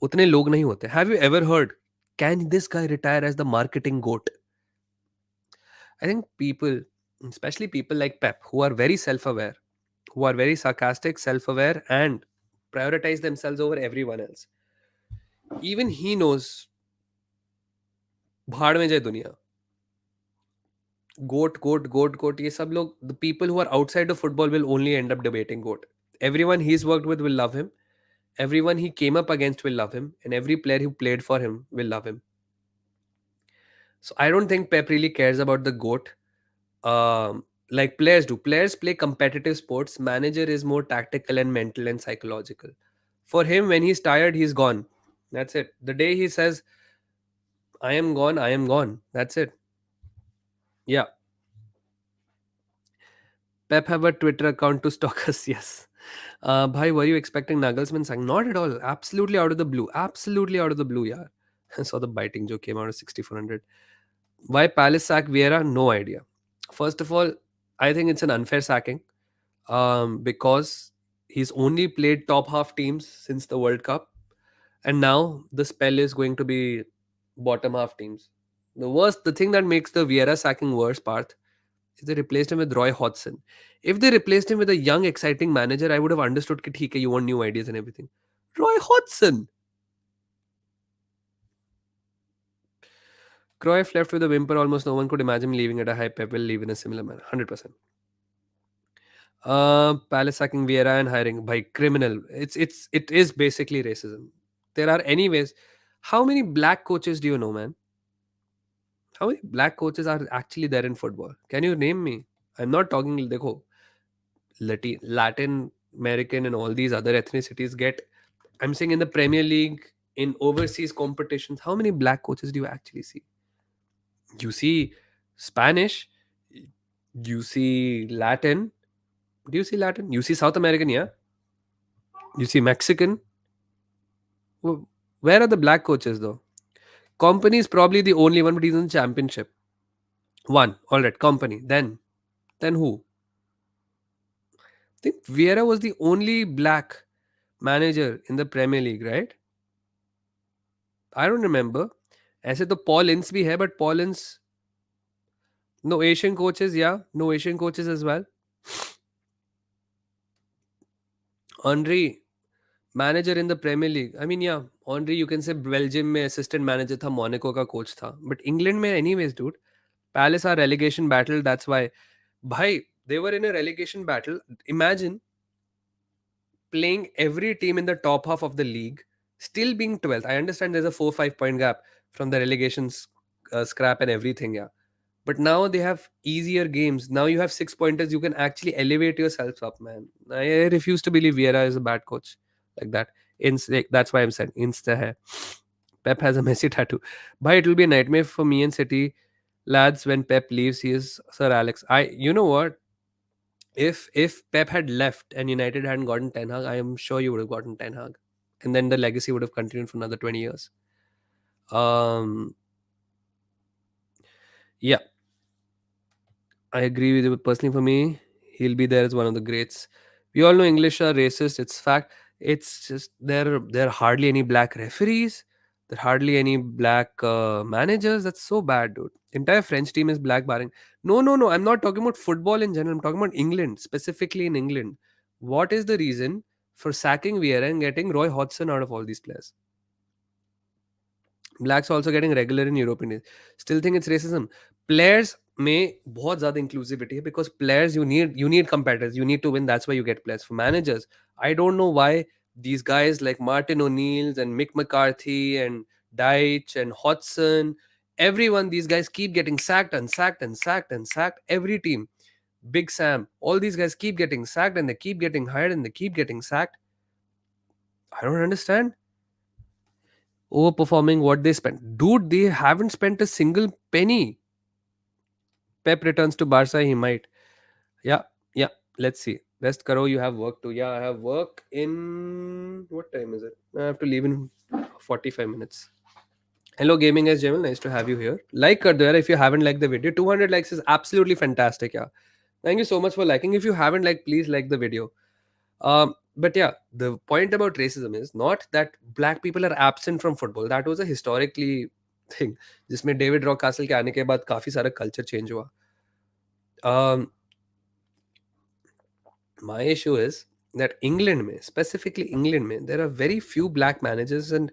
उतने लोग नहीं होते. Have you ever heard can this guy retire as the marketing goat? I think people, especially people like Pep, who are very self-aware, who are very sarcastic, self-aware, and prioritize themselves over everyone else. Even he knows भाड़ में जाए दुनिया. गोट ये सब लोग, the people who are outside of football will only end up debating goat. Everyone he's worked with will love him. Everyone he came up against will love him, and every player who played for him will love him. So I don't think Pep really cares about the GOAT. Like players do. Players play competitive sports. Manager is more tactical and mental and psychological. For him, when he's tired, he's gone. That's it. The day he says, I am gone, I am gone. That's it. Yeah. Pep have a Twitter account to stalk us. Yes. Bhai, were you expecting Nagelsmann sang? Not at all. Absolutely out of the blue. Absolutely out of the blue, yeah. I saw the biting joke came out of 6400. Why Palace sack Vieira? No idea. First of all, I think it's an unfair sacking because he's only played top half teams since the World Cup, and now the spell is going to be bottom half teams. The thing that makes the Vieira sacking worse part is they replaced him with Roy Hodgson. If they replaced him with a young, exciting manager, I would have understood that okay, you want new ideas and everything. Roy Hodgson. Cruyff left with a whimper. Almost no one could imagine him leaving at a high. Pep will leave in a similar manner. 100%. Palace sacking Vieira and hiring by criminal. It is basically racism. There are anyways. How many black coaches do you know, man? How many black coaches are actually there in football? Can you name me? I'm not talking. Dekho, Latin American and all these other ethnicities get. I'm saying in the Premier League, in overseas competitions, how many black coaches do you actually see? You see Spanish. You see Latin. Do you see Latin? You see South American, yeah. You see Mexican. Where are the black coaches though? Company is probably the only one, but he's in the championship. One, all right, company. Then who? think Vieira was the only black manager in the Premier League, right? I don't remember. ऐसे तो Paul Ince भी है, but Paul Ince, no Asian coaches, yeah, no Asian coaches as well. Henry, manager in the Premier League. I mean, yeah, Henry, you can say Belgium में assistant manager था, Monaco का coach था. But England में, anyways, dude, Palace are relegation battle. That's why, bhai, they were in a relegation battle. Imagine playing every team in the top half of the league, still being 12th. I understand there's a 4-5 point gap from the relegation scrap and everything, yeah. But now they have easier games. Now you have 6 pointers. You can actually elevate yourself up, man. I refuse to believe Vieira is a bad coach like that. Like, that's why I'm saying Insta hai. Pep has a Messi tattoo. But it will be a nightmare for me and City lads when Pep leaves. He is Sir Alex. You know what? If Pep had left and United hadn't gotten Ten Hag, I am sure you would have gotten Ten Hag, and then the legacy would have continued for another 20 years. Um, yeah, I agree with you. Personally, for me, he'll be there as one of the greats. We all know English are racist. It's fact. It's just there are hardly any black referees. There are hardly any black managers. That's so bad, dude. Entire French team is black barring. No, no, no. I'm not talking about football in general. I'm talking about England, specifically in England. What is the reason for sacking Vieira and getting Roy Hodgson out of all these players? Blacks also getting regular in European days. Still think it's racism. Players में बहुत ज़्यादा inclusivity है because players you need competitors, you need to win. That's why you get players. For managers, I don't know why these guys like Martin O'Neill's and Mick McCarthy and Deitch and Hodgson, everyone, these guys keep getting sacked and sacked and sacked and sacked. Every team, Big Sam, all these guys keep getting sacked and they keep getting hired and they keep getting sacked. I don't understand. Overperforming what they spent. Dude, they haven't spent a single penny. Pep returns to Barca, he might. Yeah, yeah. Let's see. Rest karo, you have work too. Yeah, I have work in what time is it? I have to leave in 45 minutes. Hello, gaming as Jamal. Nice to have you here. Like kar do yaar if you haven't liked the video. 200 likes is absolutely fantastic. Yeah. Thank you so much for liking. If you haven't liked, please like the video. But yeah, the point about racism is not that black people are absent from football. That was a historically thing. जिसमें David rock castle के आने के बाद काफी सारा culture change हुआ. Um, my issue is that England में, specifically England में, there are very few black managers, and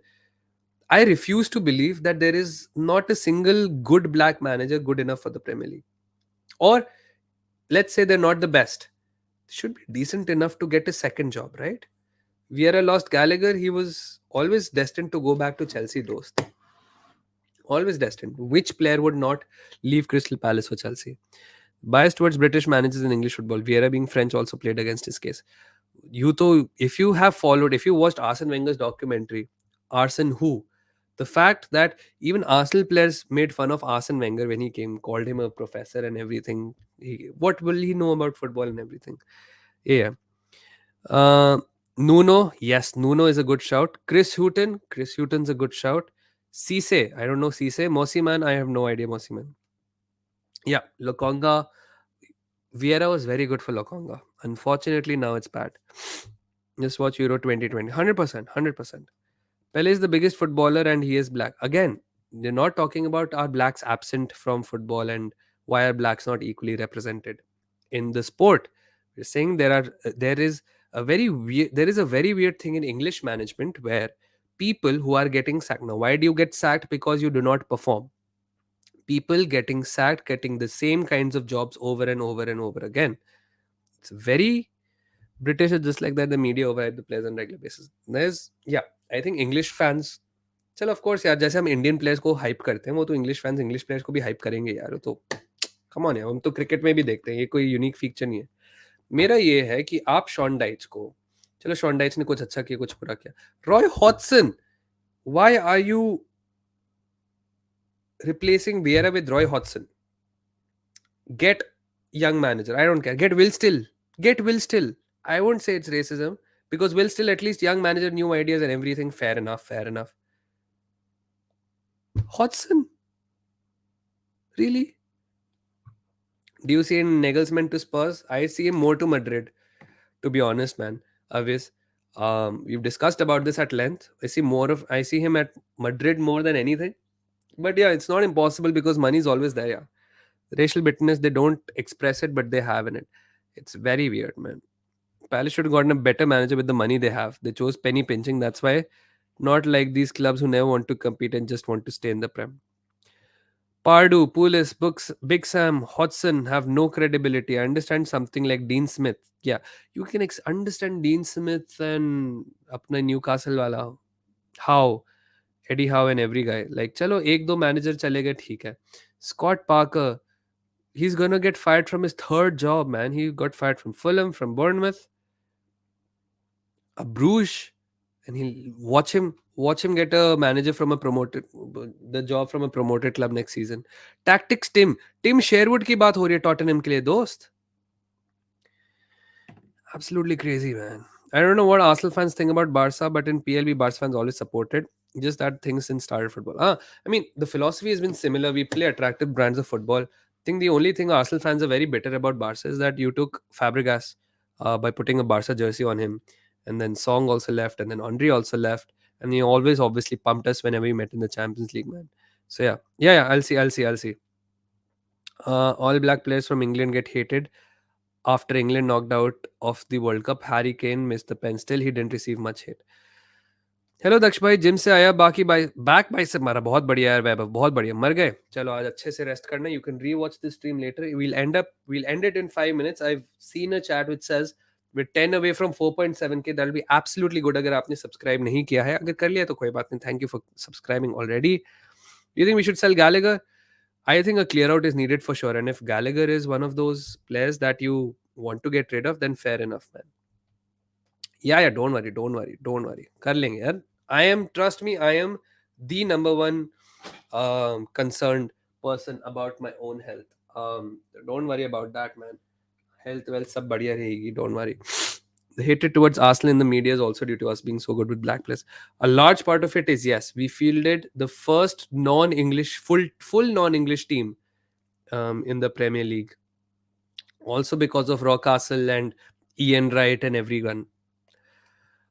I refuse to believe that there is not a single good black manager good enough for the Premier League. Or let's say they're not the best. Should be decent enough to get a second job, right? Vieira lost Gallagher. He was always destined to go back to Chelsea, dost. Always destined. Which player would not leave Crystal Palace for Chelsea? Bias towards British managers in English football. Vieira being French also played against his case. If you have followed, if you watched Arsene Wenger's documentary, Arsene Who, the fact that even Arsenal players made fun of Arsene Wenger when he came, called him a professor and everything. What will he know about football and everything? Yeah. Uh, Nuno, yes, Nuno is a good shout. Chris Hutton's a good shout. Cisse, I don't know Cisse. Mosiman, I have no idea Mosiman. Yeah, Lokonga. Vieira was very good for Lokonga. Unfortunately, now it's bad. Just watch Euro 2020. 100%. 100%. Pele is the biggest footballer and he is black. Again, they're not talking about are blacks absent from football and why are blacks not equally represented in the sport. We're saying there is a very weird thing in English management where people who are getting sacked. Now, why do you get sacked? Because you do not perform. People getting sacked, getting the same kinds of jobs over and over and over again. It's very British is just like that. The media override the players on regular basis. I think English fans. चलो of course यार जैसे हम Indian players को hype करते हैं वो तो English fans English players को भी हाइप करेंगे यार वो तो कम ऑन यार हम तो क्रिकेट में भी देखते हैं ये कोई यूनिक फीचर नहीं है मेरा ये है कि आप शॉन डाइच को चलो शॉन डाइच ने कुछ अच्छा किया कुछ बुरा किया Roy Hodgson why are you replacing Vieira with Roy Hodgson get young manager I don't care get Will Still I won't say it's racism because Will Still at least young manager new ideas and everything fair enough Hodgson really. Do you see in Nagelsmann to Spurs? I see him more to Madrid. To be honest, man, Avis, we've discussed about this at length. I see him at Madrid more than anything. But yeah, it's not impossible because money is always there. Yeah, racial bitterness, they don't express it, but they have in it. It's very weird, man. Palace should have gotten a better manager with the money they have. They chose penny pinching. That's why, not like these clubs who never want to compete and just want to stay in the Prem. Pardew, Pulis, Books, Big Sam, Hodgson have no credibility. I understand something like Dean Smith. Yeah, you can understand Dean Smith and apna Newcastle wala. How? Eddie Howe and every guy. Like, chalo, ek do manager chale gaye, theek hai. Scott Parker, he's gonna get fired from his third job, man. He got fired from Fulham, from Bournemouth, a Bruges, and he'll watch him get a manager from a promoted the job from a promoted club next season. Tactics, Tim Sherwood की बात हो रही है Tottenham के लिए दोस्त. Absolutely crazy, man. I don't know what Arsenal fans think about Barca, but in PLB, Barca fans always supported. Just that thing since started football. I mean, the philosophy has been similar. We play attractive brands of football. I think the only thing Arsenal fans are very bitter about Barca is that you took Fabregas by putting a Barca jersey on him. And then Song also left. And then Henry also left. And you always obviously pumped us whenever we met in the Champions League, man. So yeah. Yeah. I'll see. All black players from England get hated after England knocked out of the World Cup. Harry Kane missed the pen. Still, he didn't receive much hate. Hello Daksh भाई, gym से आया, बाकी by back by से मारा, बहुत बढ़िया यार वैभव, बहुत बढ़िया. मर गए, चलो आज अच्छे से रेस्ट करना. You can rewatch this stream later. we'll end it in 5 minutes. I've seen a chat which says we're 10 away from 4.7k. that'll be absolutely good. अगर आपने सब्सक्राइब नहीं किया है, अगर कर लिया तो कोई बात नहीं. Thank you for subscribing already. You think we should sell Gallagher? I think a clear out is needed for sure. And if Gallagher is one of those players that you want to get rid of, then fair enough, man. Yeah, don't worry. Kar lenge, yaar. Trust me, I am the number one concerned person about my own health. Don't worry about that, man. Health, well, sab badhiya rahegi. Don't worry. The hatred towards Arsenal in the media is also due to us being so good with black players. A large part of it is, yes, we fielded the first non-English, full non-English team in the Premier League. Also because of Rocastle and Ian Wright and everyone.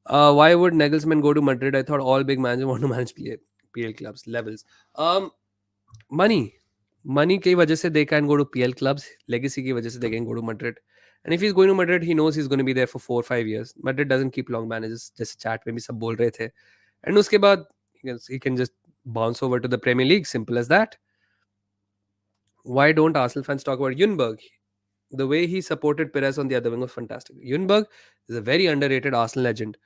Why would Nagelsmann go to Madrid? I thought all big managers want to manage PL clubs levels. Money. Money की वजह से they can go to PL clubs. Legacy की वजह से they can go to Madrid. And if he's going to Madrid, he knows he's going to be there for 4 or 5 years. Madrid doesn't keep long managers. जैसे chat में भी सब बोल रहे थे. And उसके बाद he can just bounce over to the Premier League. Simple as that. Why don't Arsenal fans talk about Ljungberg? The way he supported Perez on the other wing was fantastic. Ljungberg is a very underrated Arsenal legend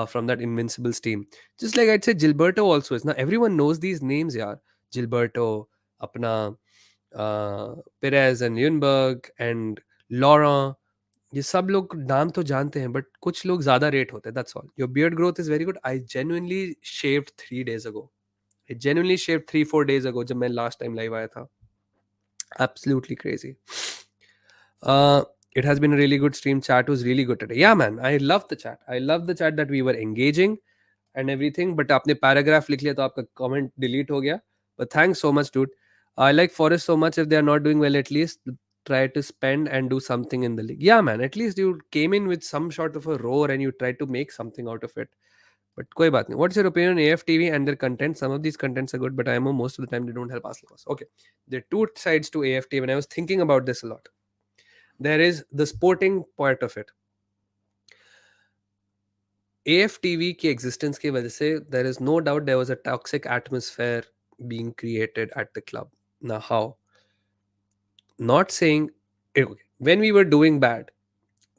from that Invincibles team. Just like I'd say Gilberto also is. Now everyone knows these names, yaar. Gilberto, Apna, Perez and Ljungberg and Laurent. ये सब लोग नाम तो जानते हैं but कुछ लोग ज्यादा रेट होते हैं. That's all. Your beard growth is very good. I genuinely shaved 3 days ago. I genuinely shaved 3-4 days ago जब मैं last time live आया था. Absolutely crazy. It has been a really good stream. Chat was really good today. Yeah, man. I love the chat. I love the chat that we were engaging and everything. But आपने paragraph लिख लिया तो आपका comment delete हो गया. But thanks so much, dude. I like Forest so much. If they are not doing well, at least try to spend and do something in the league. Yeah, man. At least you came in with some sort of a roar and you tried to make something out of it. But कोई बात नहीं. What's your opinion on AFTV and their content? Some of these contents are good, but I know most of the time they don't help us. Okay. There are two sides to AFTV, and I was thinking about this a lot. There is the sporting part of it. AFTV की existence की वजह से there is no doubt there was a toxic atmosphere being created at the club. Now how? Not saying okay, when we were doing bad,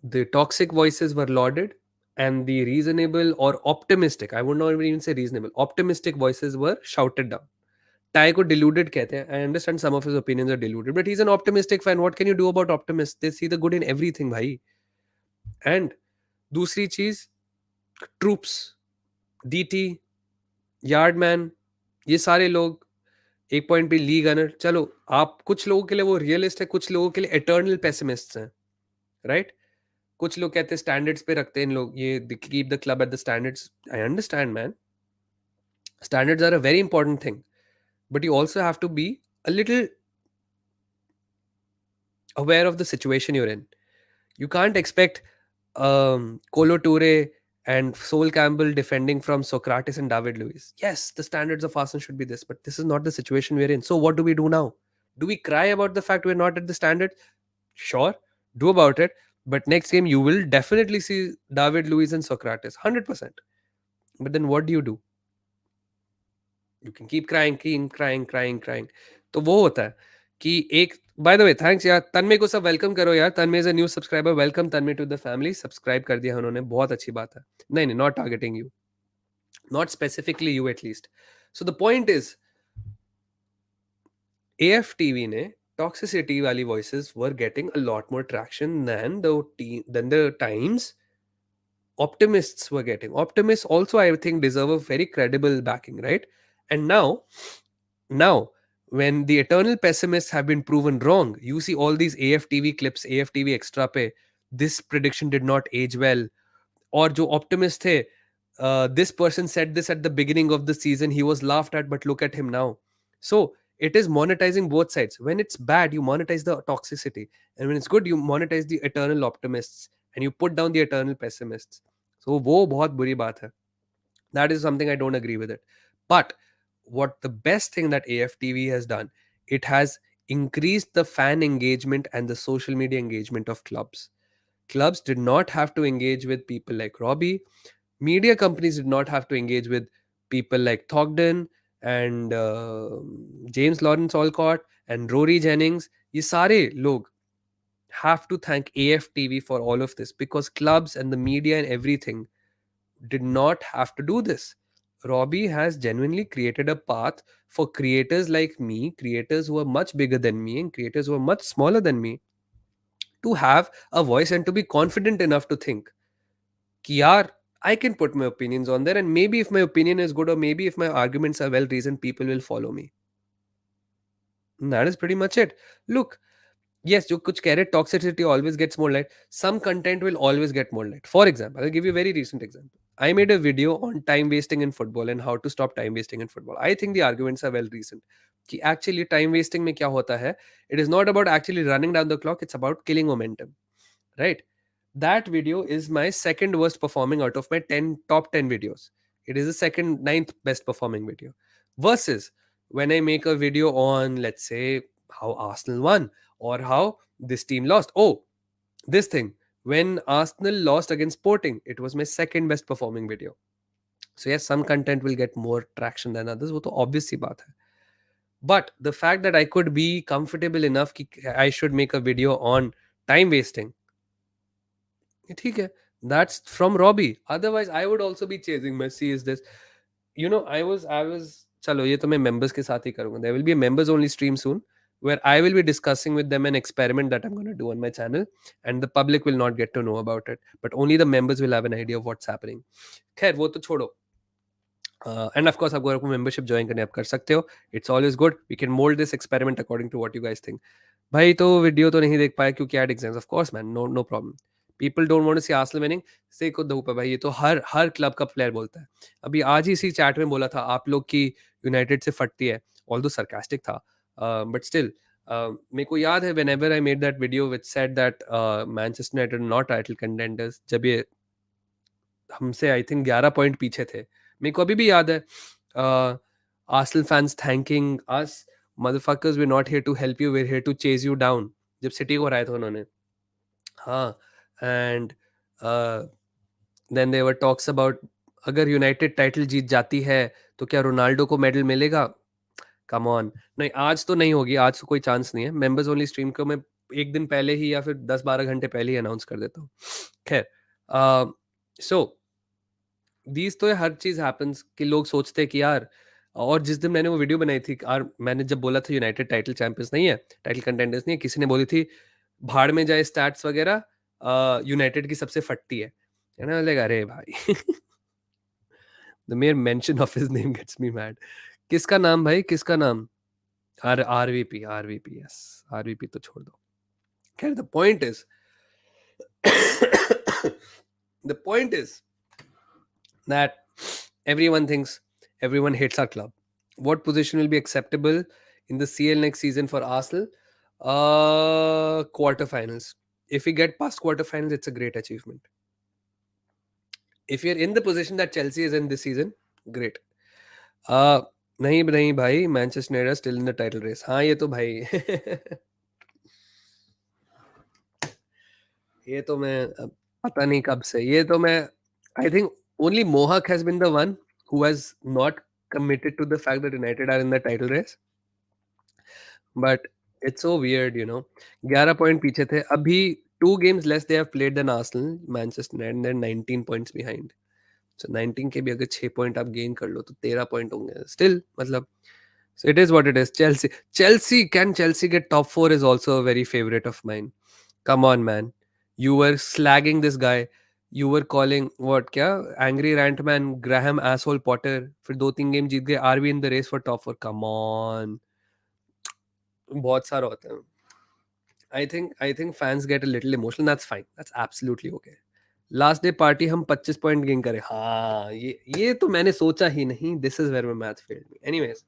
the toxic voices were lauded and the reasonable or optimistic, I would not even say reasonable, optimistic voices were shouted down. Ty को deluded कहते हैं. I understand some of his opinions are deluded, but he's an optimistic fan. What can you do about optimists? They see the good in everything, भाई. And दूसरी चीज, troops, DT, यार्डमैन, ये सारे लोग एक पॉइंट पे लीग अनर. चलो आप कुछ लोगों के लिए वो रियलिस्ट है, कुछ लोगों के लिए एटर्नल पेसिमिस्ट्स हैं, राइट? कुछ लोग कहते हैं स्टैंडर्ड्स पे रखते हैं इन लोग, ये keep the club at the standards. I understand, man. Standards are a very important thing, but you also have to be a little aware of the situation you're in. You can't expect Colo Toure and Sol Campbell defending from Socrates and David Luiz. Yes, the standards of Arsenal should be this, but this is not the situation we're in. So what do we do now? Do we cry about the fact we're not at the standard? Sure, do about it. But next game you will definitely see David Luiz and Socrates, 100%. But then what do? You can keep crying. तो वो होता है कि एक, by the way thanks यार, तन्मय को सब welcome करो यार, Tanmay is a new subscriber, welcome Tanmay to the family, subscribe कर दिया उन्होंने, बहुत अच्छी बात है. नहीं नहीं, not targeting you, not specifically you at least. So the point is, AFTV ने टॉक्सिसिटी वाली voices were getting a lot more traction than the times optimists were getting. Optimists also, I think, deserve a very credible backing, right? And now, when the eternal pessimists have been proven wrong, you see all these AFTV clips, AFTV extra pay. This prediction did not age well. Or जो optimist थे, this person said this at the beginning of the season, he was laughed at, but look at him now. So it is monetizing both sides. When it's bad, you monetize the toxicity, and when it's good, you monetize the eternal optimists and you put down the eternal pessimists. So वो बहुत बुरी बात है. That is something I don't agree with it. But what the best thing that AFTV has done, it has increased the fan engagement and the social media engagement of clubs. Clubs did not have to engage with people like Robbie. Media companies did not have to engage with people like Thogden and James Lawrence Alcott and Rory Jennings. ये सारे लोग have to thank AFTV for all of this, because clubs and the media and everything did not have to do this. Robbie has genuinely created a path for creators like me, creators who are much bigger than me, and creators who are much smaller than me, to have a voice and to be confident enough to think कि यार, I can put my opinions on there, and maybe if my opinion is good, or maybe if my arguments are well reasoned, people will follow me. And that is pretty much it. Look, yes, जो कुछ कह रहे, toxicity always gets more light. Some content will always get more light. For example, I'll give you a very recent example. I made a video on time wasting in football and how to stop time wasting in football. I think the arguments are well reasoned. कि actually time wasting में क्या होता है? It is not about actually running down the clock. It's about killing momentum, right? That video is my second worst performing out of my 10 top 10 videos. It is the second ninth best performing video. Versus when I make a video on, let's say, how Arsenal won or how this team lost. Oh, this thing. When Arsenal lost against Sporting, it was my second best performing video. So yes, some content will get more traction than others. वो तो obvious सी बात है. But the fact that I could be comfortable enough कि I should make a video on time wasting, ठीक है, that's from Robbie. Otherwise, I would also be chasing Messi. Is this, I was चलो ये तो मैं members के साथ ही करूँगा. There will be a members only stream soon where I will be discussing with them an experiment that I'm going to do on my channel, and the public will not get to know about it, but only the members will have an idea of what's happening. खैर वो तो छोड़ो. And of course, आपको membership join करने आप कर सकते हो. It's always good. We can mold this experiment according to what you guys think. भाई तो वीडियो तो नहीं देख पाया क्योंकि एड exams. Of course man, no problem. People don't want to see Arsenal winning. से को धूप है भाई, ये तो हर क्लब का प्लेयर बोलता है. अभी आज ही इसी चैट में बोला था आप लोग की यूनाइटेड से फटती है, ऑल्दो सरकास्टिक था, बट स्टिल मेरे को याद है whenever I made that video which said that Manchester United not title contenders, जब ये हमसे आई थिंक 11 पॉइंट पीछे थे. मेरे को अभी भी याद है Arsenal fans thanking us, motherfuckers we not here to help you, we are here to chase you down, जब सिटी को हराया था उन्होंने. हाँ, and then there talks about अगर यूनाइटेड टाइटल जीत जाती है तो क्या रोनाल्डो को मेडल मिलेगा. Come on. नहीं, आज तो नहीं होगी, आज तो कोई चांस नहीं है. मेंबर्स ओनली स्ट्रीम को मैं एक दिन पहले ही या फिर 10-12 घंटे पहले ही अनाउंस कर देता हूँ. खैर, सो दीज तो हर चीज हैपेंस कि लोग सोचते हैं कि यार, और जिस दिन मैंने वो वीडियो बनाई थी और मैंने जब बोला था यूनाइटेड टाइटल चैंपियंस नहीं है, टाइटल कंटेंडर्स नहीं है, किसी ने बोली थी भाड़ में जाए स्टैट्स वगैरह, यूनाइटेड की सबसे फटती है. लगा अरे भाई, the mere mention of his name gets me mad. किसका नाम भाई, किसका नाम? आरवीपी, यस, आरवीपी तो छोड़ दो. खैर, the point is the point is that everyone hates our club. What position will be acceptable in the CL next season for Arsenal? Quarterfinals. If we get past quarterfinals, it's a great achievement. If you're in the position that Chelsea is in this season, great. uh नहीं नहीं भाई, Manchester United still in the title race. हाँ ये तो भाई ये तो मैं पता नहीं कब से, ये तो मैं, I think only Mohawk has been the one who has not committed to the fact that United are in the title race. But it's so weird, you know. 11 point पीछे थे अभी. 2 games less they have played than Arsenal, Manchester United, and they're 19 points behind. So 19 के भी अगर 6 point आप gain कर लो तो 13 point होंगे स्टिल, मतलब. So it is what it is. Can Chelsea get top 4 is also a very favorite of mine. Come on, man. You were slagging this guy. You were calling what क्या angry rant man Graham asshole Potter. फिर 2-3 game जीत गए. Are we in the race for top 4? Come on. बहुत सारा होता है. I think fans get a little emotional. That's fine. That's absolutely okay. Last day party हम 25 point gain करें. हाँ ये तो मैंने सोचा ही नहीं. This is where my math failed me. Anyways,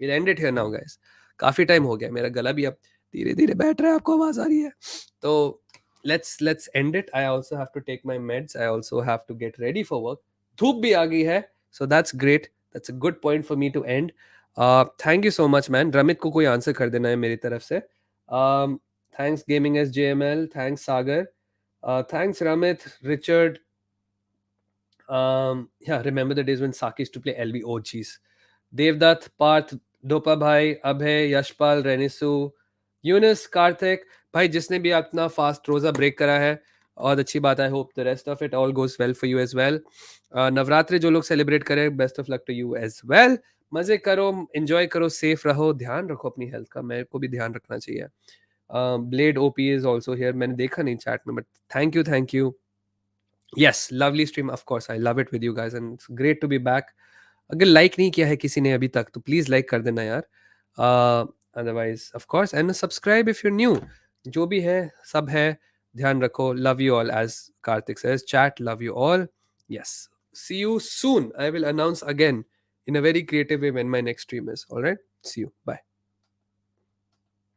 we'll end it here now guys. काफी टाइम हो गया. मेरा गला भी अब धीरे धीरे बैठ रहा है. आपको आवाज आ रही है तो let's end it. I also have to take my meds. I also have to get ready for work. धूप भी आ गई है. So that's great. That's a good point for me to end. Thank you so much man. Ramit को कोई answer कर देना है मेरी तरफ से. Thanks Gaming SJML. Thanks Sagar. Thanks Ramit, Richard. Yeah, remember the days when Saki used to play LB. Oh, jeez. Devdutt, Parth, Dopa Bhai, Abhay, Yashpal, Renisu, Yunus, Karthik. भाई जिसने भी अपना फास्ट रोजा ब्रेक करा है, और अच्छी बात. I hope the rest of it all goes well for you as well. Navratri जो लोग सेलिब्रेट करें, best of luck to you as well. मजे करो, एंजॉय करो, सेफ रहो, ध्यान रखो अपनी हेल्थ का. मेरे को भी ध्यान रखना चाहिए. Blade OP is also here. मैंने देखा नहीं chat में, but thank you. Yes, lovely stream. Of course, I love it with you guys, and it's great to be back. अगर like नहीं किया है किसी ने अभी तक तो please like कर देना यार. Otherwise, of course, and subscribe if you're new. जो भी है सब है. ध्यान रखो. Love you all, as Karthik says. Chat, love you all. Yes. See you soon. I will announce again in a very creative way when my next stream is. All right. See you. Bye.